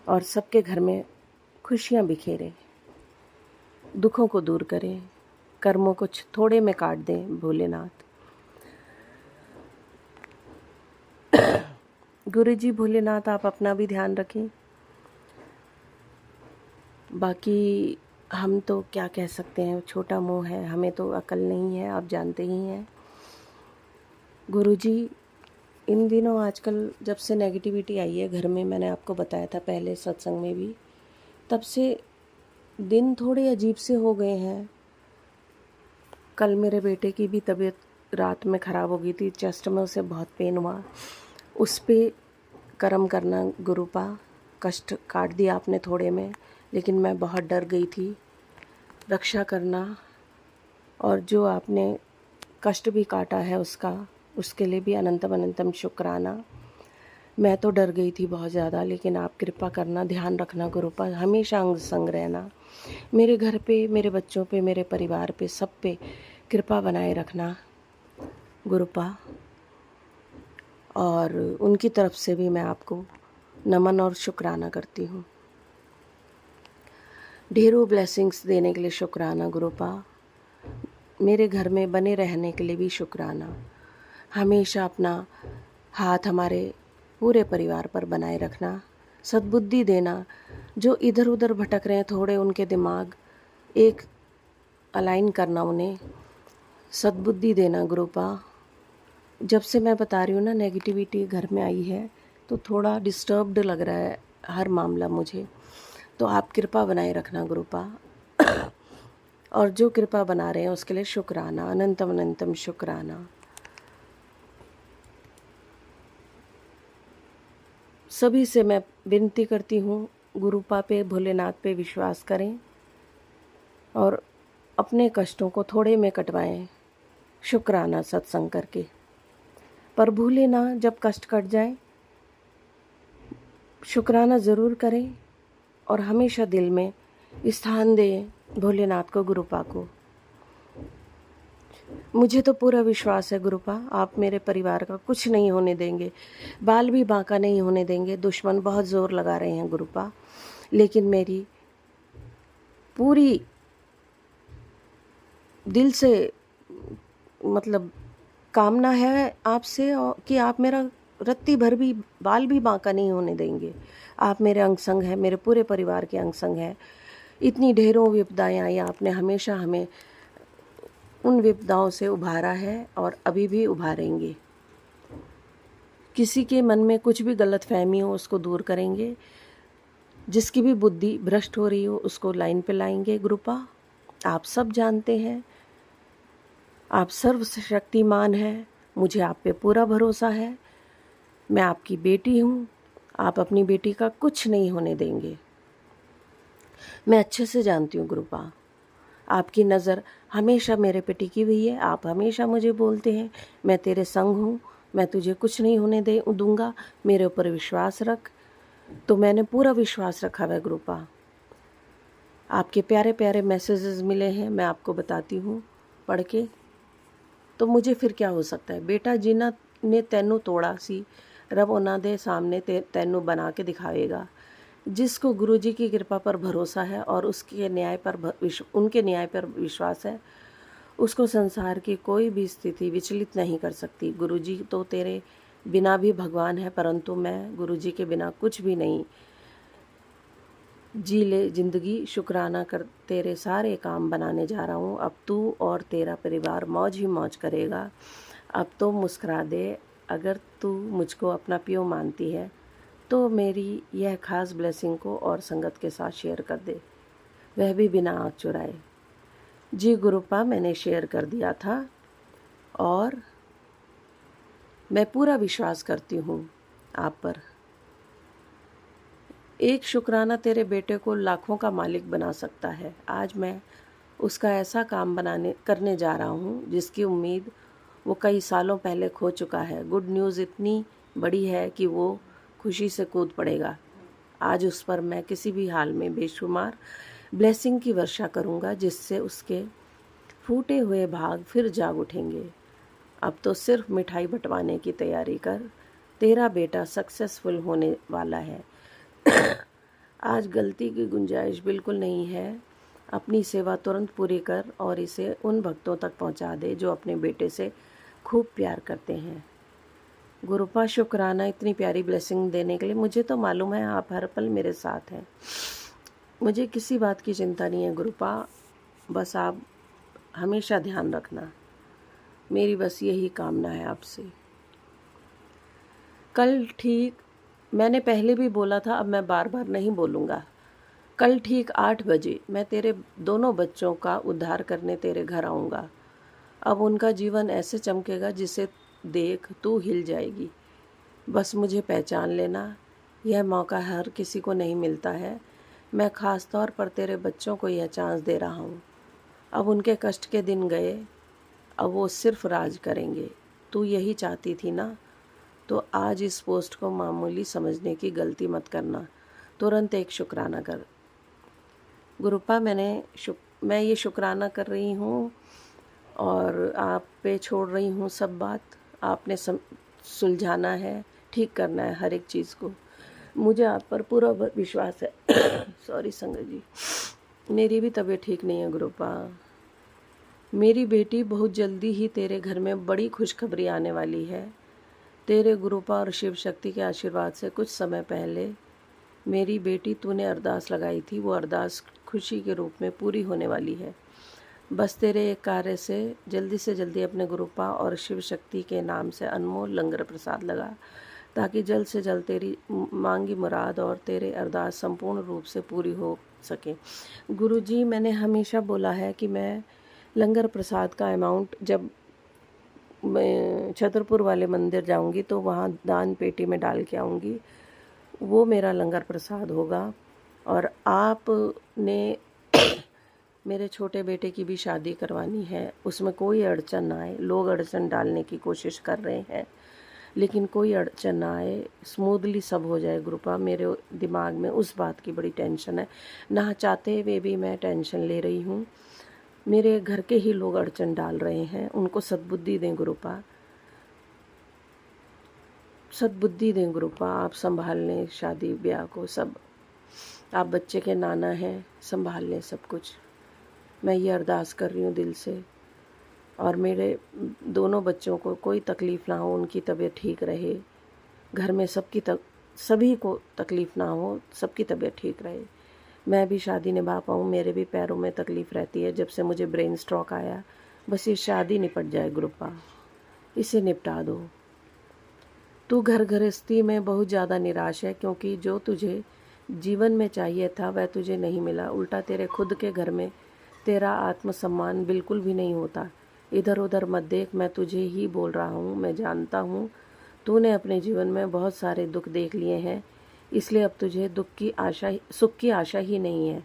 और सबके घर में खुशियाँ बिखेरें, दुखों को दूर करें, कर्मों को थोड़े में काट दें भोलेनाथ। गुरुजी भोलेनाथ आप अपना भी ध्यान रखें। बाकी हम तो क्या कह सकते हैं, छोटा मुंह है, हमें तो अकल नहीं है, आप जानते ही हैं। गुरुजी इन दिनों आजकल जब से नेगेटिविटी आई है घर में, मैंने आपको बताया था पहले सत्संग में भी, तब से दिन थोड़े अजीब से हो गए हैं। कल मेरे बेटे की भी तबीयत रात में ख़राब हो गई थी, चेस्ट में उसे बहुत पेन हुआ। उस पे कर्म करना गुरुपा, कष्ट काट दिया आपने थोड़े में, लेकिन मैं बहुत डर गई थी। रक्षा करना, और जो आपने कष्ट भी काटा है उसके लिए भी अनंतम अनंतम शुक्राना। मैं तो डर गई थी बहुत ज़्यादा, लेकिन आप कृपा करना, ध्यान रखना गुरुपा, हमेशा अंग संग रहना। मेरे घर पे, मेरे बच्चों पे, मेरे परिवार पे, सब पे कृपा बनाए रखना गुरुपा। और उनकी तरफ से भी मैं आपको नमन और शुक्राना करती हूँ। ढेरों ब्लेसिंग्स देने के लिए शुक्राना गुरुपा। मेरे घर में बने रहने के लिए भी शुक्राना। हमेशा अपना हाथ हमारे पूरे परिवार पर बनाए रखना, सद्बुद्धि देना। जो इधर उधर भटक रहे हैं थोड़े, उनके दिमाग एक अलाइन करना, उन्हें सद्बुद्धि देना गुरुपा। जब से मैं बता रही हूँ ना, नेगेटिविटी घर में आई है तो थोड़ा डिस्टर्ब्ड लग रहा है हर मामला मुझे, तो आप कृपा बनाए रखना गुरुपा। और जो कृपा बना रहे हैं उसके लिए शुक्राना, अनंतम अनंतम शुक्राना। सभी से मैं विनती करती हूँ, गुरुपा पे, भोलेनाथ पे विश्वास करें और अपने कष्टों को थोड़े में कटवाएं शुक्राना सत्संग करके। पर भूले ना, जब कष्ट कट जाए शुक्राना ज़रूर करें और हमेशा दिल में स्थान दें भोलेनाथ को, गुरुपा को। मुझे तो पूरा विश्वास है गुरुपा, आप मेरे परिवार का कुछ नहीं होने देंगे, बाल भी बांका नहीं होने देंगे। दुश्मन बहुत ज़ोर लगा रहे हैं गुरुपा, लेकिन मेरी पूरी दिल से मतलब कामना है आपसे कि आप मेरा रत्ती भर भी बाल भी बांका नहीं होने देंगे। आप मेरे अंग संग हैं, मेरे पूरे परिवार के अंग संग हैं। इतनी ढेरों विपदाएं आई, आपने हमेशा हमें उन विपदाओं से उभारा है और अभी भी उभारेंगे। किसी के मन में कुछ भी गलतफहमी हो उसको दूर करेंगे, जिसकी भी बुद्धि भ्रष्ट हो रही हो उसको लाइन पे लाएंगे गुरुपा। आप सब जानते हैं, आप सर्वशक्तिमान हैं, मुझे आप पे पूरा भरोसा है। मैं आपकी बेटी हूँ, आप अपनी बेटी का कुछ नहीं होने देंगे। मैं अच्छे से जानती हूँ गुरुपा, आपकी नज़र हमेशा मेरे पे टिकी हुई है। आप हमेशा मुझे बोलते हैं, मैं तेरे संग हूँ, मैं तुझे कुछ नहीं होने दूँगा, मेरे ऊपर विश्वास रख। तो मैंने पूरा विश्वास रखा है गुरुपा। आपके प्यारे प्यारे मैसेजेस मिले हैं, मैं आपको बताती हूँ पढ़ के। तो मुझे फिर क्या हो सकता है, बेटा जिन्ना ने तैनू तोड़ा सी, रब उन्हां दे सामने तैनू बना के दिखाएगा। जिसको गुरु जी की कृपा पर भरोसा है और उसके न्याय पर उनके न्याय पर विश्वास है, उसको संसार की कोई भी स्थिति विचलित नहीं कर सकती। गुरु जी तो तेरे बिना भी भगवान है, परंतु मैं गुरु जी के बिना कुछ भी नहीं। जी ले ज़िंदगी, शुक्राना कर, तेरे सारे काम बनाने जा रहा हूँ। अब तू और तेरा परिवार मौज ही मौज करेगा। अब तो मुस्कुरा दे, अगर तू मुझको अपना पियो मानती है तो मेरी यह खास ब्लेसिंग को और संगत के साथ शेयर कर दे, वह भी बिना आँख चुराए। जी गुरुपा, मैंने शेयर कर दिया था और मैं पूरा विश्वास करती हूँ आप पर। एक शुक्राना तेरे बेटे को लाखों का मालिक बना सकता है। आज मैं उसका ऐसा काम करने जा रहा हूँ जिसकी उम्मीद वो कई सालों पहले खो चुका है। गुड न्यूज़ इतनी बड़ी है कि वो खुशी से कूद पड़ेगा। आज उस पर मैं किसी भी हाल में बेशुमार ब्लेसिंग की वर्षा करूँगा, जिससे उसके फूटे हुए भाग फिर जाग उठेंगे। अब तो सिर्फ मिठाई बंटवाने की तैयारी कर, तेरा बेटा सक्सेसफुल होने वाला है। आज गलती की गुंजाइश बिल्कुल नहीं है। अपनी सेवा तुरंत पूरी कर और इसे उन भक्तों तक पहुंचा दे जो अपने बेटे से खूब प्यार करते हैं। गुरुपा, शुक्राना इतनी प्यारी ब्लेसिंग देने के लिए। मुझे तो मालूम है आप हर पल मेरे साथ हैं। मुझे किसी बात की चिंता नहीं है गुरुपा, बस आप हमेशा ध्यान रखना। मेरी बस यही कामना है आपसे। कल ठीक, मैंने पहले भी बोला था, अब मैं बार बार नहीं बोलूँगा। कल ठीक 8 बजे मैं तेरे दोनों बच्चों का उद्धार करने तेरे घर आऊँगा। अब उनका जीवन ऐसे चमकेगा जिसे देख तू हिल जाएगी। बस मुझे पहचान लेना, यह मौका हर किसी को नहीं मिलता है। मैं ख़ास तौर पर तेरे बच्चों को यह चांस दे रहा हूँ। अब उनके कष्ट के दिन गए, अब वो सिर्फ राज करेंगे। तू यही चाहती थी ना? तो आज इस पोस्ट को मामूली समझने की गलती मत करना, तुरंत एक शुक्राना कर। गुरुपा, मैं ये शुक्राना कर रही हूँ और आप पे छोड़ रही हूँ सब बात। आपने सुलझाना है, ठीक करना है हर एक चीज़ को। मुझे आप पर पूरा विश्वास है। सॉरी संगत जी, मेरी भी तबीयत ठीक नहीं है गुरुपा। मेरी बेटी, बहुत जल्दी ही तेरे घर में बड़ी खुशखबरी आने वाली है। तेरे गुरुपा और शिव शक्ति के आशीर्वाद से कुछ समय पहले मेरी बेटी, तूने अरदास लगाई थी, वो अरदास खुशी के रूप में पूरी होने वाली है। बस तेरे एक कार्य से जल्दी अपने गुरुपा और शिव शक्ति के नाम से अनमोल लंगर प्रसाद लगा, ताकि जल्द से जल्द तेरी मांगी मुराद और तेरे अरदास संपूर्ण रूप से पूरी हो सके। गुरुजी, मैंने हमेशा बोला है कि मैं लंगर प्रसाद का अमाउंट, जब मैं छतरपुर वाले मंदिर जाऊंगी तो वहाँ दान पेटी में डाल के आऊँगी, वो मेरा लंगर प्रसाद होगा। और आपने मेरे छोटे बेटे की भी शादी करवानी है, उसमें कोई अड़चन ना आए। लोग अड़चन डालने की कोशिश कर रहे हैं, लेकिन कोई अड़चन ना आए, स्मूथली सब हो जाए। गुरुपा, मेरे दिमाग में उस बात की बड़ी टेंशन है, ना चाहते हुए भी मैं टेंशन ले रही हूँ। मेरे घर के ही लोग अड़चन डाल रहे हैं, उनको सद्बुद्धि दें गुरुपा, सद्बुद्धि दें गुरुपा। आप संभाल लें शादी ब्याह को, सब आप बच्चे के नाना हैं, संभाल लें सब कुछ। मैं ये अरदास कर रही हूँ दिल से। और मेरे दोनों बच्चों को कोई तकलीफ़ ना हो, उनकी तबीयत ठीक रहे, घर में सभी को तकलीफ़ ना हो, सबकी तबीयत ठीक रहे, मैं भी शादी निभा पाऊँ। मेरे भी पैरों में तकलीफ़ रहती है जब से मुझे ब्रेन स्ट्रोक आया। बस ये शादी निपट जाए गुरुपा, इसे निपटा दो। तू घर गृहस्थी में बहुत ज़्यादा निराश है, क्योंकि जो तुझे जीवन में चाहिए था वह तुझे नहीं मिला। उल्टा तेरे खुद के घर में तेरा आत्मसम्मान बिल्कुल भी नहीं होता। इधर उधर मत देख, मैं तुझे ही बोल रहा हूँ। मैं जानता हूँ तूने अपने जीवन में बहुत सारे दुख देख लिए हैं, इसलिए अब तुझे सुख की आशा ही नहीं है।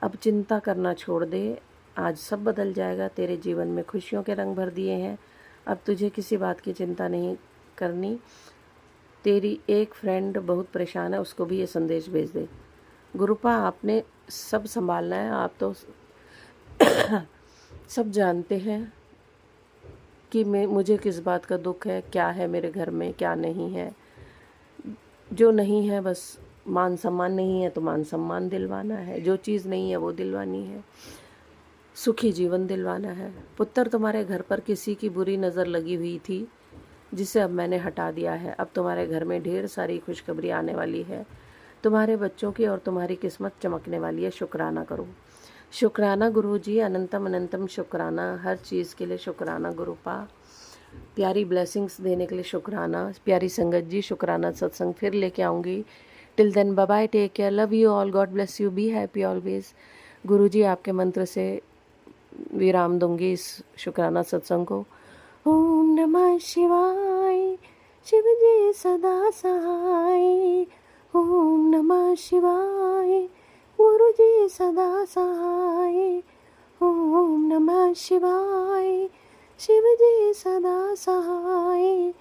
अब चिंता करना छोड़ दे, आज सब बदल जाएगा। तेरे जीवन में खुशियों के रंग भर दिए हैं, अब तुझे किसी बात की चिंता नहीं करनी। तेरी एक फ्रेंड बहुत परेशान है, उसको भी ये संदेश भेज दे। गुरुपा, आपने सब संभालना है, आप तो सब जानते हैं कि मुझे किस बात का दुख है, क्या है मेरे घर में, क्या नहीं है। जो नहीं है, बस मान सम्मान नहीं है तो मान सम्मान दिलवाना है, जो चीज़ नहीं है वो दिलवानी है, सुखी जीवन दिलवाना है। पुत्र, तुम्हारे घर पर किसी की बुरी नज़र लगी हुई थी, जिसे अब मैंने हटा दिया है। अब तुम्हारे घर में ढेर सारी खुशखबरी आने वाली है, तुम्हारे बच्चों की और तुम्हारी किस्मत चमकने वाली है। शुक्राना करो। शुक्राना गुरुजी, अनंतम अनंतम शुक्राना, हर चीज़ के लिए शुक्राना गुरुपा। प्यारी ब्लेसिंग्स देने के लिए शुक्राना। प्यारी संगत जी, शुक्राना सत्संग फिर लेके आऊँगी। Till then bye bye, take care, love you all, God bless you, be happy always. गुरुजी आपके मंत्र से विराम दूंगी इस शुक्राना सत्संग को। ओम नमः शिवाय, शिव जी सदा सहाय। ओम नमः शिवाय, गुरु जी सदा सहाय। ओम नमः शिवाय, शिव जी सदा सहाय।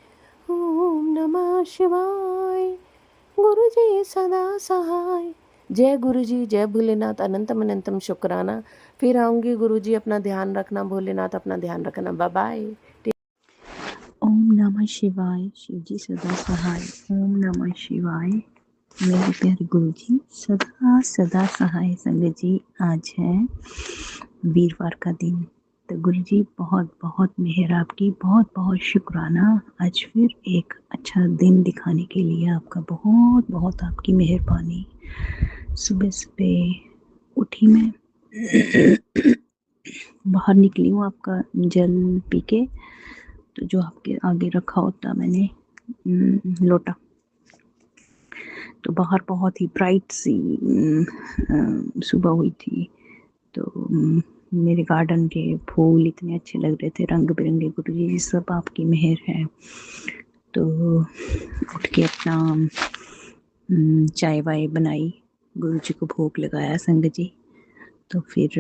ओम नमः शिवाय, गुरु जी सदा सहाय। जय गुरु जी, जय भोलेनाथ, अनंतम अनंतम शुक्राना। फिर आऊँगी गुरु जी, अपना ध्यान रखना, भोलेनाथ अपना ध्यान रखना। Bye bye. ओम नमः शिवाय, शिव जी सदा सहाय। ओम नमः शिवाय, मेरे प्यारे गुरु जी सदा सदा सहाय। संगत जी, आज है वीरवार का दिन, तो गुरु जी बहुत बहुत मेहर आपकी, बहुत बहुत शुक्राना। आज फिर एक अच्छा दिन दिखाने के लिए आपका बहुत बहुत आपकी मेहरबानी। सुबह सुबह उठी मैं बाहर निकली हूँ आपका जल पी के, तो जो आपके आगे रखा होता मैंने लोटा, तो बाहर बहुत ही ब्राइट सी सुबह हुई थी। तो मेरे गार्डन के फूल इतने अच्छे लग रहे थे, रंग बिरंगे। गुरु जी सब आपकी मेहर है। तो उठ के अपना चाय वाय बनाई, गुरु जी को भोग लगाया संगत जी। तो फिर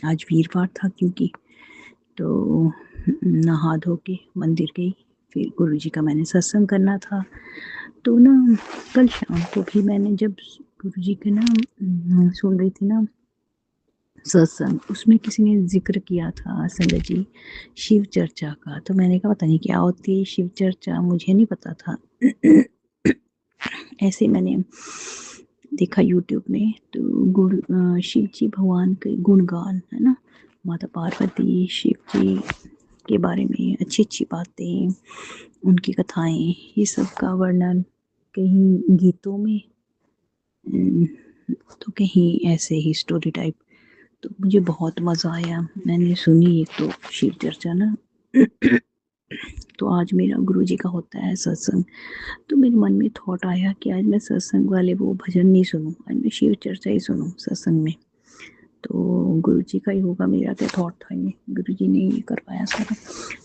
आज वीरवार था क्योंकि, तो नहा धो के मंदिर गई। फिर गुरु जी का मैंने सत्संग करना था, तो ना कल शाम को भी मैंने जब गुरु जी के ना सुन रही थी ना सत्संग, उसमें किसी ने जिक्र किया था संगत जी शिव चर्चा का। तो मैंने कहा पता नहीं क्या होती है शिव चर्चा, मुझे नहीं पता था। ऐसे मैंने देखा यूट्यूब में, तो शिव जी भगवान के गुणगान है ना, माता पार्वती, शिव जी के बारे में अच्छी अच्छी बातें, उनकी कथाएं, ये सब का वर्णन कहीं गीतों में तो कहीं ऐसे ही स्टोरी टाइप। तो मुझे बहुत मज़ा आया, मैंने सुनी एक तो शिव चर्चा ना। तो आज मेरा गुरु जी का होता है सत्संग, तो मेरे मन में थॉट आया कि आज मैं सत्संग वाले वो भजन नहीं सुनूं, आज मैं शिव चर्चा ही सुनूं सत्संग में। तो गुरु जी का ही होगा, मेरा क्या थॉट था, ये गुरु जी ने ये करवाया सारा।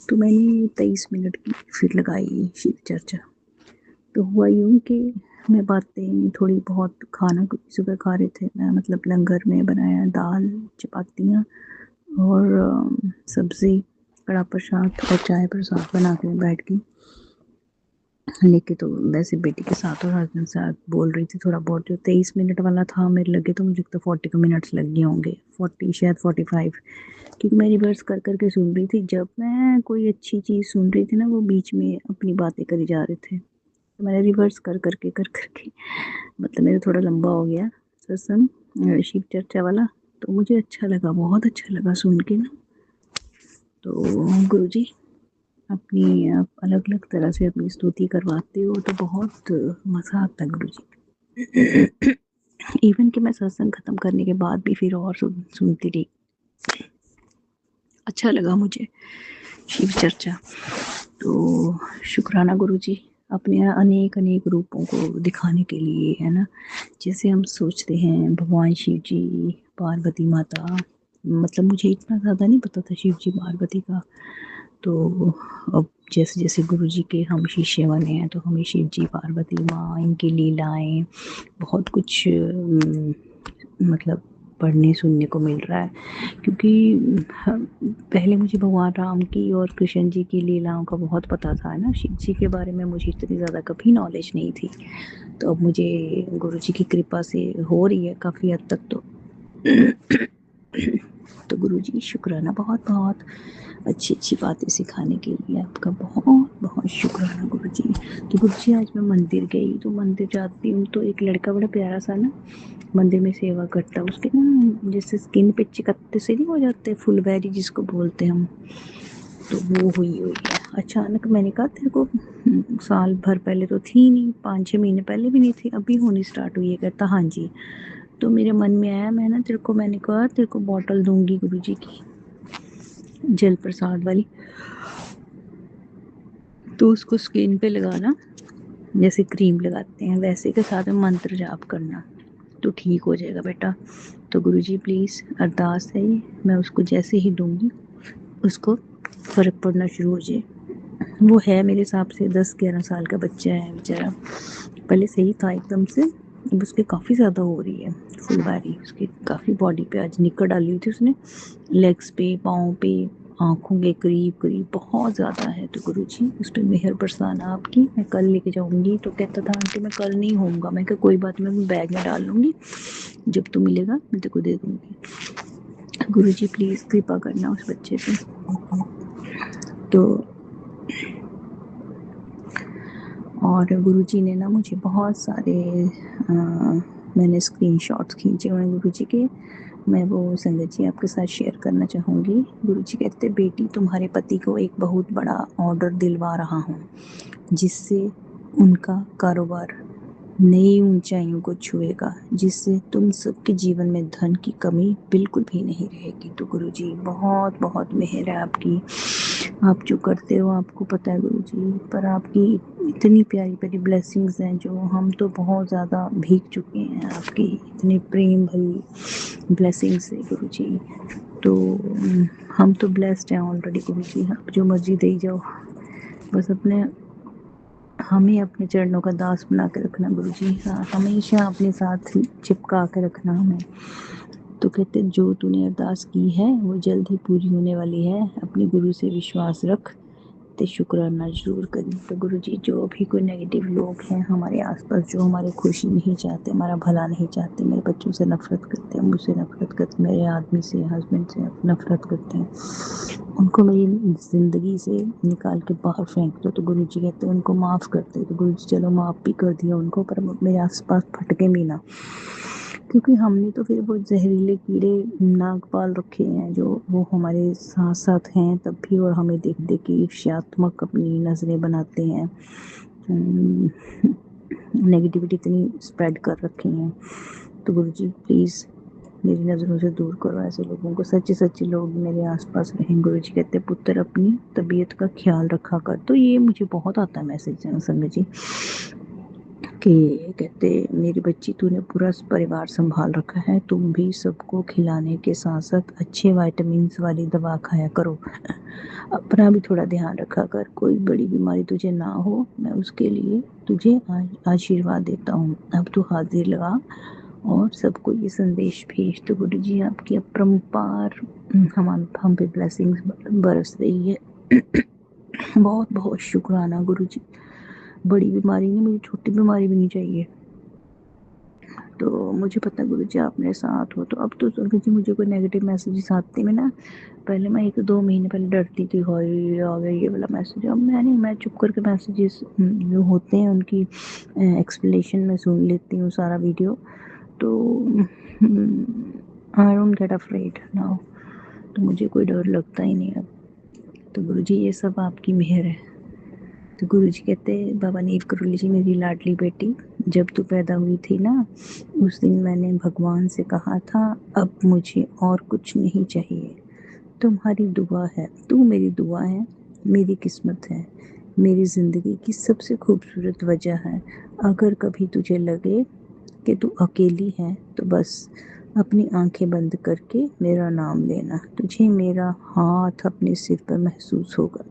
तो मैंने 23 मिनट की फिर लगाई शिव चर्चा। तो हुआ यूँ कि मैं बातें थोड़ी बहुत, खाना सुबह खा रहे थे मैं, मतलब लंगर में बनाया दाल चपातियाँ और सब्ज़ी, कड़ा प्रसाद और चाय प्रसाद बना के बैठ गई लेके। तो वैसे बेटी के साथ और हस्बैंड से बोल रही थी थोड़ा बहुत। जो 23 मिनट वाला था मेरे लगे, तो मुझे तो 40 मिनट्स लग गए होंगे, 40 शायद 45, क्योंकि मैं रिवर्स कर करके सुन रही थी। जब मैं कोई अच्छी चीज़ सुन रही थी ना, वो बीच में अपनी बातें करी जा रहे थे, तो मैंने रिवर्स कर करके मतलब मेरा थोड़ा लंबा हो गया सत्संग शिव चर्चा वाला। तो मुझे अच्छा लगा, बहुत अच्छा लगा सुन के ना। तो गुरु जी अपनी आप अलग अलग तरह से अपनी स्तुति करवाते हो, तो बहुत मज़ा आता है गुरु जी। इवन कि मैं सत्संग ख़त्म करने के बाद भी फिर और सुनती रही, अच्छा लगा मुझे शिव चर्चा। तो शुक्राना गुरु जी अपने अनेक अनेक रूपों को दिखाने के लिए, है ना। जैसे हम सोचते हैं भगवान शिव जी, पार्वती माता, मतलब मुझे इतना ज़्यादा नहीं पता था शिव जी पार्वती का। तो अब जैसे जैसे गुरु जी के हम शिष्य बने हैं, तो हमें शिव जी पार्वती माँ, इनकी लीलाएं, बहुत कुछ मतलब पढ़ने सुनने को मिल रहा है। क्योंकि पहले मुझे भगवान राम की और कृष्ण जी की लीलाओं का बहुत पता था ना, शिव जी के बारे में मुझे इतनी ज़्यादा कभी नॉलेज नहीं थी। तो अब मुझे गुरु जी की कृपा से हो रही है काफ़ी हद तक। तो गुरु जी शुक्राना, बहुत बहुत अच्छी अच्छी बातें सिखाने के लिए आपका बहुत बहुत शुक्राना गुरु जी। तो गुरु जी आज मैं मंदिर गई, तो मंदिर जाती हूँ तो एक लड़का बड़ा प्यारा सा ना मंदिर में सेवा करता, उसके ना जैसे स्किन पे चिकत्ते से नहीं हो जाते, फुलबैरी जिसको बोलते हम, तो वो हुई है। अचानक मैंने कहा तेरे को साल भर पहले तो थी नहीं, 5-6 महीने पहले भी नहीं थी, अभी होनी स्टार्ट हुई है। कहता हाँ जी। तो मेरे मन में आया, मैं ना तेरे को, मैंने कहा तेरे को बॉटल दूंगी गुरु जी की जल प्रसाद वाली, तो उसको स्किन पे लगाना, जैसे क्रीम लगाते हैं वैसे के साथ में मंत्र जाप करना, तो ठीक हो जाएगा बेटा। तो गुरुजी प्लीज़ अरदास है ये, मैं उसको जैसे ही दूंगी उसको फ़र्क पड़ना शुरू हो जाए। वो है मेरे हिसाब से 10-11 साल का बच्चा है बेचारा, पहले सही था एकदम से, अब उसके काफ़ी ज़्यादा हो रही है फुलबारी, उसकी काफ़ी बॉडी पे आज निकर डाली हुई थी उसने, लेग्स पे, पाँव पे, आँखों के करीब करीब बहुत ज़्यादा है। तो गुरुजी उस पर मेहर बरसाना आपकी, मैं कल लेके जाऊँगी। तो कहता था आंटी मैं कल नहीं होऊंगा, मैं कहा कोई बात नहीं, मैं बैग में डाल लूँगी, जब तू मिलेगा मैं तेरे को दे दूँगी। गुरुजी प्लीज़ कृपा करना उस बच्चे पे। तो और गुरुजी ने ना मुझे बहुत सारे मैंने स्क्रीनशॉट्स खींचे हुए हैं गुरुजी के, मैं वो संगत जी आपके साथ शेयर करना चाहूँगी। गुरुजी कहते बेटी तुम्हारे पति को एक बहुत बड़ा ऑर्डर दिलवा रहा हूँ, जिससे उनका कारोबार नई ऊंचाइयों को छुएगा, जिससे तुम सबके जीवन में धन की कमी बिल्कुल भी नहीं रहेगी। तो गुरुजी बहुत बहुत मेहर है आपकी, आप जो करते हो आपको पता है गुरुजी, पर आपकी इतनी प्यारी प्यारी ब्लेसिंग्स हैं जो हम तो बहुत ज़्यादा भीग चुके हैं आपकी इतनी प्रेम भरी ब्लेसिंग्स है गुरुजी। तो हम तो ब्लेस्ड हैं ऑलरेडी गुरुजी, आप जो मर्जी दे जाओ, बस अपने हमें अपने चरणों का दास बना के रखना गुरुजी, हमेशा अपने साथ चिपका के रखना हमें। तो कहते जो तूने अरदास की है वो जल्द ही पूरी होने वाली है, अपने गुरु से विश्वास रख, ते शुक्राना जरूर करें। तो गुरुजी जो भी कोई नेगेटिव लोग हैं हमारे आसपास, जो हमारी खुशी नहीं चाहते, हमारा भला नहीं चाहते, मेरे बच्चों से नफरत करते हैं, मुझसे नफरत करते हैं, मेरे आदमी से, हस्बैंड से नफरत करते हैं, उनको मेरी ज़िंदगी से निकाल के बाहर फेंक दो। तो गुरुजी कहते हैं उनको माफ़ करते हैं। तो गुरुजी चलो माफ़ भी कर दिया उनको, पर मेरे आसपास फटके भी ना, क्योंकि हमने तो फिर वो जहरीले कीड़े नागपाल रखे हैं जो वो हमारे साथ साथ हैं तब भी, और हमें देख देख के ईर्ष्यात्मक अपनी नज़रें बनाते हैं, नेगेटिविटी इतनी स्प्रेड कर रखी हैं। तो गुरुजी प्लीज़ मेरी नज़रों से दूर करो ऐसे लोगों को, सच्चे सच्चे लोग मेरे आसपास रहें। गुरुजी कहते पुत्र अपनी तबीयत का ख्याल रखा कर। तो ये मुझे बहुत आता है मैसेज संगत जी, कि कहते मेरी बच्ची तूने पूरा परिवार संभाल रखा है, तुम भी सबको खिलाने के साथ साथ अच्छे विटामिन्स वाली दवा खाया करो, अपना भी थोड़ा ध्यान रखा कर, कोई बड़ी बीमारी तुझे ना हो, मैं उसके लिए तुझे आशीर्वाद देता हूँ। अब तू हाजिर लगा और सबको ये संदेश भेज। तो गुरु जी आपकी अपरंपार हम पे ब्लेसिंग्स बरस रही है। बहुत बहुत शुक्राना गुरु जी, बड़ी बीमारी नहीं, मुझे छोटी बीमारी भी नहीं चाहिए। तो मुझे पता गुरु जी आप मेरे साथ हो। तो अब तो गुरु जी मुझे कोई नेगेटिव मैसेजेस आते में ना, पहले मैं 1-2 महीने पहले डरती थी, हाय आ गया ये वाला मैसेज। अब मैं चुप करके मैसेजेस जो होते हैं उनकी एक्सप्लेनेशन में सुन लेती हूँ सारा वीडियो। तो I don't get afraid now, तो मुझे कोई डर लगता ही नहीं अब। तो गुरु जी ये सब आपकी मेहर है। तो गुरु जी कहते बाबा नीव करोली जी मेरी लाडली बेटी, जब तू पैदा हुई थी ना उस दिन मैंने भगवान से कहा था अब मुझे और कुछ नहीं चाहिए, तुम्हारी दुआ है, तू मेरी दुआ है, मेरी किस्मत है, मेरी ज़िंदगी की सबसे खूबसूरत वजह है। अगर कभी तुझे लगे कि तू अकेली है तो बस अपनी आंखें बंद करके मेरा नाम लेना, तुझे मेरा हाथ अपने सिर पर महसूस होगा।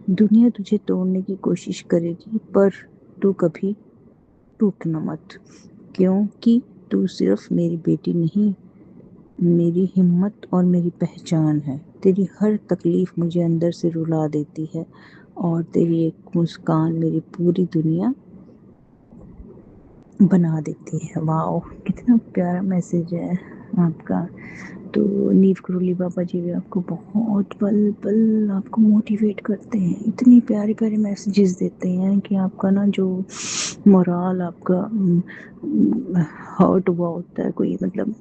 दुनिया तुझे तोड़ने की कोशिश करेगी पर तू कभी टूटना मत, क्योंकि तू सिर्फ मेरी बेटी नहीं, मेरी हिम्मत और मेरी पहचान है। तेरी हर तकलीफ़ मुझे अंदर से रुला देती है और तेरी एक मुस्कान मेरी पूरी दुनिया बना देती है। वाओ कितना प्यारा मैसेज है आपका। तो नीव करोली बाबा जी भी आपको बहुत पल पल आपको मोटिवेट करते हैं, इतनी प्यारे प्यारे मैसेजेस देते हैं कि आपका ना जो मोरल आपका हर्ट हुआ होता है, कोई मतलब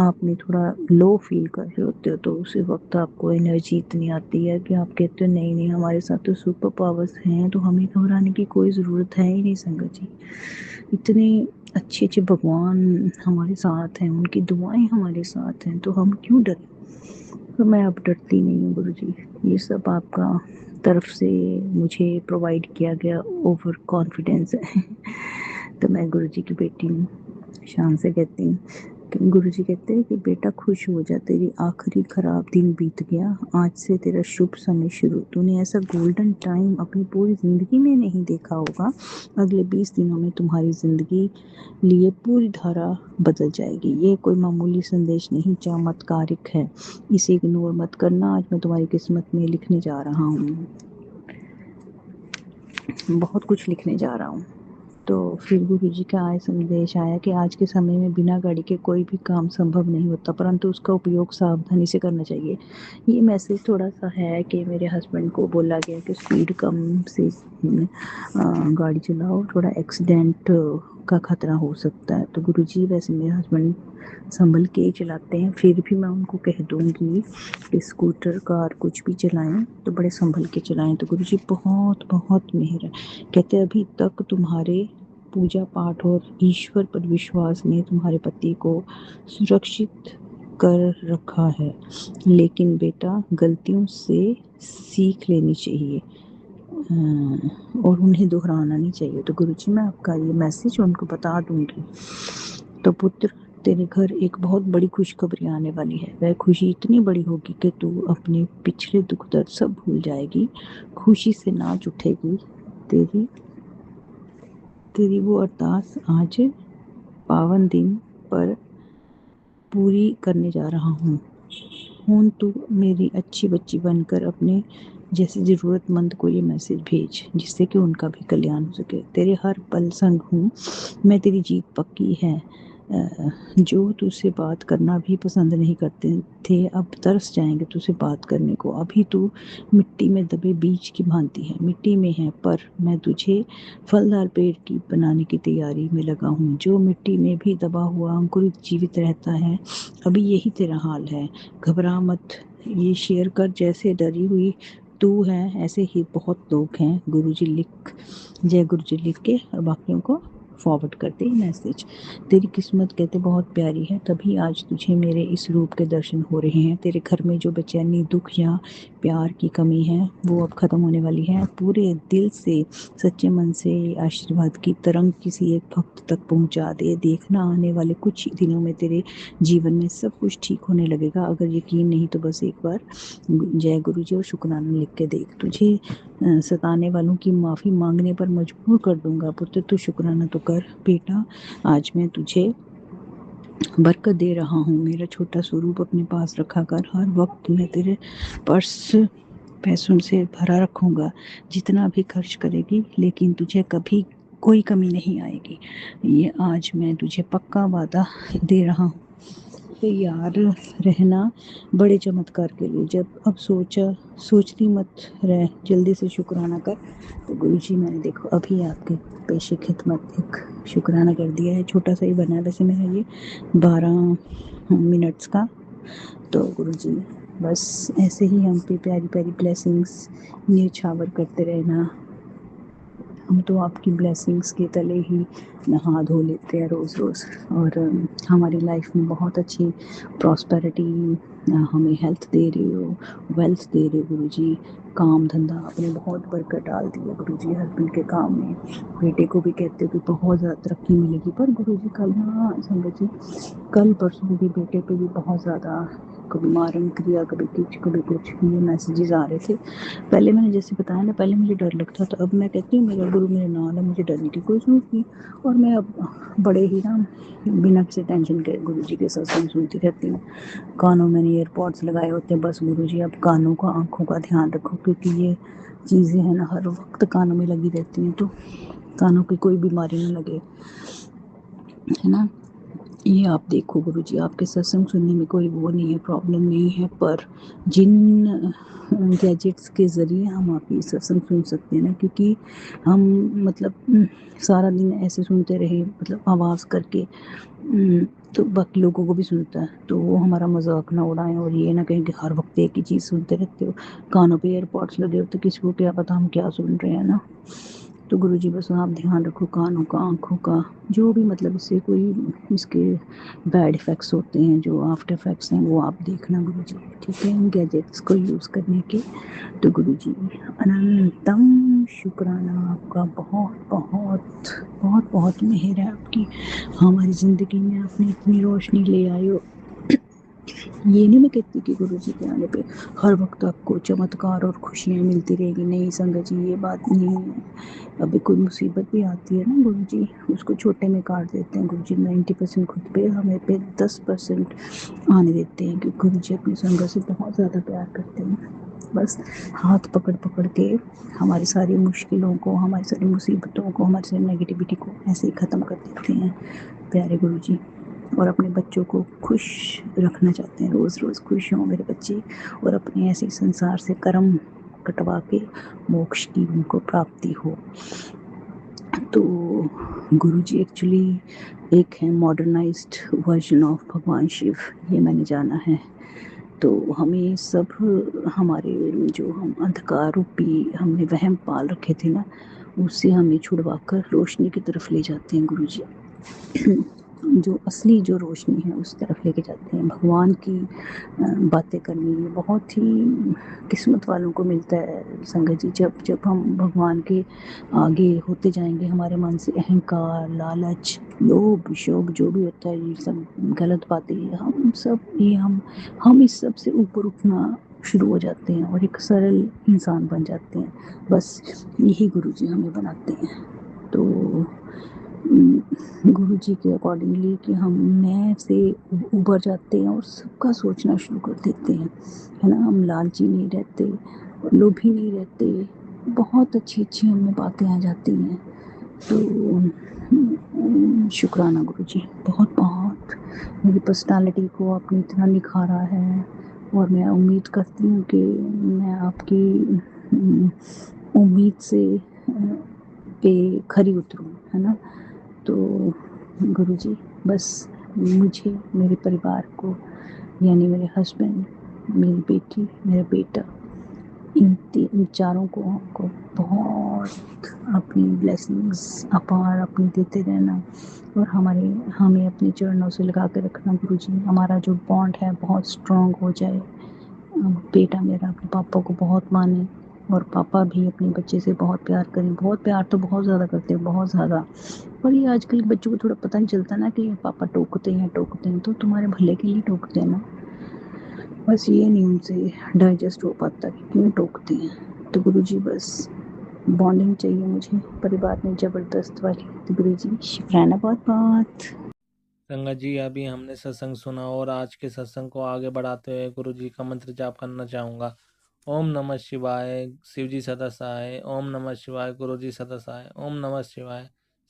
आपने थोड़ा लो फील कर रहे होते हो, तो उसी वक्त आपको एनर्जी इतनी आती है कि आप कहते हो नहीं नहीं हमारे साथ तो सुपर पावर्स हैं, तो हमें घबराने की कोई ज़रूरत है ही नहीं संगत जी। इतने अच्छे अच्छे भगवान हमारे साथ हैं, उनकी दुआएं हमारे साथ हैं, तो हम क्यों डरें। तो मैं अब डरती नहीं हूँ गुरु जी, ये सब आपका तरफ से मुझे प्रोवाइड किया गया ओवर कॉन्फिडेंस है। तो मैं गुरुजी की बेटी हूँ, शान से कहती हूँ। गुरुजी कहते हैं कि बेटा खुश हो जा, तेरी आखिरी खराब दिन बीत गया, आज से तेरा शुभ समय शुरू। तूने ऐसा गोल्डन टाइम अपनी पूरी ज़िंदगी में नहीं देखा होगा। अगले 20 दिनों में तुम्हारी ज़िंदगी लिए पूरी धारा बदल जाएगी। ये कोई मामूली संदेश नहीं, चमत्कारिक है, इसे इग्नोर मत करना। आज मैं तुम्हारी किस्मत में लिखने जा रहा हूँ, बहुत कुछ लिखने जा रहा हूँ। तो फिर गुरुजी का संदेश आया कि आज के समय में बिना गाड़ी के कोई भी काम संभव नहीं होता, परंतु उसका उपयोग सावधानी से करना चाहिए। ये मैसेज थोड़ा सा है कि मेरे हस्बैंड को बोला गया कि स्पीड कम से गाड़ी चलाओ, थोड़ा एक्सीडेंट का खतरा हो सकता है। तो गुरुजी, वैसे मेरे हस्बैंड संभल के चलाते हैं, फिर भी मैं उनको कह दूँगी कि स्कूटर कार कुछ भी चलाएं तो बड़े संभल के चलाएं। तो गुरुजी बहुत बहुत मेहर है। कहते अभी तक तुम्हारे पूजा पाठ और ईश्वर पर विश्वास ने तुम्हारे पति को सुरक्षित कर रखा है, लेकिन बेटा गलतियों से सीख लेनी चाहिए और उन्हें दोहराना नहीं चाहिए। तो गुरुजी, मैं आपका ये मैसेज उनको बता दूंगी। तो पुत्र, तेरे घर एक बहुत बड़ी खुशखबरी आने वाली है। वह खुशी इतनी बड़ी होगी कि तू अपने पिछले दुख दर्द सब भूल जाएगी, खुशी से नाच उठेगी। तेरी वो अरदास आज पावन दिन पर पूरी करने जा रहा हूँ। तू मेरी अच्छी बच्ची बनकर अपने जैसे ज़रूरतमंद को ये मैसेज भेज, जिससे कि उनका भी कल्याण हो सके। तेरे हर पल संग हूँ मैं, तेरी जीत पक्की है। जो तुझसे बात करना भी पसंद नहीं करते थे, अब तरस जाएंगे तुझसे बात करने को। अभी तू मिट्टी में दबे बीज की भांति है, मिट्टी में है, पर मैं तुझे फलदार पेड़ की बनाने की तैयारी में लगा हूँ। जो मिट्टी में भी दबा हुआ अंकुरित जीवित रहता है, अभी यही तेरा हाल है। घबरा मत, ये शेयर कर, जैसे डरी हुई तू है ऐसे ही बहुत लोग हैं। गुरुजी लिख, जय गुरुजी लिख के और बाकियों को फॉरवर्ड करते मैसेज। तेरी किस्मत कहते बहुत प्यारी है, तभी आज तुझे मेरे इस रूप के दर्शन हो रहे हैं। तेरे घर में जो बेचैनी, दुख या प्यार की कमी है वो अब ख़त्म होने वाली है। पूरे दिल से, सच्चे मन से आशीर्वाद की तरंग किसी एक भक्त तक पहुंचा दे। देखना आने वाले कुछ ही दिनों में तेरे जीवन में सब कुछ ठीक होने लगेगा। अगर यकीन नहीं तो बस एक बार जय गुरुजी और शुक्राना लिख के देख। तुझे सताने वालों की माफ़ी मांगने पर मजबूर कर दूंगा। पुत्र, तू शुक्राना तो कर। बेटा, आज मैं तुझे बरकत दे रहा हूँ। मेरा छोटा स्वरूप अपने पास रखा कर। हर वक्त मैं तेरे पर्स पैसों से भरा रखूँगा, जितना भी खर्च करेगी, लेकिन तुझे कभी कोई कमी नहीं आएगी। ये आज मैं तुझे पक्का वादा दे रहा हूँ। तैयार रहना बड़े चमत्कार के लिए। जब अब सोचती मत रह, जल्दी से शुक्राना कर। तो गुरुजी, मैंने देखो अभी आपके पेशे खिदमत एक शुक्राना कर दिया है, छोटा सा ही बना है वैसे मेरा ये 12 मिनट्स का। तो गुरुजी, बस ऐसे ही हम पे प्यारी प्यारी ब्लेसिंग्स न्यौछावर करते रहना। हम तो आपकी ब्लेसिंग्स के तले ही नहा धो लेते हैं रोज़ रोज़, और हमारी लाइफ में बहुत अच्छी प्रॉस्पेरिटी हमें हेल्थ दे रही हो, वेल्थ दे रहे हो गुरुजी। काम धंधा आपने बहुत बरकत डाल दी है गुरुजी हस्बैंड के काम में। बेटे को भी कहते हो कि बहुत ज़्यादा तरक्की मिलेगी, पर गुरुजी कल ना संगत जी, कल परसों भी बेटे पे भी बहुत ज़्यादा कभी मारन क्रिया, कभी कुछ ये मैसेजेस आ रहे थे। पहले मैंने जैसे बताया ना, पहले मुझे डर लगता था, अब मैं कहती हूँ मेरा गुरु मेरे नाल है, मुझे डरने की कोई ज़रूरत नहीं। और मैं अब बड़े ही ना बिना किसी टेंशन के गुरुजी के सत्संग सुनती रहती हूँ। कानों में ईयरपॉड्स लगाए होते हैं बस। गुरुजी, अब कानों का, आँखों का ध्यान रखो, क्योंकि ये चीज़ें हैं ना हर वक्त कानों में लगी रहती हैं, तो कानों की कोई बीमारी ना लगे, है ना। ये आप देखो गुरुजी, आपके सत्संग सुनने में कोई वो नहीं है, प्रॉब्लम नहीं है, पर जिन गैजेट्स के ज़रिए हम आपकी सत्संग सुन सकते हैं ना, क्योंकि हम मतलब सारा दिन ऐसे सुनते रहे, मतलब आवाज़ करके, तो बाकी लोगों को भी सुनता है, तो वो हमारा मजाक ना उड़ाएं और ये ना कहें कि हर वक्त एक ही चीज़ सुनते रहते हो। कानों पे एयरपॉड्स लगे हो तो किसी को क्या पता हम क्या सुन रहे हैं ना। तो गुरुजी बस आप ध्यान रखो कानों का, आँखों का, जो भी मतलब इससे कोई इसके बैड इफ़ेक्ट्स होते हैं, जो आफ्टर इफ़ेक्ट्स हैं, वो आप देखना गुरुजी, ठीक है? इन गैजेट्स को यूज़ करने के। तो गुरुजी अनंतम शुक्राना आपका, बहुत मेहर है आपकी हमारी ज़िंदगी में, आपने इतनी रोशनी ले आई हो। ये नहीं मैं कहती कि गुरुजी के आने पे हर वक्त आपको चमत्कार और खुशियाँ मिलती रहेगी, नहीं संगत जी, ये बात नहीं है। अभी कोई मुसीबत भी आती है ना गुरुजी, उसको छोटे में काट देते हैं गुरुजी, 90% खुद पे, हमें पे 10% आने देते हैं, क्योंकि गुरुजी अपनी संगत से बहुत ज़्यादा प्यार करते हैं। बस हाथ पकड़ पकड़ के हमारी सारी मुश्किलों को, हमारी सारी मुसीबतों को, हमारी सारी नेगेटिविटी को ऐसे ही ख़त्म कर देते हैं प्यारे गुरुजी, और अपने बच्चों को खुश रखना चाहते हैं, रोज़ रोज़ खुश हों मेरे बच्चे, और अपने ऐसे संसार से कर्म कटवा के मोक्ष की उनको प्राप्ति हो। तो गुरुजी एक्चुअली एक है मॉडर्नाइज्ड वर्जन ऑफ भगवान शिव, ये मैंने जाना है। तो हमें सब हमारे जो हम अंधकार रूपी हमने वहम पाल रखे थे ना, उससे हमें छुड़वा कर रोशनी की तरफ ले जाते हैं गुरुजी। जो असली जो रोशनी है उस तरफ लेके जाते हैं। भगवान की बातें करनी बहुत ही किस्मत वालों को मिलता है संगत जी। जब हम भगवान के आगे होते जाएंगे, हमारे मन से अहंकार, लालच, लोभ, शोक जो भी होता है, ये सब गलत बातें, हम इस सब से ऊपर उठना शुरू हो जाते हैं और एक सरल इंसान बन जाते हैं। बस यही गुरुजी हमें बनाते हैं। तो गुरुजी के अकॉर्डिंगली कि हम मैं से उभर जाते हैं और सबका सोचना शुरू कर देते हैं, है ना? हम लालची नहीं रहते, लोभी नहीं रहते, बहुत अच्छी हमें बातें आ जाती हैं। तो शुक्राना गुरुजी, बहुत मेरी पर्सनालिटी को आपने इतना निखारा है, और मैं उम्मीद करती हूँ कि मैं आपकी उम्मीद से पे खरी उतरूँ, है ना? तो गुरुजी बस मुझे, मेरे परिवार को, यानी मेरे हस्बैंड, मेरी बेटी, मेरा बेटा, इन चारों को आपको बहुत अपनी ब्लेसिंग्स अपार अपनी देते रहना, और हमें अपने चरणों से लगा के रखना गुरुजी। हमारा जो बॉन्ड है बहुत स्ट्रॉन्ग हो जाए। बेटा मेरा अपने पापा को बहुत माने, और पापा भी अपने बच्चे से बहुत प्यार करें। बहुत प्यार तो बहुत ज़्यादा करते हैं, बहुत ज़्यादा। पर ये आजकल के बच्चों को थोड़ा पता नहीं चलता ना कि पापा टोकते हैं, तो तुम्हारे भले के लिए टोकते हैं ना। बस ये नहीं उनसे डाइजेस्ट हो पाता कि क्यों टोकते हैं। तो गुरुजी बस बॉन्डिंग चाहिए मुझे परिवार में ज़बरदस्त वाली। तो गुरुजी शुक्राना बहुत। संगत जी, अभी हमने सत्संग सुना और आज के सत्संग को आगे बढ़ाते हुए गुरु जी का मंत्र जाप करना चाहूँगा। ओम नमः शिवाय, शिव जी सदा सहाय। ओम नमः शिवाय, गुरु जी सदा सहाय। ओम नमः शिवाय,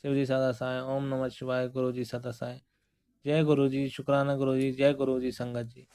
शिव जी सदा सहाय। ओम नमः शिवाय, गुरु जी सदा सहाय। जय गुरु जी, शुक्राना गुरु जी, जय गुरु जी संगत जी।